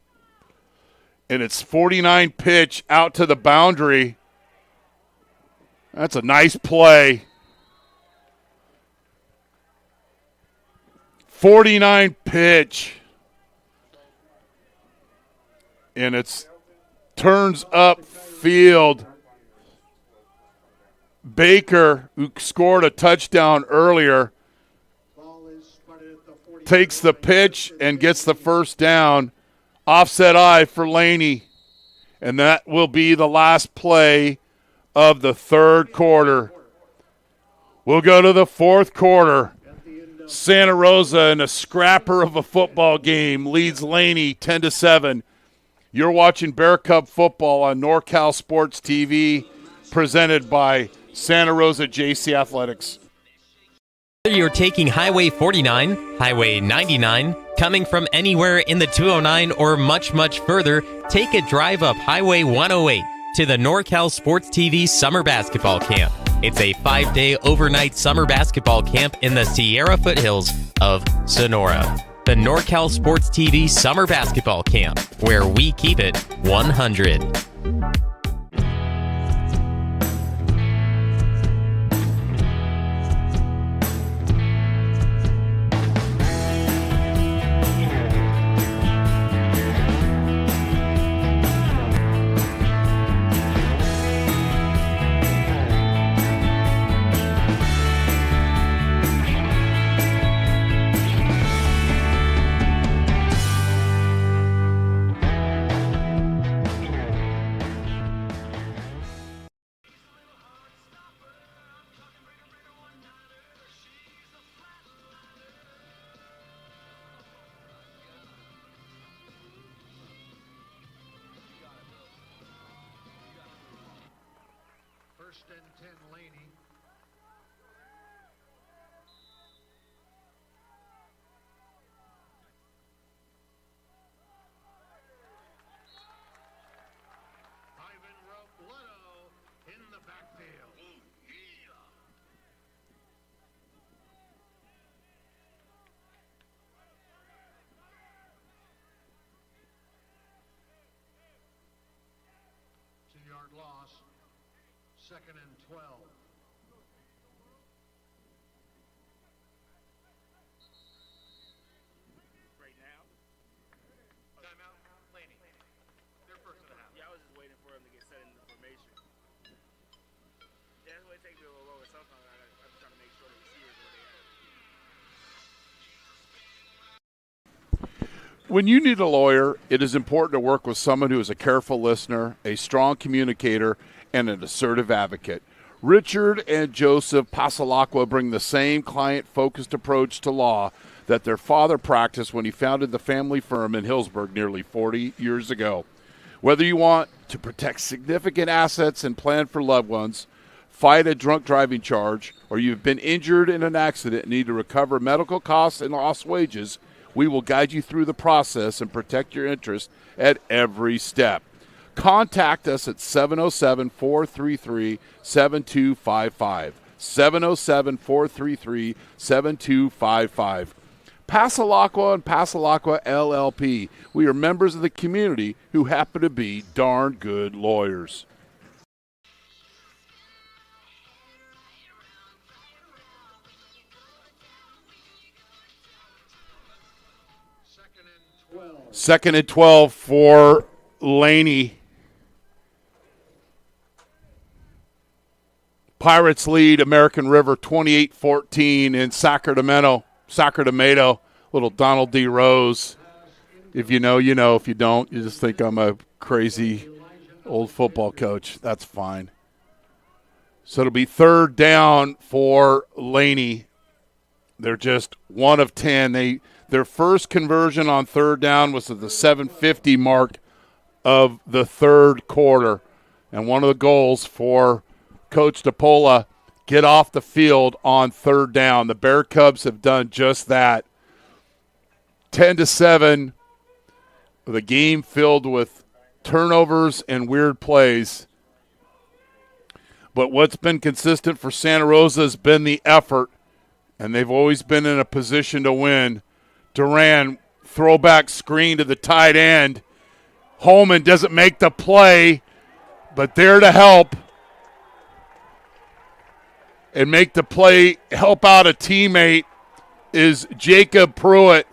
Speaker 2: And it's 49 pitch out to the boundary. That's a nice play. 49 pitch. And it's turns up field. Baker, who scored a touchdown earlier, takes the pitch and gets the first down. Offset eye for Laney. And that will be the last play of the third quarter. We'll go to the fourth quarter. Santa Rosa, in a scrapper of a football game, leads Laney 10-7. You're watching Bear Cub football on NorCal Sports TV, presented by Santa Rosa JC Athletics.
Speaker 4: Whether you're taking Highway 49, Highway 99, coming from anywhere in the 209 or much, much further, take a drive up Highway 108 to the NorCal Sports TV Summer Basketball Camp. It's a 5-day overnight summer basketball camp in the Sierra foothills of Sonora. The NorCal Sports TV Summer Basketball Camp, where we keep it 100.
Speaker 1: First and 10, Laney. Ivan Robledo in the backfield. Two-yard loss. Second and 12.
Speaker 6: Right now?
Speaker 3: Timeout, Laney. They're first of the half.
Speaker 6: Yeah, I was just waiting for him to get set in the formation. Yeah, that's why it takes me a little longer. Sometimes I'm trying to make sure the receivers are where they are.
Speaker 2: When you need a lawyer, it is important to work with someone who is a careful listener, a strong communicator, and an assertive advocate. Richard and Joseph Passalacqua bring the same client-focused approach to law that their father practiced when he founded the family firm in Hillsburg nearly 40 years ago. Whether you want to protect significant assets and plan for loved ones, fight a drunk driving charge, or you've been injured in an accident and need to recover medical costs and lost wages, we will guide you through the process and protect your interests at every step. Contact us at 707-433-7255. 707-433-7255. Passalacqua and Passalacqua LLP. We are members of the community who happen to be darn good lawyers. Second and 12 for Laney. Pirates lead American River 28-14 in Sacramento. Little Donald D. Rose. If you know, you know. If you don't, you just think I'm a crazy old football coach. That's fine. So it'll be third down for Laney. They're just 1 of 10. Their first conversion on third down was at the 7:50 mark of the third quarter. And one of the goals for Coach DePola, get off the field on third down. The Bear Cubs have done just that. 10-7, the game filled with turnovers and weird plays. But what's been consistent for Santa Rosa has been the effort, and they've always been in a position to win. Duran, throwback screen to the tight end. Holman doesn't make the play, but there to help and make the play, help out a teammate, is Jacob Pruitt.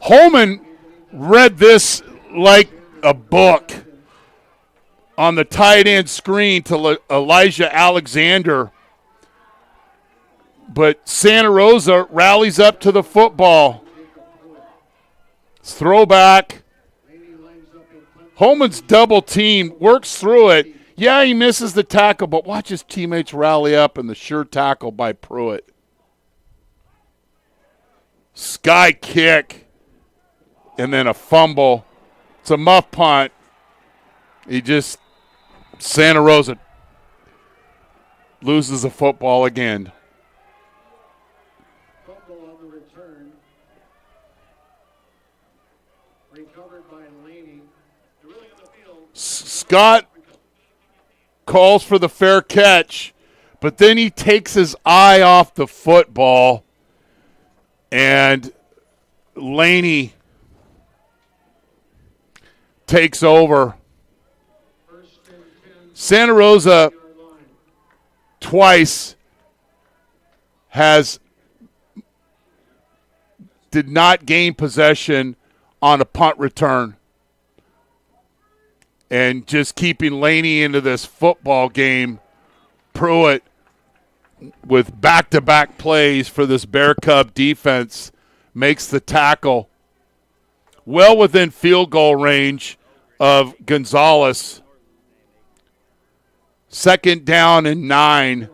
Speaker 2: Holman read this like a book on the tight end screen to Elijah Alexander. But Santa Rosa rallies up to the football. It's throwback. Holman's double team, works through it. Yeah, he misses the tackle, but watch his teammates rally up in the sure tackle by Pruitt. Sky kick, and then a fumble. It's a muff punt. Santa Rosa loses the football again.
Speaker 1: Fumble on the return. Recovered by Laney. Drilling in the field.
Speaker 2: Scott calls for the fair catch, But then he takes his eye off the football, and Laney takes over. Santa Rosa twice did not gain possession on a punt return. And just keeping Laney into this football game, Pruitt with back-to-back plays for this Bear Cub defense makes the tackle well within field goal range of Gonzalez. 2nd down and 9.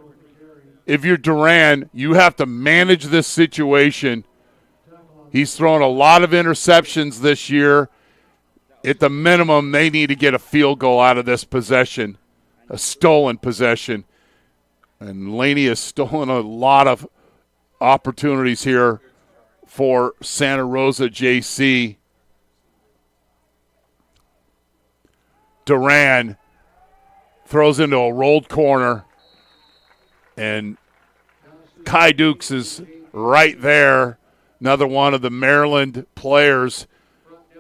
Speaker 2: If you're Duran, you have to manage this situation. He's thrown a lot of interceptions this year. At the minimum, they need to get a field goal out of this possession, a stolen possession. And Laney has stolen a lot of opportunities here for Santa Rosa JC. Duran throws into a rolled corner, and Kai Dukes is right there. Another one of the Maryland players,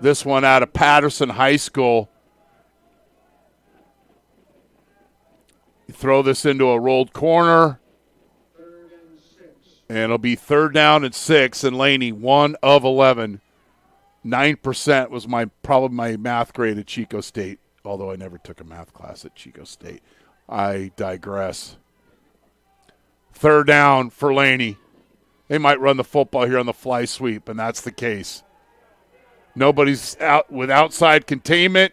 Speaker 2: this one out of Patterson High School. You throw this into a rolled corner, and it'll be 3rd down and 6, and Laney, 1 of 11. 9% was probably my math grade at Chico State, although I never took a math class at Chico State. I digress. 3rd down for Laney. They might run the football here on the fly sweep, and that's the case. Nobody's out with outside containment.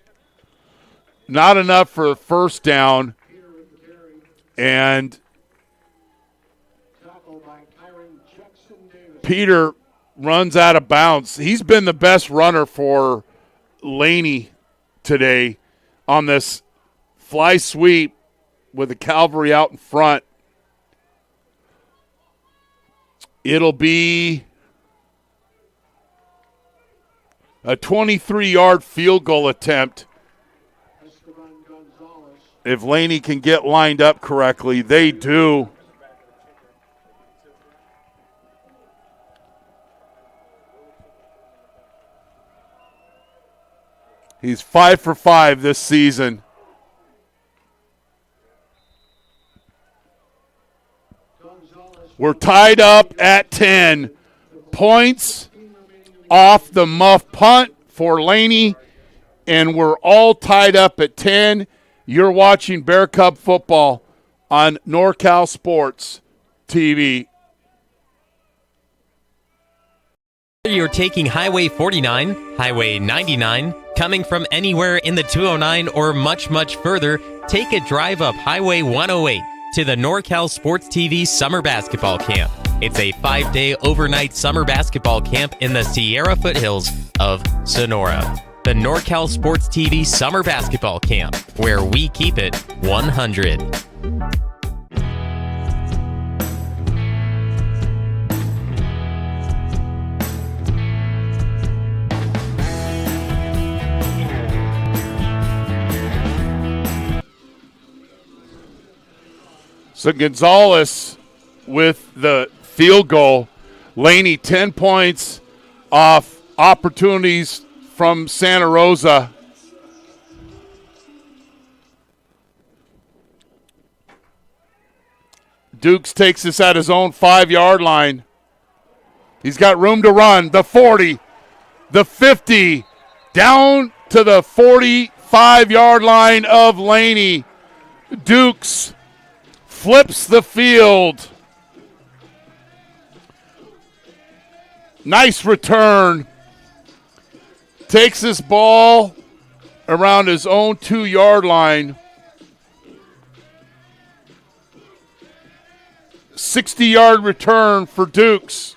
Speaker 2: Not enough for a 1st down. And Peter runs out of bounds. He's been the best runner for Laney today on this fly sweep with the cavalry out in front. It'll be a 23-yard field goal attempt. If Laney can get lined up correctly, they do. He's 5 for 5 this season. We're tied up at 10. Points off the muff punt for Laney, and we're all tied up at 10. You're watching Bear Cub football on NorCal Sports TV.
Speaker 4: You're taking Highway 49, Highway 99, coming from anywhere in the 209 or much, much further, take a drive up Highway 108 to the NorCal Sports TV Summer Basketball Camp. It's a 5-day overnight summer basketball camp in the Sierra foothills of Sonora. The NorCal Sports TV Summer Basketball Camp, where we keep it 100.
Speaker 2: So Gonzalez with the field goal. Laney 10 points off opportunities from Santa Rosa. Dukes takes this at his own 5-yard line. He's got room to run. The 40, the 50, down to the 45-yard line of Laney. Dukes flips the field. Nice return. Takes this ball around his own 2-yard line. 60-yard return for Dukes.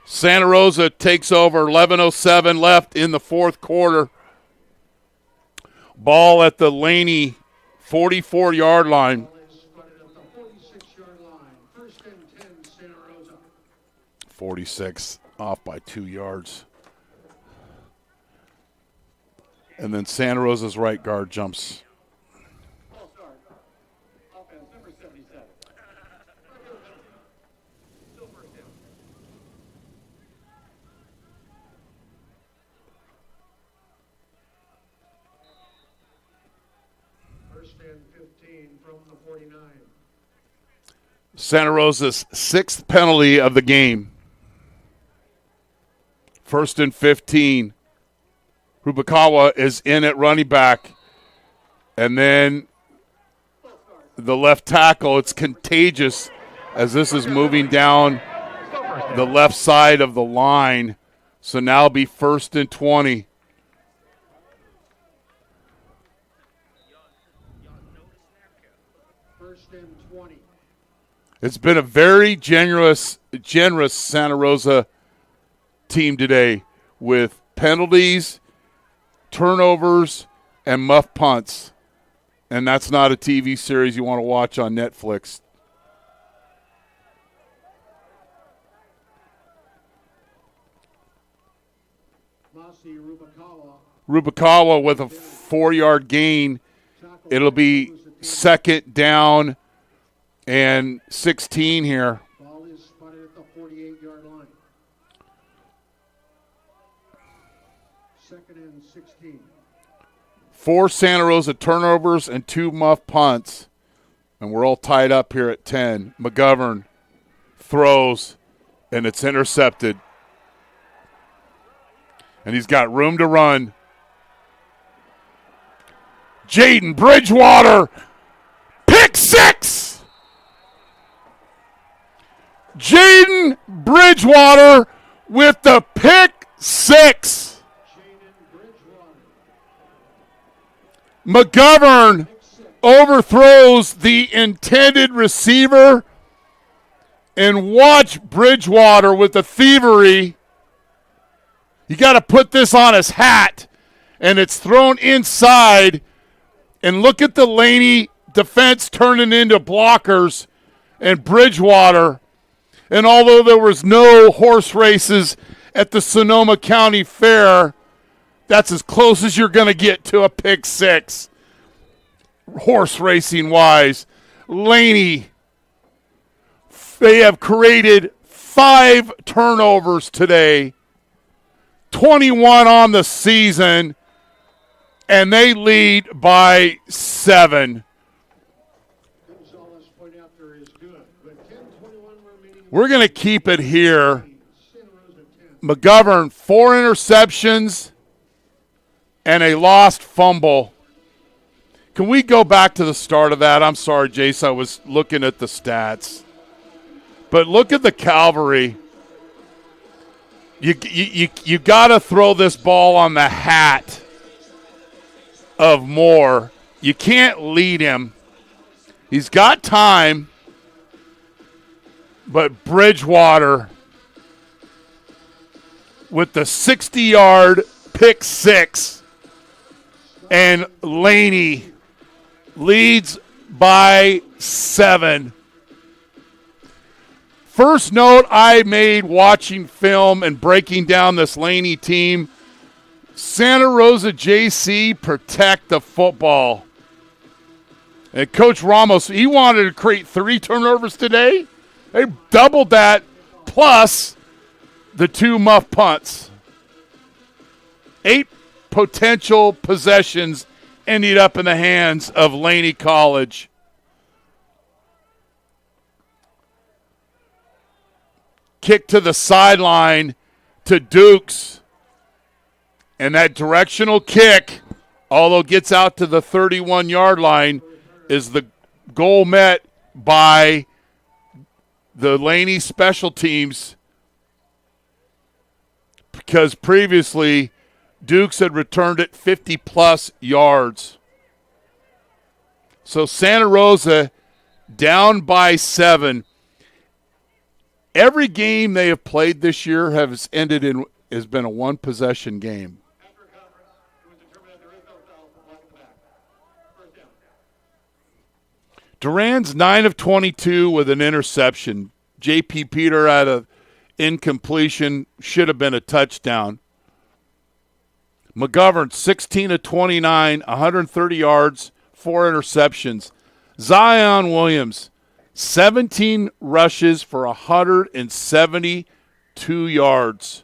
Speaker 2: Santa Rosa takes over. 11:07 left in the 4th quarter. Ball at the Laney 44-yard line. 46 off by 2 yards. And then Santa Rosa's right guard jumps.
Speaker 1: and 15 from the 49.
Speaker 2: Santa Rosa's 6th penalty of the game. 1st and 15. Rubikawa is in at running back. And then the left tackle, it's contagious as this is moving down the left side of the line. So now it'll be 1st and 20.
Speaker 1: First and 20.
Speaker 2: It's been a very generous Santa Rosa team today with penalties, turnovers, and muff punts. And that's not a TV series you want to watch on Netflix. Rubikawa with a 4-yard gain. It'll be 2nd down and 16 here.
Speaker 1: Ball is spotted at the 48-yard line. 2nd and 16.
Speaker 2: 4 Santa Rosa turnovers and 2 muff punts. And we're all tied up here at 10. McGovern throws, and it's intercepted. And he's got room to run. Jaden Bridgewater, pick 6! Jaden Bridgewater with the pick 6. McGovern overthrows the intended receiver, and watch Bridgewater with the thievery. You got to put this on his hat, and it's thrown inside. And look at the Laney defense turning into blockers and Bridgewater. And although there was no horse races at the Sonoma County Fair, that's as close as you're going to get to a pick 6, horse racing wise. Laney, they have created 5 turnovers today, 21 on the season, and they lead by 7. We're going to keep it here. McGovern, 4 interceptions and a lost fumble. Can we go back to the start of that? I'm sorry, Jace, I was looking at the stats. But look at the cavalry. You got to throw this ball on the hat of Moore. You can't lead him. He's got time. But Bridgewater with the 60-yard pick 6, and Laney leads by 7. First note I made watching film and breaking down this Laney team, Santa Rosa JC, protect the football. And Coach Ramos, he wanted to create 3 turnovers today. They doubled that plus the 2 muff punts. 8 potential possessions ended up in the hands of Laney College. Kick to the sideline to Dukes. And that directional kick, although gets out to the 31-yard line, is the goal met by the Laney special teams, because previously Dukes had returned it 50-plus yards. So Santa Rosa down by 7. Every game they have played this year has been a 1-possession game. Duran's 9 of 22 with an interception. J.P. Peter had an incompletion, should have been a touchdown. McGovern, 16 of 29, 130 yards, 4 interceptions. Zion Williams, 17 rushes for 172 yards.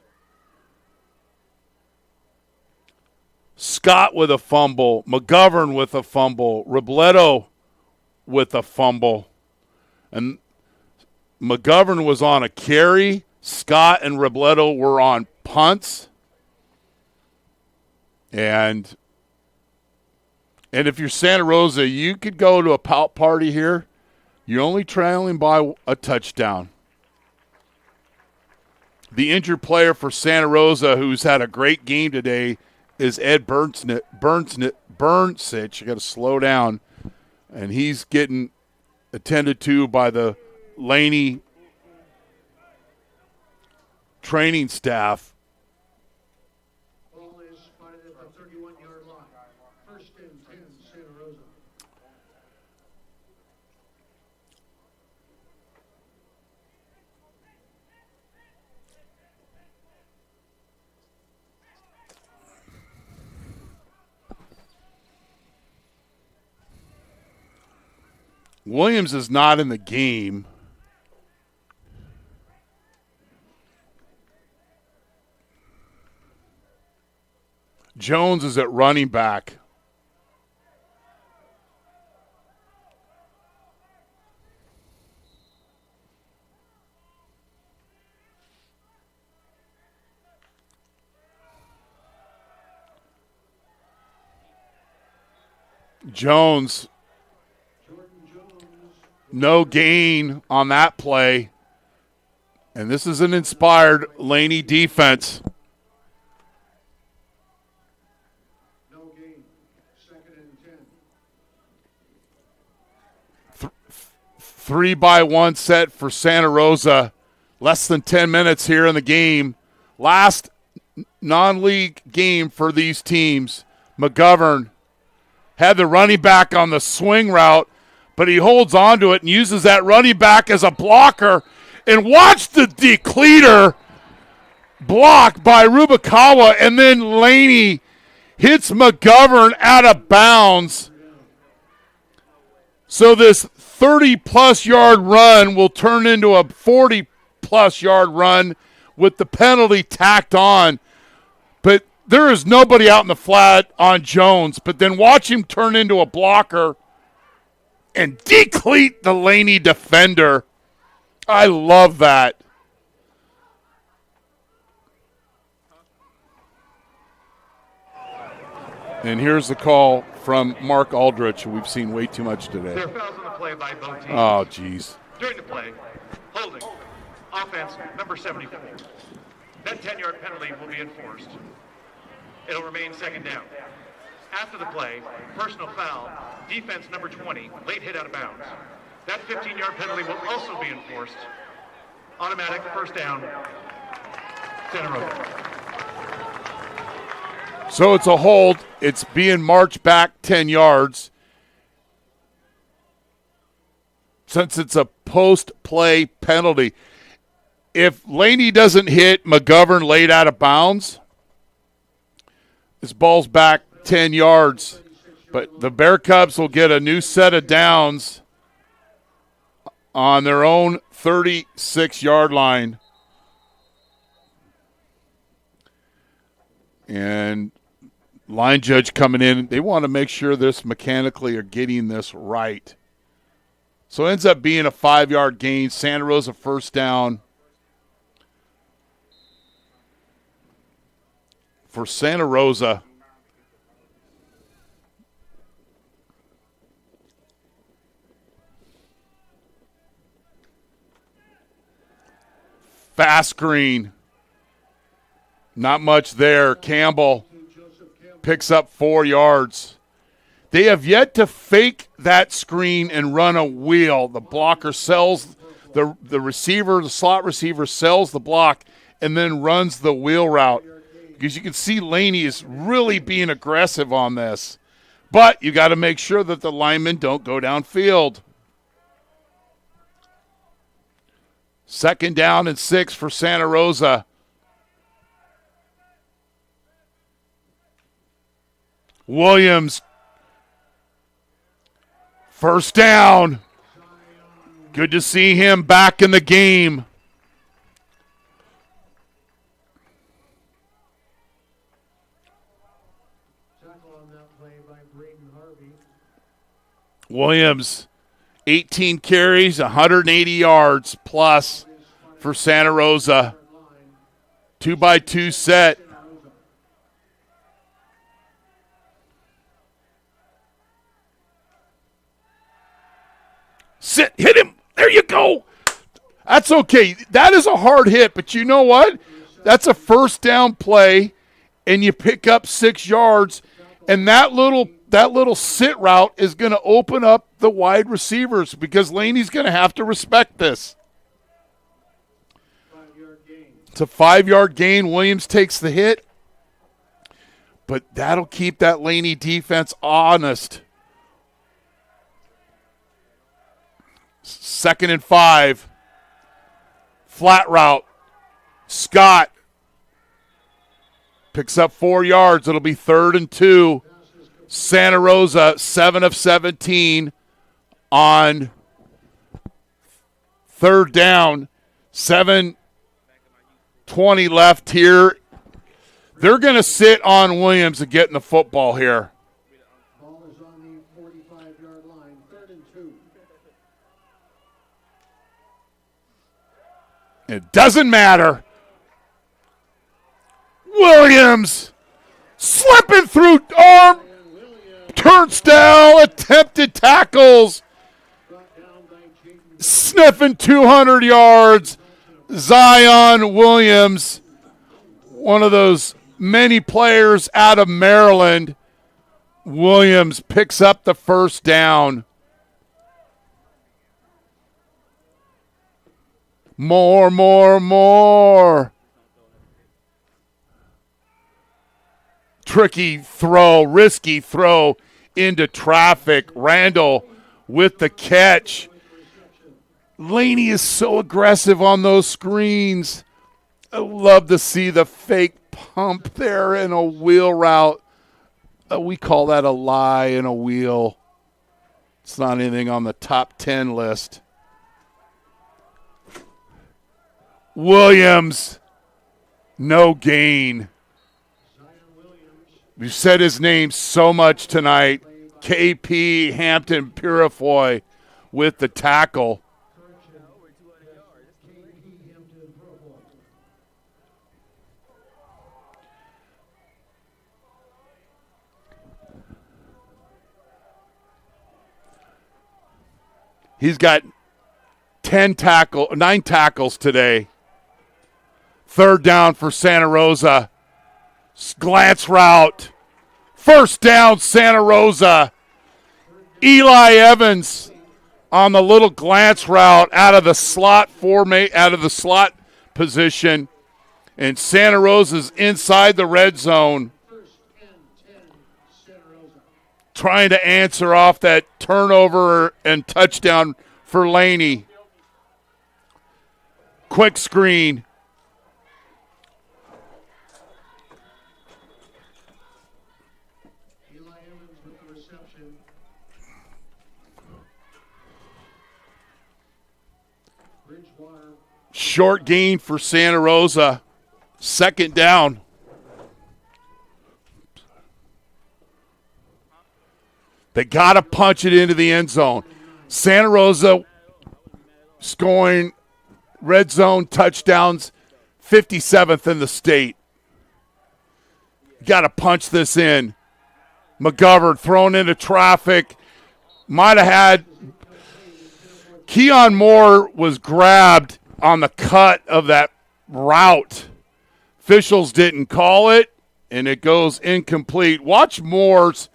Speaker 2: Scott with a fumble, McGovern with a fumble, Robledo with a fumble. And McGovern was on a carry. Scott and Robledo were on punts. And if you're Santa Rosa, you could go to a pout party here. You're only trailing by a touchdown. The injured player for Santa Rosa, who's had a great game today, is Ed Burnsich. I got to slow down. And he's getting attended to by the Laney training staff.
Speaker 1: Ball is spotted at the 31-yard line. First and 10, Santa Rosa.
Speaker 2: Williams is not in the game. Jones is at running back. Jones, no gain on that play. And this is an inspired Laney defense.
Speaker 1: No gain. Second and 10.
Speaker 2: 3-by-1 set for Santa Rosa. Less than 10 minutes here in the game. Last non-league game for these teams. McGovern had the running back on the swing route, but he holds on to it and uses that running back as a blocker. And watch the decleater block by Rubalcaba, and then Laney hits McGovern out of bounds. So this 30-plus yard run will turn into a 40-plus yard run with the penalty tacked on. But there is nobody out in the flat on Jones. But then watch him turn into a blocker and decleat the Laney defender. I love that. And here's the call from Mark Aldrich. We've seen way too much today.
Speaker 3: There are fouls on the play by both teams.
Speaker 2: Oh, jeez.
Speaker 3: During the play, holding, offense number 74. That 10-yard penalty will be enforced. It'll remain second down. After the play, personal foul, defense number 20, late hit out of bounds. That 15-yard penalty will also be enforced. Automatic first down, Santa Rosa.
Speaker 2: So it's a hold. It's being marched back 10 yards. Since it's a post-play penalty. If Laney doesn't hit McGovern late out of bounds, this ball's back 10 yards. But the Bear Cubs will get a new set of downs on their own 36-yard line. And line judge coming in. They want to make sure this mechanically are getting this right. So it ends up being a 5-yard gain. Santa Rosa first down. For Santa Rosa, fast screen. Not much there. Campbell picks up 4 yards. They have yet to fake that screen and run a wheel. The blocker sells the receiver, the slot receiver sells the block and then runs the wheel route. Because you can see Laney is really being aggressive on this. But you got to make sure that the linemen don't go downfield. Second down and 6 for Santa Rosa. Williams. First down. Good to see him back in the game. Williams, 18 carries, 180 yards plus for Santa Rosa. 2-by-2 set. Sit, hit him. There you go. That's okay. That is a hard hit, but you know what? That's a first down play, and you pick up 6 yards, and that little sit route is going to open up the wide receivers because Laney's going to have to respect this. It's a 5-yard gain. Williams takes the hit, but that'll keep that Laney defense honest. 2nd and 5. Flat route. Scott picks up 4 yards. It'll be 3rd and 2. Santa Rosa, 7 of 17 on 3rd down. 7:20 left here. They're going to sit on Williams and get in the football here.
Speaker 1: Ball is on the 45-yard line, 3rd and 2.
Speaker 2: It doesn't matter. Williams slipping through arm turnstile, attempted tackles, sniffing 200 yards. Zion Williams, one of those many players out of Maryland. Williams picks up the first down. More. Tricky throw, risky throw into traffic. Randall with the catch. Laney is so aggressive on those screens. I love to see the fake pump there in a wheel route. We call that a lie in a wheel. It's not anything on the top 10 list. Williams, no gain. We've said his name so much tonight. KP Hampton Purifoy with the tackle. He's got 9 tackles today. 3rd down for Santa Rosa. Glance route. 1st down, Santa Rosa. Eli Evans on the little glance route out of the slot position. And Santa Rosa's inside the red zone. Trying to answer off that turnover and touchdown for Laney. Quick screen. Short gain for Santa Rosa. 2nd down. They got to punch it into the end zone. Santa Rosa scoring red zone touchdowns, 57th in the state. Got to punch this in. McGovern thrown into traffic. Might have had Keon Moore was grabbed on the cut of that route. Officials didn't call it, and it goes incomplete. Watch Moore's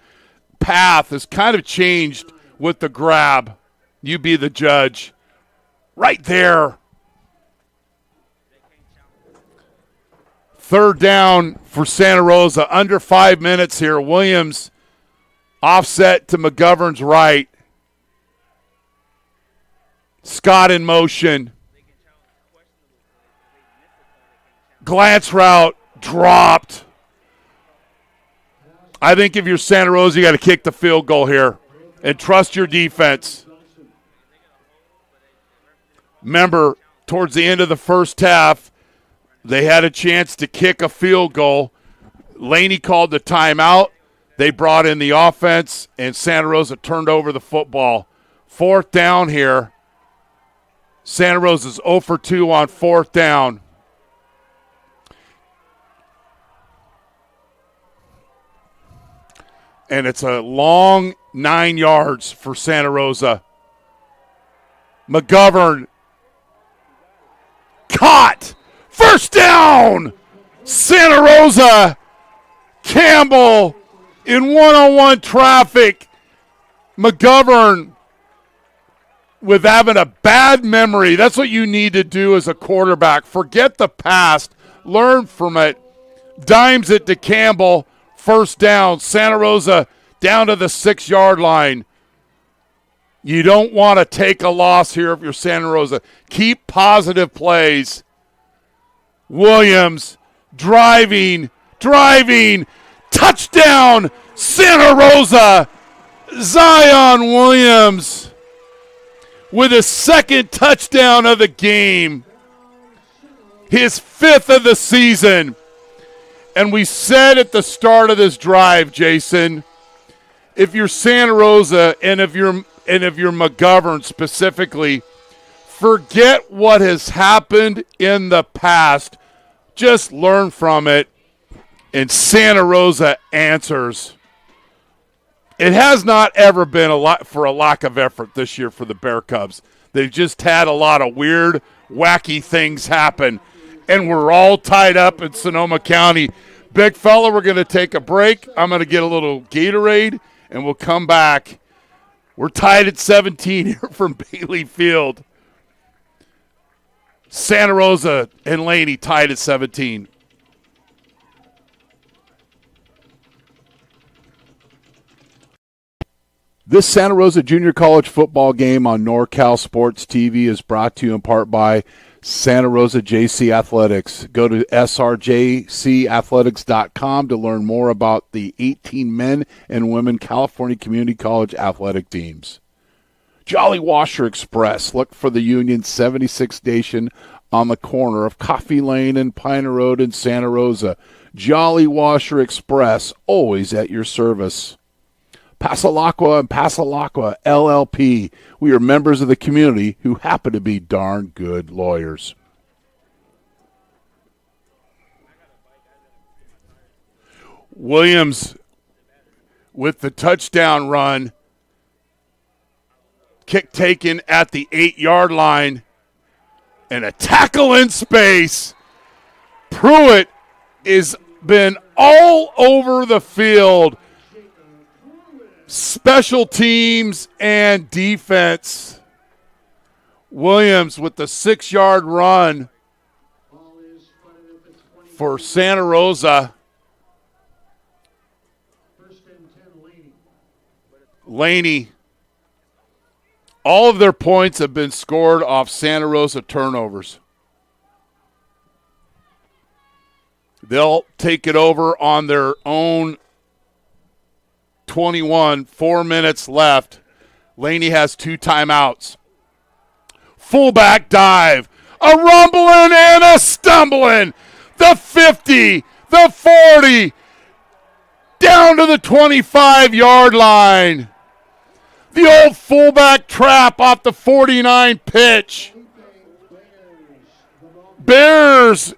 Speaker 2: path has kind of changed with the grab. You be the judge. Right there. 3rd down for Santa Rosa. Under 5 minutes here. Williams offset to McGovern's right. Scott in motion. Glance route dropped. I think if you're Santa Rosa, you got to kick the field goal here and trust your defense. Remember, towards the end of the first half, they had a chance to kick a field goal. Laney called the timeout. They brought in the offense, and Santa Rosa turned over the football. 4th down here. Santa Rosa's 0 for 2 on 4th down. And it's a long 9 yards for Santa Rosa. McGovern caught. 1st down. Santa Rosa. Campbell in one-on-one traffic. McGovern with having a bad memory. That's what you need to do as a quarterback. Forget the past. Learn from it. Dimes it to Campbell. 1st down. Santa Rosa down to the 6-yard line. You don't want to take a loss here if you're Santa Rosa. Keep positive plays. Williams driving. Touchdown, Santa Rosa. Zion Williams with his 2nd touchdown of the game. His 5th of the season. And we said at the start of this drive, Jason, if you're Santa Rosa and if you're McGovern specifically, forget what has happened in the past. Just learn from it. And Santa Rosa answers. It has not ever been a lack of effort this year for the Bear Cubs. They've just had a lot of weird, wacky things happen. And we're all tied up in Sonoma County. Big fella, we're going to take a break. I'm going to get a little Gatorade, and we'll come back. We're tied at 17 here from Bailey Field. Santa Rosa and Laney tied at 17. This Santa Rosa Junior College football game on NorCal Sports TV is brought to you in part by Santa Rosa JC Athletics. Go to srjcathletics.com to learn more about the 18 men and women California Community College athletic teams. Jolly Washer Express. Look for the Union 76 station on the corner of Coffee Lane and Piner Road in Santa Rosa. Jolly Washer Express, always at your service. Passalacqua and Passalacqua LLP. We are members of the community who happen to be darn good lawyers. Williams with the touchdown run. Kick taken at the 8-yard line. And a tackle in space. Pruitt has been all over the field. Special teams and defense. Williams with the 6-yard run for Santa Rosa. Laney. All of their points have been scored off Santa Rosa turnovers. They'll take it over on their own 21, 4 minutes left. Laney has 2 timeouts. Fullback dive. A rumbling and a stumbling. The 50, the 40, down to the 25-yard line. The old fullback trap off the 49 pitch. Bears,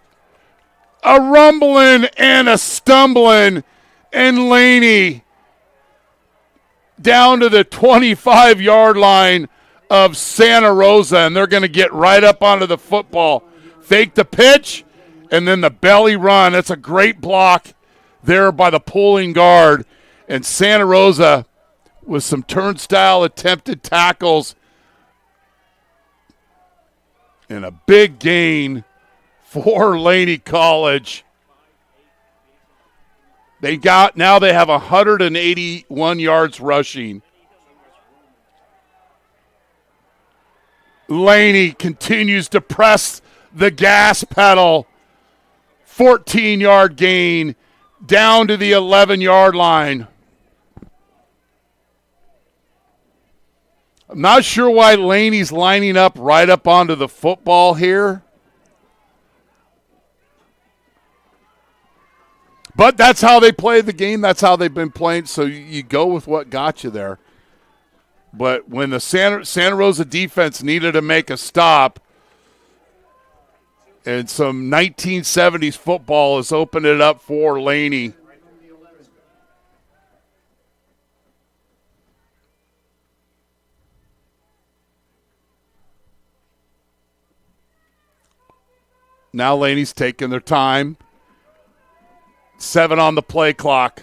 Speaker 2: a rumbling and a stumbling, and Laney down to the 25-yard line of Santa Rosa, and they're going to get right up onto the football. Fake the pitch, and then the belly run. That's a great block there by the pulling guard. And Santa Rosa with some turnstile attempted tackles and a big gain for Laney College. They have 181 yards rushing. Laney continues to press the gas pedal. 14-yard gain down to the 11-yard line. I'm not sure why Laney's lining up right up onto the football here. But that's how they play the game. That's how they've been playing. So you go with what got you there. But when the Santa Rosa defense needed to make a stop, and some 1970s football has opened it up for Laney. Now Laney's taking their time. 7 on the play clock.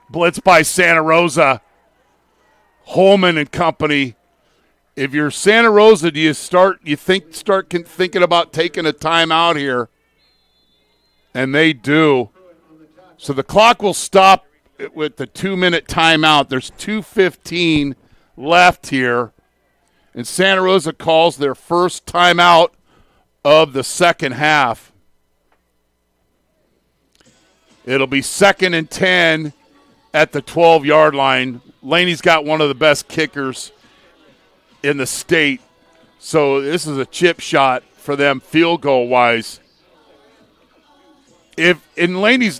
Speaker 2: Blitz by Santa Rosa. Holman and company. If you're Santa Rosa, do you start thinking about taking a timeout here? And they do. So the clock will stop with the 2-minute timeout. There's 2:15 left here. And Santa Rosa calls their first timeout of the second half. It'll be 2nd and 10 at the 12-yard line. Laney's got one of the best kickers in the state. So this is a chip shot for them field goal wise. If in Laney's,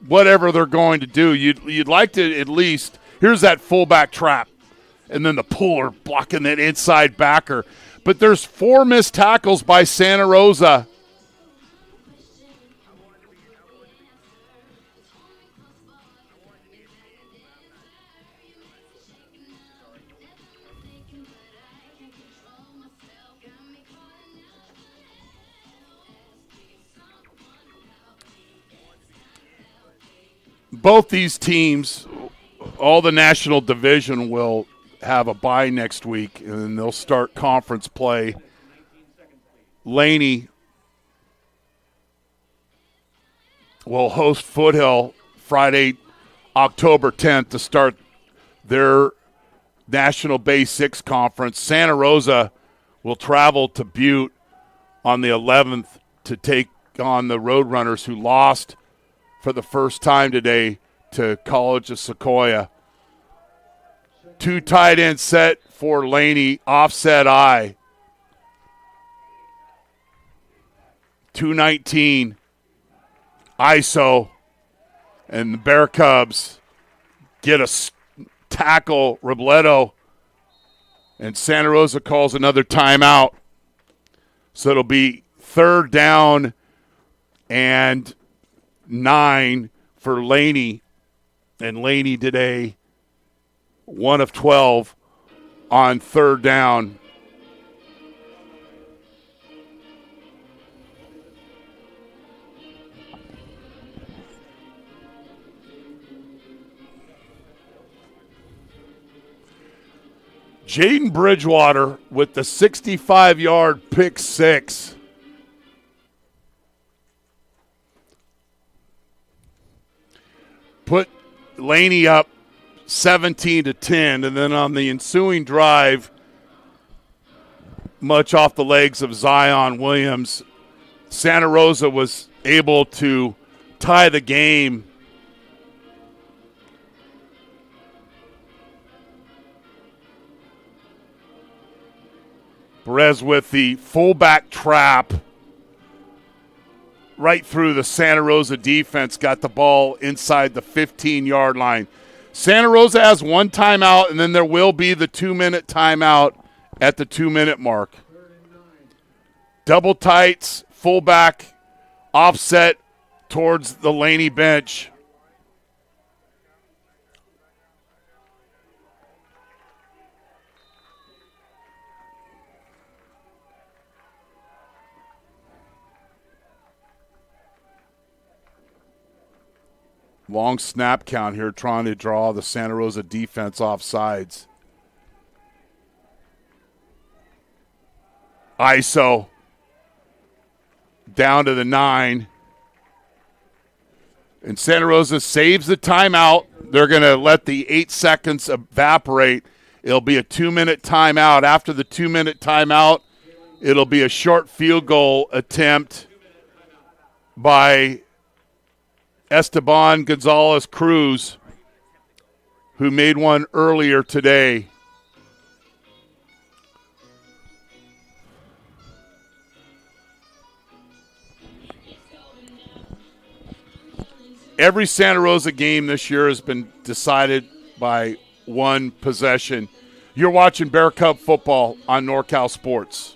Speaker 2: whatever they're going to do, you'd like to at least, here's that fullback trap. And then the puller blocking that inside backer. But there's 4 missed tackles by Santa Rosa. Both these teams, all the national division will have a bye next week, and then they'll start conference play. Laney will host Foothill Friday, October 10th to start their National Base 6 conference. Santa Rosa will travel to Butte on the 11th to take on the Roadrunners, who lost for the first time today to College of Sequoia. 2 tight end set for Laney, offset I. 2:19 ISO, and the Bear Cubs get a tackle, Robledo, and Santa Rosa calls another timeout. So it'll be 3rd down and 9 for Laney, and Laney today 1 of 12 on 3rd down. Jaden Bridgewater with the 65-yard pick 6. Put Laney up 17-10, and then on the ensuing drive, much off the legs of Zion Williams, Santa Rosa was able to tie the game. Perez with the fullback trap right through the Santa Rosa defense, got the ball inside the 15-yard line. Santa Rosa has 1 timeout, and then there will be the 2-minute timeout at the 2-minute mark. Double tights, fullback, offset towards the Laney bench. Long snap count here, trying to draw the Santa Rosa defense off sides. ISO down to the 9. And Santa Rosa saves the timeout. They're going to let the 8 seconds evaporate. It'll be a 2-minute timeout. After the 2-minute timeout, it'll be a short field goal attempt by Esteban Gonzalez Cruz, who made one earlier today. Every Santa Rosa game this year has been decided by one possession. You're watching Bear Cub football on NorCal Sports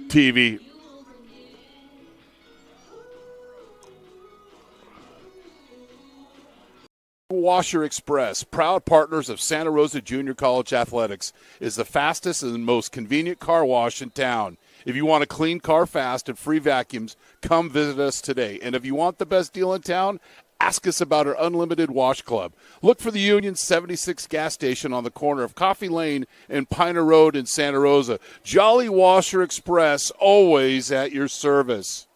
Speaker 2: TV. Washer Express, proud partners of Santa Rosa Junior College Athletics, is the fastest and most convenient car wash in town. If you want a clean car fast and free vacuums, come visit us today. And if you want the best deal in town, ask us about our Unlimited Wash Club. Look for the Union 76 gas station on the corner of Coffee Lane and Piner Road in Santa Rosa. Jolly Washer Express, always at your service.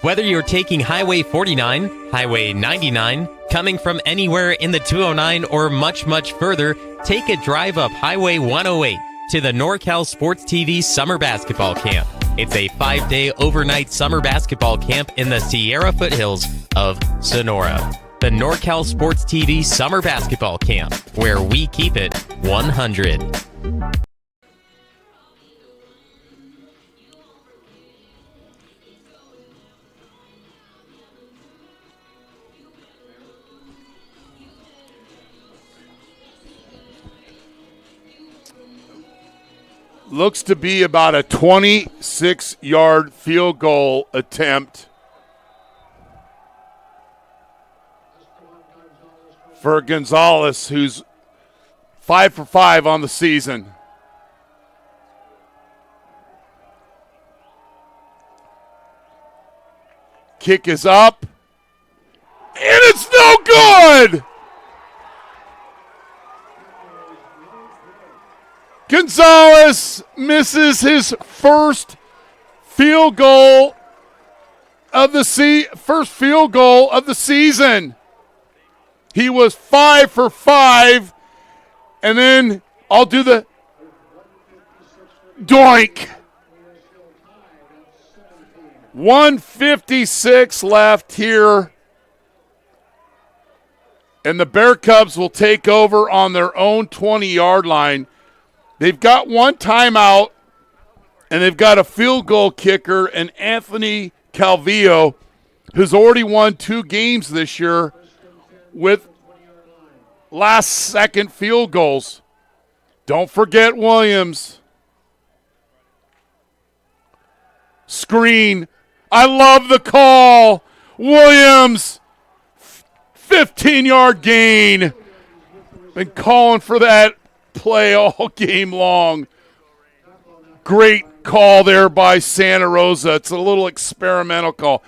Speaker 4: Whether you're taking Highway 49, Highway 99, coming from anywhere in the 209, or much, much further, take a drive up Highway 108 to the NorCal Sports TV Summer Basketball Camp. It's a 5-day overnight summer basketball camp in the Sierra foothills of Sonora. The NorCal Sports TV Summer Basketball Camp, where we keep it 100.
Speaker 2: Looks to be about a 26-yard field goal attempt for Gonzalez, who's 5 for 5 on the season. Kick is up, and it's no good! Gonzalez misses his first field goal of the season. He was 5 for 5, and then I'll do the doink. 1:56 left here, and the Bear Cubs will take over on their own 20-yard line. They've got one timeout, and they've got a field goal kicker, and Anthony Calvillo, who's already won 2 games this year with last-second field goals. Don't forget Williams. Screen. I love the call. Williams, 15-yard gain. Been calling for that play all game long. Great call there by Santa Rosa. It's a little experimental call.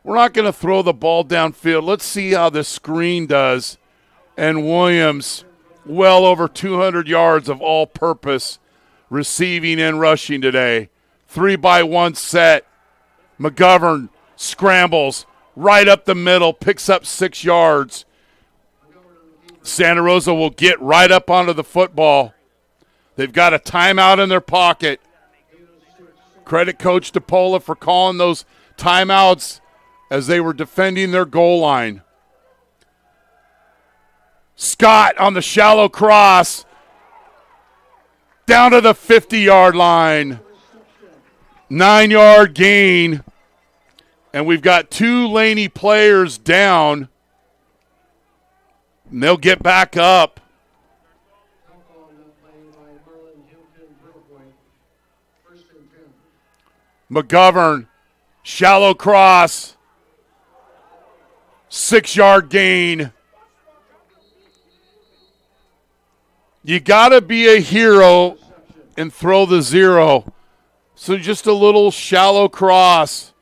Speaker 2: We're not going to throw the ball downfield. Let's see how the screen does. And Williams, well over 200 yards of all-purpose receiving and rushing today. 3-by-1 set. McGovern scrambles right up the middle, picks up 6 yards. Santa Rosa will get right up onto the football. They've got a timeout in their pocket. Credit Coach DePola for calling those timeouts as they were defending their goal line. Scott on the shallow cross. Down to the 50-yard line. 9-yard gain. And we've got 2 Laney players down. And they'll get back up. McGovern, shallow cross. 6-yard gain. You got to be a hero and throw the 0. So just a little shallow cross.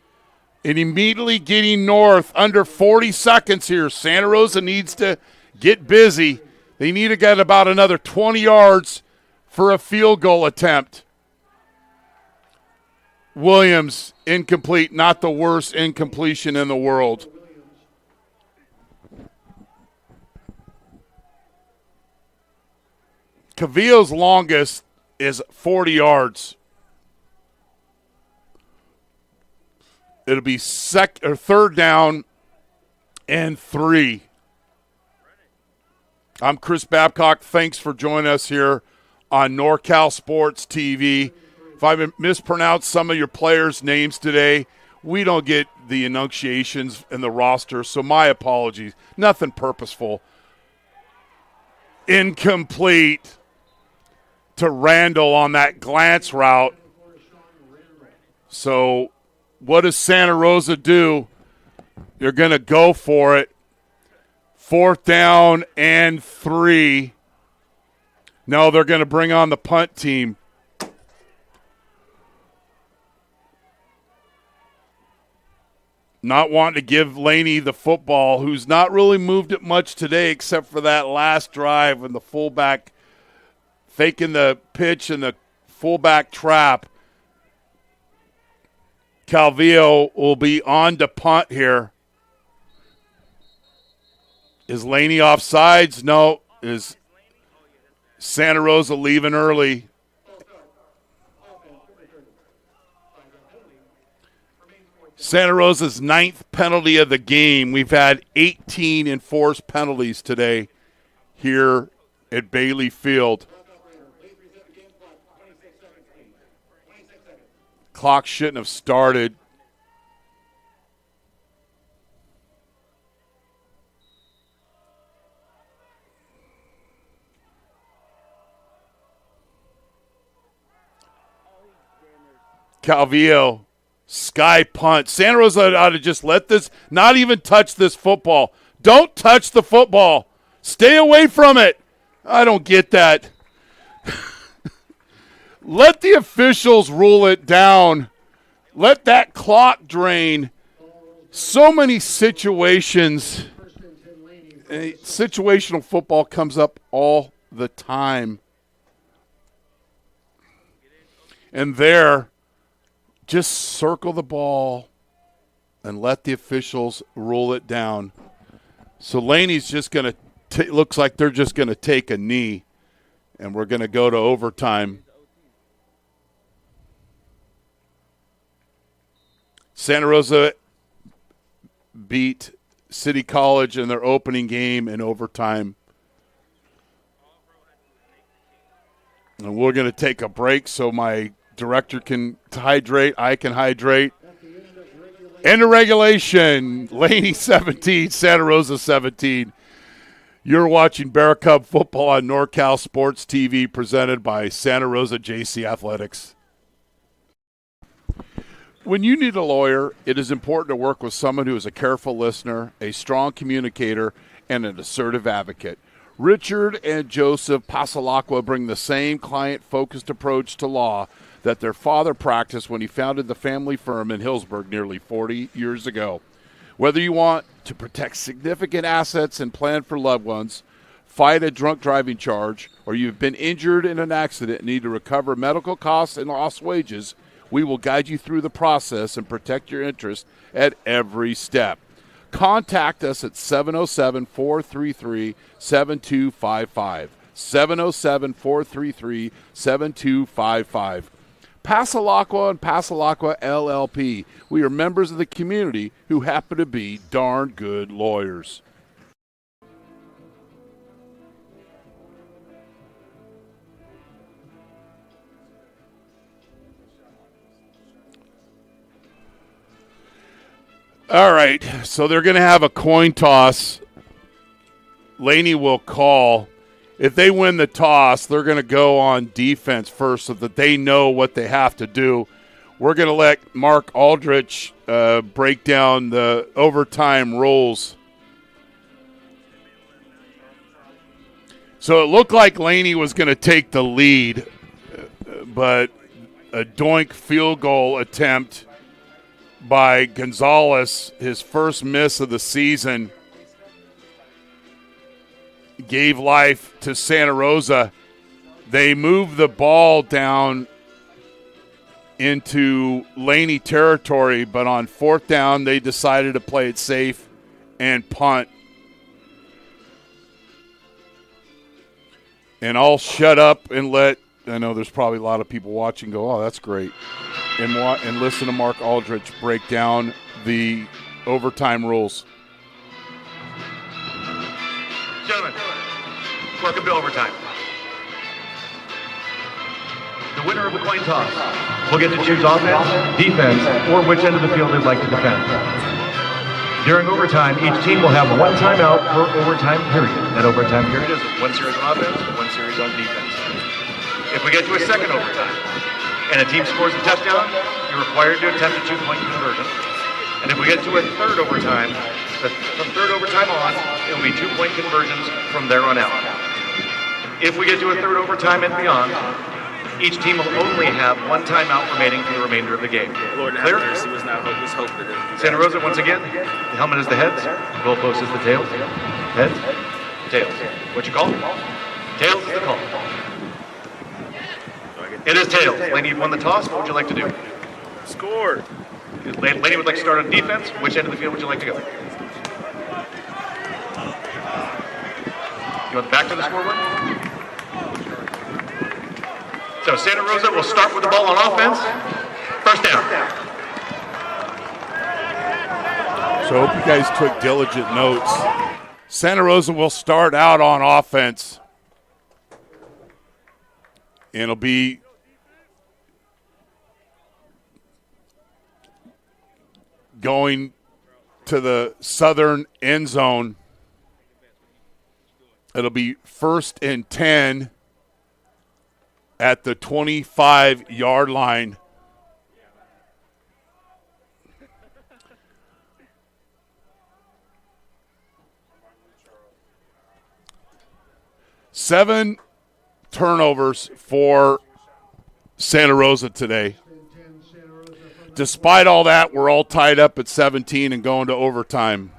Speaker 2: And immediately getting north, under 40 seconds here. Santa Rosa needs to get busy. They need to get about another 20 yards for a field goal attempt. Williams, incomplete, not the worst incompletion in the world. Cavillo's longest is 40 yards. It'll be 3rd down and 3. I'm Chris Babcock. Thanks for joining us here on NorCal Sports TV. If I mispronounced some of your players' names today, we don't get the enunciations in the roster, so my apologies. Nothing purposeful. Incomplete to Randall on that glance route. So what does Santa Rosa do? They're going to go for it. 4th down and 3. No, they're going to bring on the punt team. Not wanting to give Laney the football, who's not really moved it much today except for that last drive when the fullback faking the pitch and the fullback trap. Calvillo will be on to punt here. Is Laney offsides? No. Is Santa Rosa leaving early? Santa Rosa's 9th penalty of the game. We've had 18 enforced penalties today here at Bailey Field. Clock shouldn't have started. Calvillo, sky punt. Santa Rosa ought to just let this, not even touch this football. Don't touch the football. Stay away from it. I don't get that. Let the officials rule it down. Let that clock drain. So many situations. Situational football comes up all the time. And there, just circle the ball and let the officials rule it down. So Laney's just going to, looks like they're just going to take a knee, and we're going to go to overtime. Santa Rosa beat City College in their opening game in overtime. And we're going to take a break so my director can hydrate, I can hydrate. End of regulation, Laney 17, Santa Rosa 17. You're watching Bear Cub football on NorCal Sports TV, presented by Santa Rosa JC Athletics. When you need a lawyer, it is important to work with someone who is a careful listener, a strong communicator, and an assertive advocate. Richard and Joseph Passalacqua bring the same client-focused approach to law that their father practiced when he founded the family firm in Hillsburg nearly 40 years ago. Whether you want to protect significant assets and plan for loved ones, fight a drunk driving charge, or you've been injured in an accident and need to recover medical costs and lost wages, we will guide you through the process and protect your interests at every step. Contact us at 707-433-7255. 707-433-7255. Passalacqua and Passalacqua LLP. We are members of the community who happen to be darn good lawyers. All right, so they're going to have a coin toss. Laney will call. If they win the toss, they're going to go on defense first so that they know what they have to do. We're going to let Mark Aldrich break down the overtime rules. So it looked like Laney was going to take the lead, but a doink field goal attempt by Gonzalez, his first miss of the season, gave life to Santa Rosa. They moved the ball down into Laney territory, but on 4th down, they decided to play it safe and punt. And I'll shut up and let, I know there's probably a lot of people watching go, oh, that's great. And listen to Mark Aldrich break down the overtime rules.
Speaker 3: Gentlemen, welcome to overtime. The winner of the coin toss will get to choose offense, defense, or which end of the field they'd like to defend. During overtime, each team will have one timeout per overtime period. That overtime period is one series on offense, one series on defense. If we get to a second overtime and a team scores a touchdown, you're required to attempt a two-point conversion. And if we get to a third overtime, from third overtime on, it will be two-point conversions from there on out. If we get to a third overtime and beyond, each team will only have one timeout remaining for the remainder of the game.
Speaker 6: Lord have
Speaker 3: Clear?
Speaker 6: mercy, was hoping that
Speaker 3: Santa Rosa, once again, the helmet is the heads, the goalpost is the tails. Heads, tails. What you call? Tails is the call. It is tails. Laney, you've won the toss. What would you like to do?
Speaker 6: score.
Speaker 3: Laney would like to start on defense. Which end of the field would you like to go? You want back to the scoreboard? So Santa Rosa will start with the ball on offense. First down.
Speaker 2: So I hope you guys took diligent notes. Santa Rosa will start out on offense. And it'll be going to the southern end zone. It'll be 1st and 10 at the 25-yard line. Seven turnovers for Santa Rosa today. Despite all that, we're all tied up at 17 and going to overtime.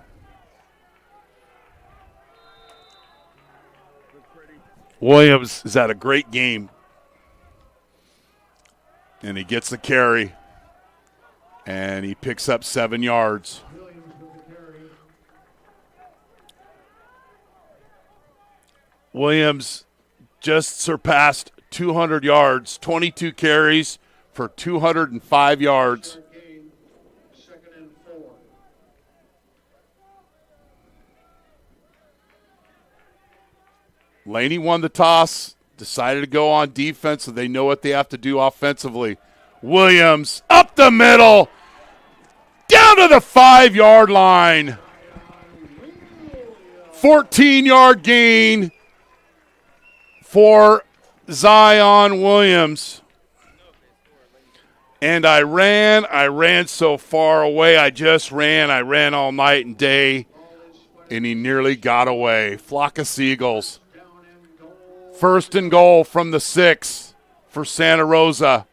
Speaker 2: Williams is at a great game. And he gets the carry. And he picks up 7 yards. Williams just surpassed 200 yards, 22 carries for 205 yards. Laney won the toss, decided to go on defense, so they know what they have to do offensively. Williams up the middle, down to the 5-yard line. 14-yard gain for Zion Williams. And I ran so far away. I ran all night and day, and he nearly got away. Flock of seagulls. 1st and goal from the 6 for Santa Rosa.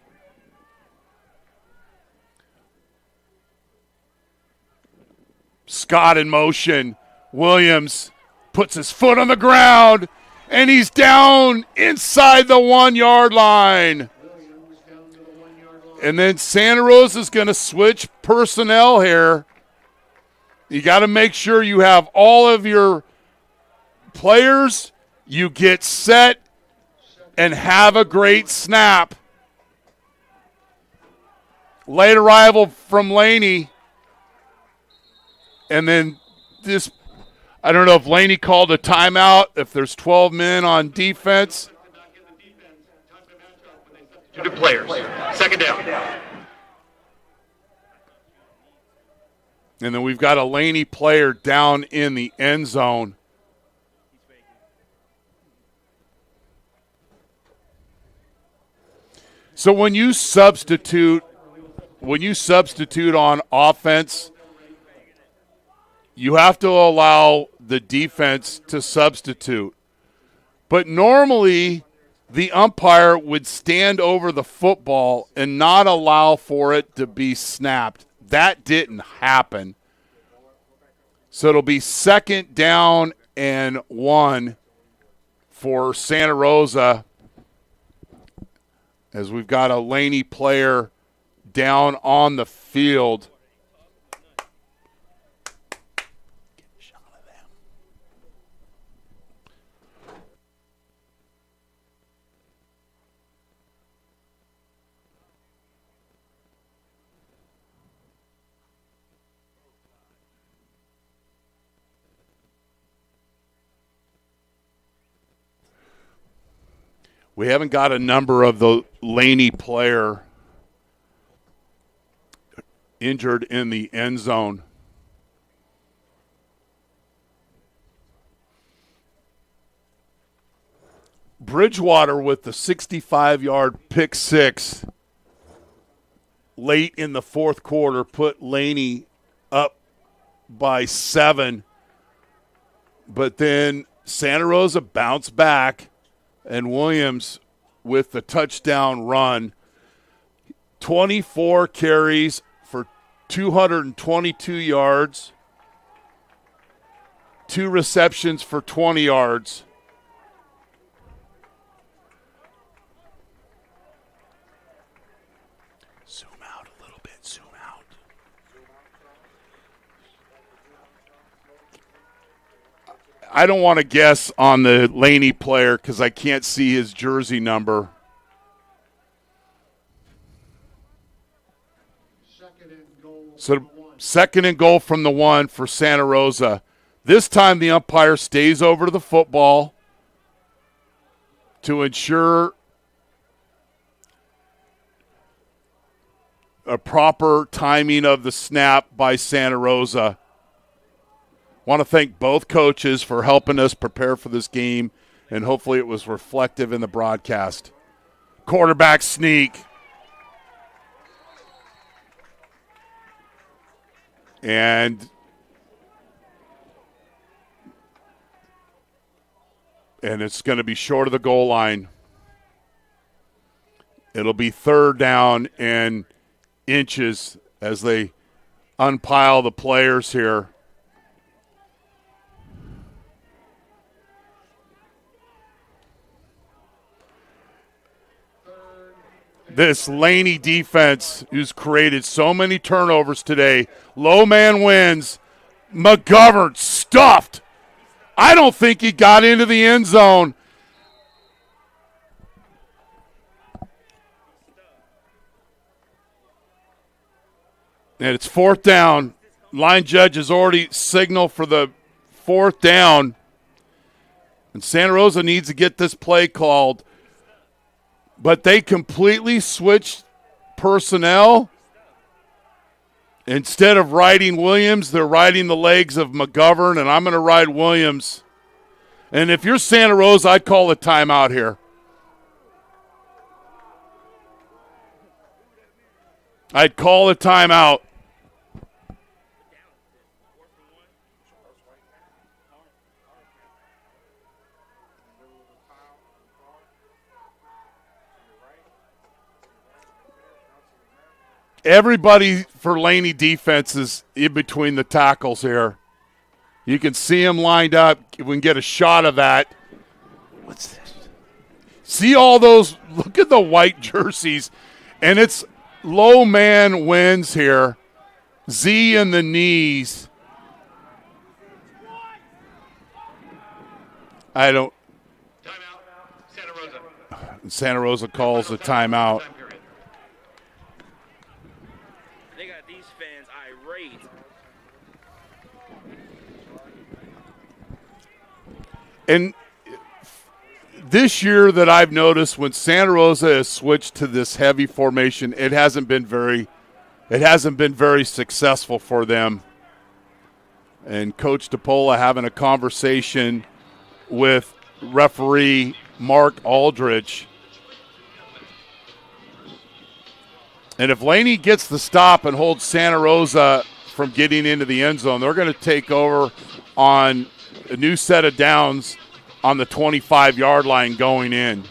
Speaker 2: Scott in motion. Williams puts his foot on the ground, and he's down inside the 1-yard line. And then Santa Rosa's going to switch personnel here. You got to make sure you have all of your players. You get set and have a great snap. Late arrival from Laney. And then this, I don't know if Laney called a timeout, if there's 12 men on defense.
Speaker 3: 2 players. Second down.
Speaker 2: And then we've got a Laney player down in the end zone. So when you substitute on offense, you have to allow the defense to substitute. But normally the umpire would stand over the football and not allow for it to be snapped. That didn't happen. So it'll be 2nd down and 1 for Santa Rosa, as we've got a Laney player down on the field. We haven't got a number of the Laney player injured in the end zone. Bridgewater with the 65-yard pick six late in the fourth quarter put Laney up by 7. But then Santa Rosa bounced back, and Williams with the touchdown run. 24 carries for 222 yards, 2 receptions for 20 yards. Zoom out a little bit, zoom out. I don't want to guess on the Laney player because I can't see his jersey number. So second and goal from the 1 for Santa Rosa. This time the umpire stays over to the football to ensure a proper timing of the snap by Santa Rosa. Want to thank both coaches for helping us prepare for this game, and hopefully it was reflective in the broadcast. Quarterback sneak. And it's going to be short of the goal line. It'll be third down and inches as they unpile the players here. This Laney defense, who's created so many turnovers today, low man wins. McGovern stuffed. I don't think he got into the end zone. And it's fourth down. Line judge has already signaled for the fourth down. And Santa Rosa needs to get this play called. But they completely switched personnel. Instead of riding Williams, they're riding the legs of McGovern, and I'm going to ride Williams. And if you're Santa Rosa, I'd call a timeout here. I'd call a timeout. Everybody for Laney defense is in between the tackles here. You can see them lined up. We can get a shot of that. What's this? See all those? Look at the white jerseys. And it's low man wins here. Z in the knees. I don't.
Speaker 3: Timeout, Santa Rosa.
Speaker 2: Santa Rosa calls a timeout.
Speaker 6: They got these fans irate.
Speaker 2: And this year that I've noticed when Santa Rosa has switched to this heavy formation, it hasn't been very successful for them. And Coach DePola having a conversation with referee Mark Aldrich. And if Laney gets the stop and holds Santa Rosa from getting into the end zone, they're going to take over on a new set of downs on the 25-yard line going in.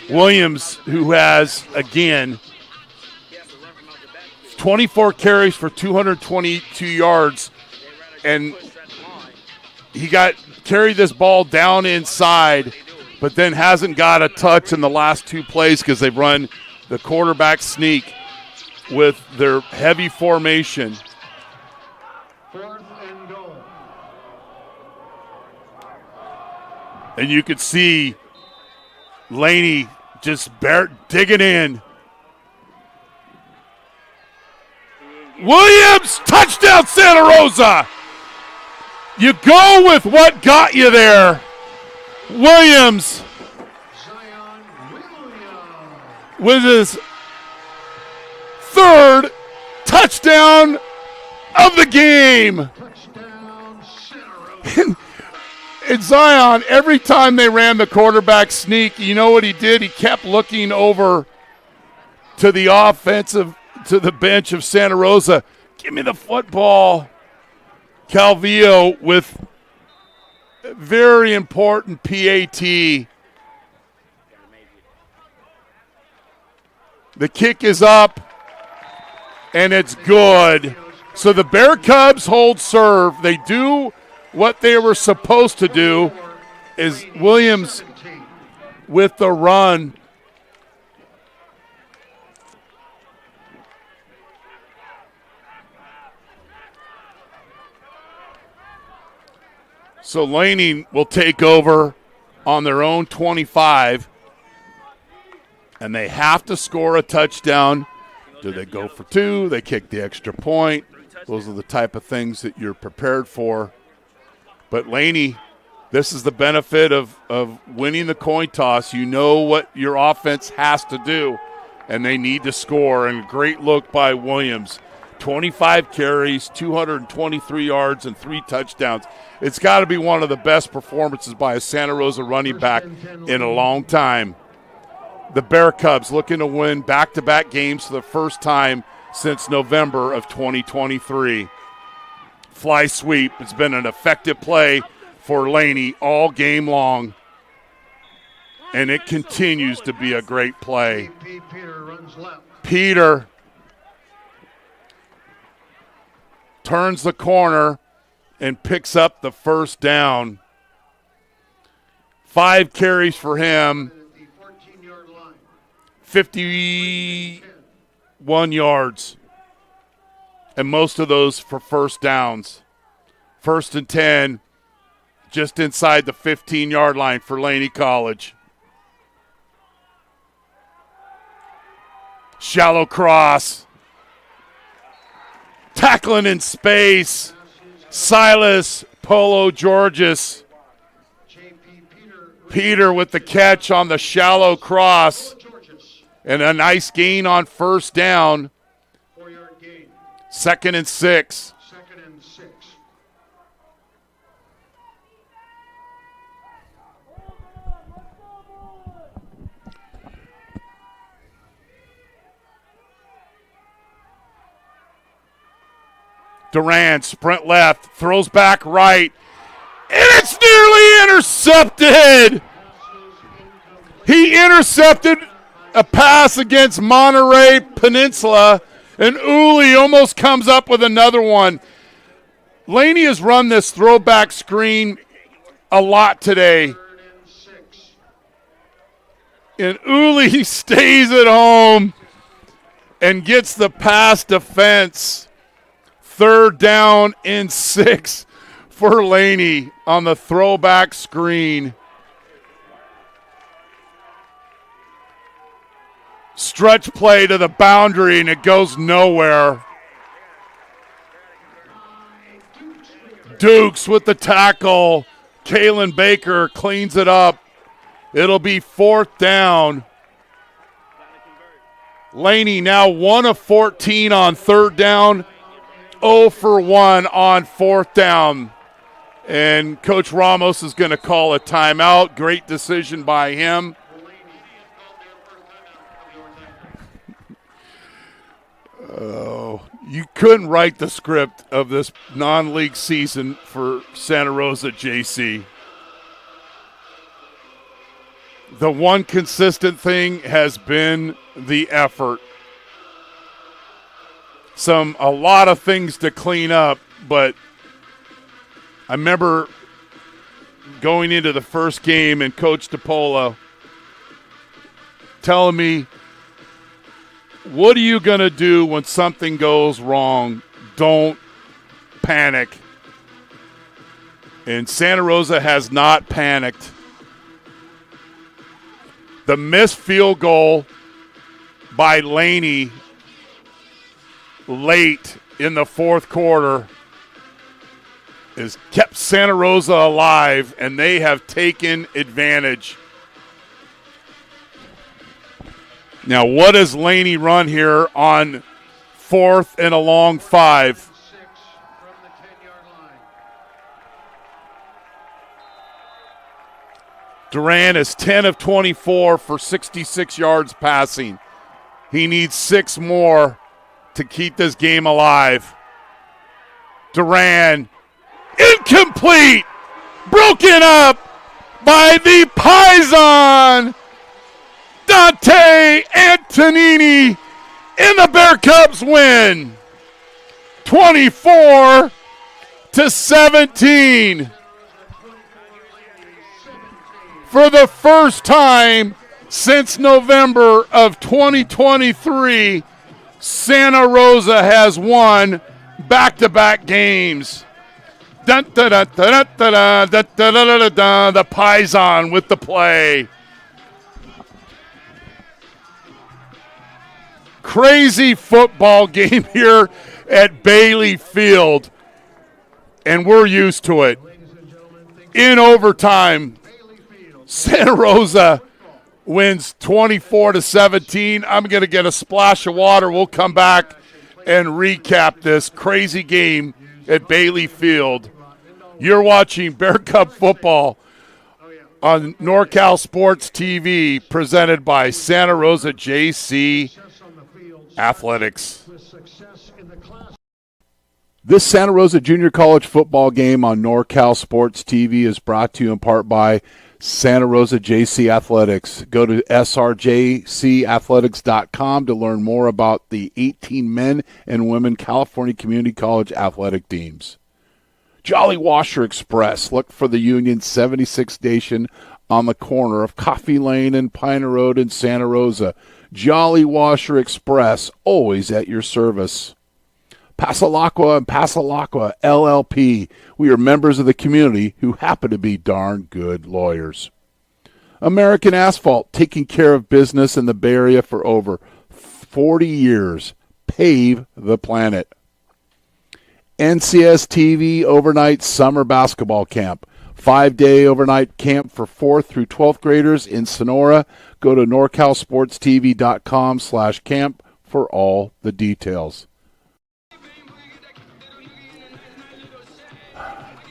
Speaker 2: Williams, who has, again, 24 carries for 222 yards, and he carried this ball down inside, but then hasn't got a touch in the last two plays because they've run the quarterback sneak with their heavy formation.
Speaker 1: Fourth and goal.
Speaker 2: And you could see Laney just digging in. Williams, touchdown Santa Rosa. You go with what got you there. Williams with his third touchdown of the game. And Zion, every time they ran the quarterback sneak, you know what he did? He kept looking over to the to the bench of Santa Rosa. Give me the football. Calvillo with very important PAT. The kick is up, and it's good. So the Bear Cubs hold serve. They do what they were supposed to do. Is Williams with the run. So Laney will take over on their own 25, and they have to score a touchdown. Do they go for two? They kick the extra point. Those are the type of things that you're prepared for. But Laney, this is the benefit of winning the coin toss. You know what your offense has to do, and they need to score. And great look by Williams. 25 carries, 223 yards, and 3 touchdowns. It's got to be one of the best performances by a Santa Rosa running back in a long time. The Bear Cubs looking to win back-to-back games for the first time since November of 2023. Fly sweep. It's been an effective play for Laney all game long, and it continues to be a great play. Peter turns the corner and picks up the first down. 5 carries for him, 51 yards, and most of those for first downs. 1st and 10, just inside the 15-yard line for Laney College. Shallow cross. Tackling in space, Silas Polo Georges. Peter with the catch on the shallow cross. And a nice gain on first down. 2nd and 6. Durant, sprint left, throws back right, and it's nearly intercepted. He intercepted a pass against Monterey Peninsula, and Uli almost comes up with another one. Laney has run this throwback screen a lot today. And Uli stays at home and gets the pass defense. 3rd down and 6 for Laney on the throwback screen. Stretch play to the boundary, and it goes nowhere. Dukes with the tackle. Kalen Baker cleans it up. It'll be 4th down. Laney now 1 of 14 on 3rd down. 0 for 1 on 4th down. And Coach Ramos is going to call a timeout. Great decision by him. Oh, you couldn't write the script of this non-league season for Santa Rosa JC. The one consistent thing has been the effort. A lot of things to clean up, but I remember going into the first game and Coach DePolo telling me, what are you going to do when something goes wrong? Don't panic. And Santa Rosa has not panicked. The missed field goal by Laney late in the 4th quarter has kept Santa Rosa alive, and they have taken advantage. Now, what does Laney run here on 4th and a long 5? Duran is 10 of 24 for 66 yards passing. He needs 6 more to keep this game alive. Duran, incomplete, broken up by the Paisan, Dante Antonini, and the Bear Cubs win 24-17. For the first time since November of 2023, Santa Rosa has won back-to-back games. The Paisan with the play. Crazy football game here at Bailey Field, and we're used to it. In overtime, Santa Rosa wins 24-17. I'm going to get a splash of water. We'll come back and recap this crazy game at Bailey Field. You're watching Bear Cub football on NorCal Sports TV, presented by Santa Rosa JC Athletics. This Santa Rosa Junior College football game on NorCal Sports TV is brought to you in part by Santa Rosa JC Athletics. Go to srjcathletics.com to learn more about the 18 men and women California Community College athletic teams. Jolly Washer Express. Look for the Union 76 station on the corner of Coffee Lane and Piner Road in Santa Rosa. Jolly Washer Express, always at your service. Passalacqua and Passalacqua LLP. We are members of the community who happen to be darn good lawyers. American Asphalt, taking care of business in the Bay Area for over 40 years. Pave the planet. NCS TV Overnight Summer Basketball Camp. 5-day overnight camp for 4th through 12th graders in Sonora. Go to norcalsportstv.com/camp for all the details.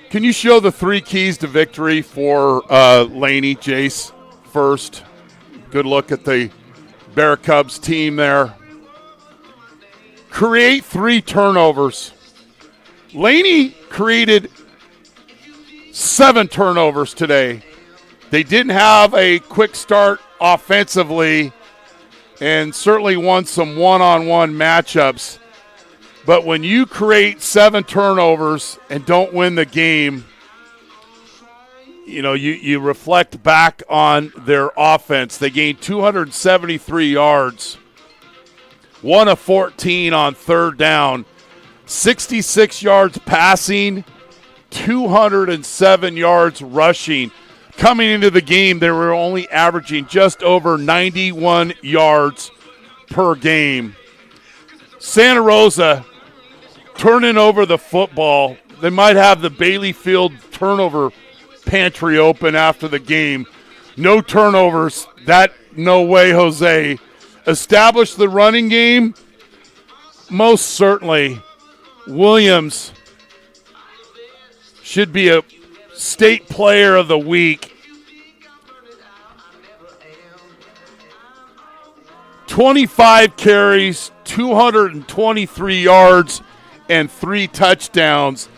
Speaker 2: Can you show the 3 keys to victory for Laney, Jace, first? Good look at the Bear Cubs team there. Create 3 turnovers. Laney created 7 turnovers today. They didn't have a quick start offensively and certainly won some one-on-one matchups. But when you create 7 turnovers and don't win the game, you reflect back on their offense. They gained 273 yards, 1 of 14 on 3rd down, 66 yards passing, 207 yards rushing. Coming into the game, they were only averaging just over 91 yards per game. Santa Rosa turning over the football. They might have the Bailey Field turnover pantry open after the game. No turnovers. No way, Jose. Establish the running game? Most certainly. Williams should be a state player of the week. 25 carries, 223 yards, and 3 touchdowns.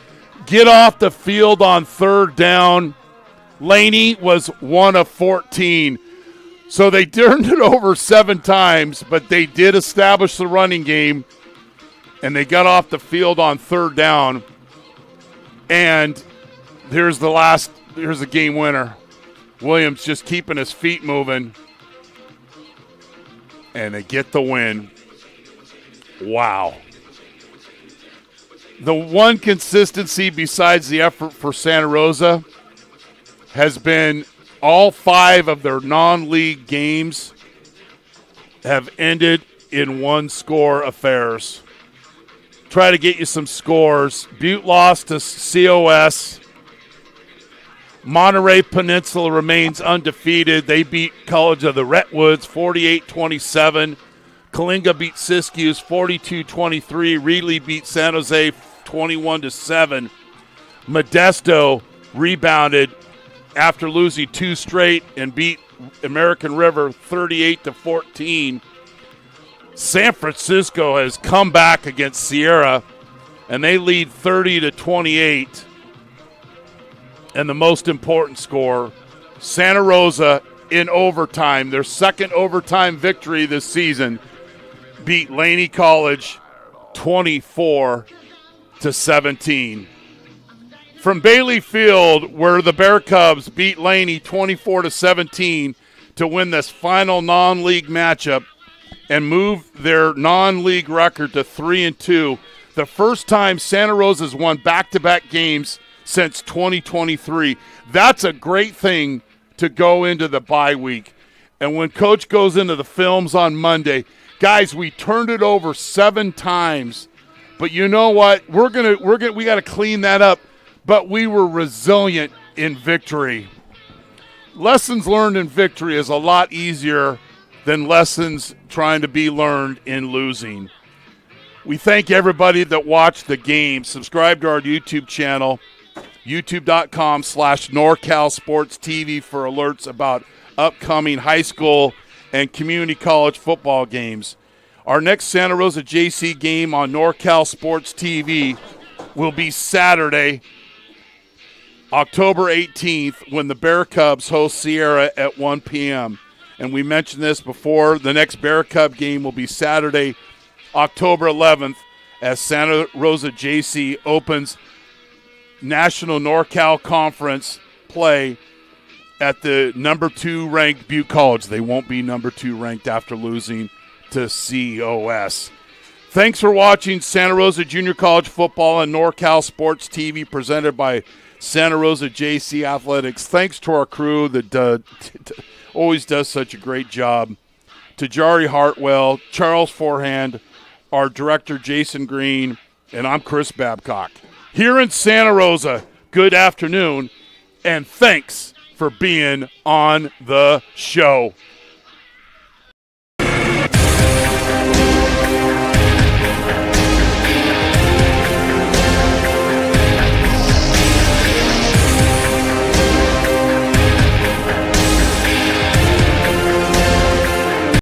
Speaker 2: Get off the field on 3rd down. Laney was 1 of 14. So they turned it over 7 times, but they did establish the running game, and they got off the field on 3rd down. And here's the game winner. Williams just keeping his feet moving. And they get the win. Wow. The one consistency besides the effort for Santa Rosa has been all 5 of their non-league games have ended in 1-score affairs. try to get you some scores. Butte lost to COS. Monterey Peninsula remains undefeated. They beat College of the Redwoods 48-27. Kalinga beat Siskiyous 42-23. Reedley beat San Jose 21-7. Modesto rebounded after losing 2 straight and beat American River 38-14. San Francisco has come back against Sierra, and they lead 30-28. And the most important score, Santa Rosa in overtime, their second overtime victory this season, beat Laney College 24-17. From Bailey Field, where the Bear Cubs beat Laney 24-17 to win this final non-league matchup and move their non-league record to 3-2, the first time Santa Rosa's won back-to-back games since 2023. That's a great thing to go into the bye week. And when Coach goes into the films on Monday, guys, we turned it over 7 times. But you know what? We got to clean that up. But we were resilient in victory. Lessons learned in victory is a lot easier than lessons trying to be learned in losing. We thank everybody that watched the game. Subscribe to our YouTube channel, youtube.com/NorCal Sports TV for alerts about upcoming high school and community college football games. Our next Santa Rosa JC game on NorCal Sports TV will be Saturday, October 18th, when the Bear Cubs host Sierra at 1 p.m. And we mentioned this before. The next Bear Cub game will be Saturday, October 11th, as Santa Rosa JC opens National NorCal Conference play at the number 2 ranked Butte College. They won't be number 2 ranked after losing to COS. Thanks for watching Santa Rosa Junior College football and NorCal Sports TV, presented by Santa Rosa JC Athletics. Thanks to our crew that always does such a great job. To Jari Hartwell, Charles Forehand, our director Jason Green, and I'm Chris Babcock. Here in Santa Rosa, good afternoon, and thanks for being on the show.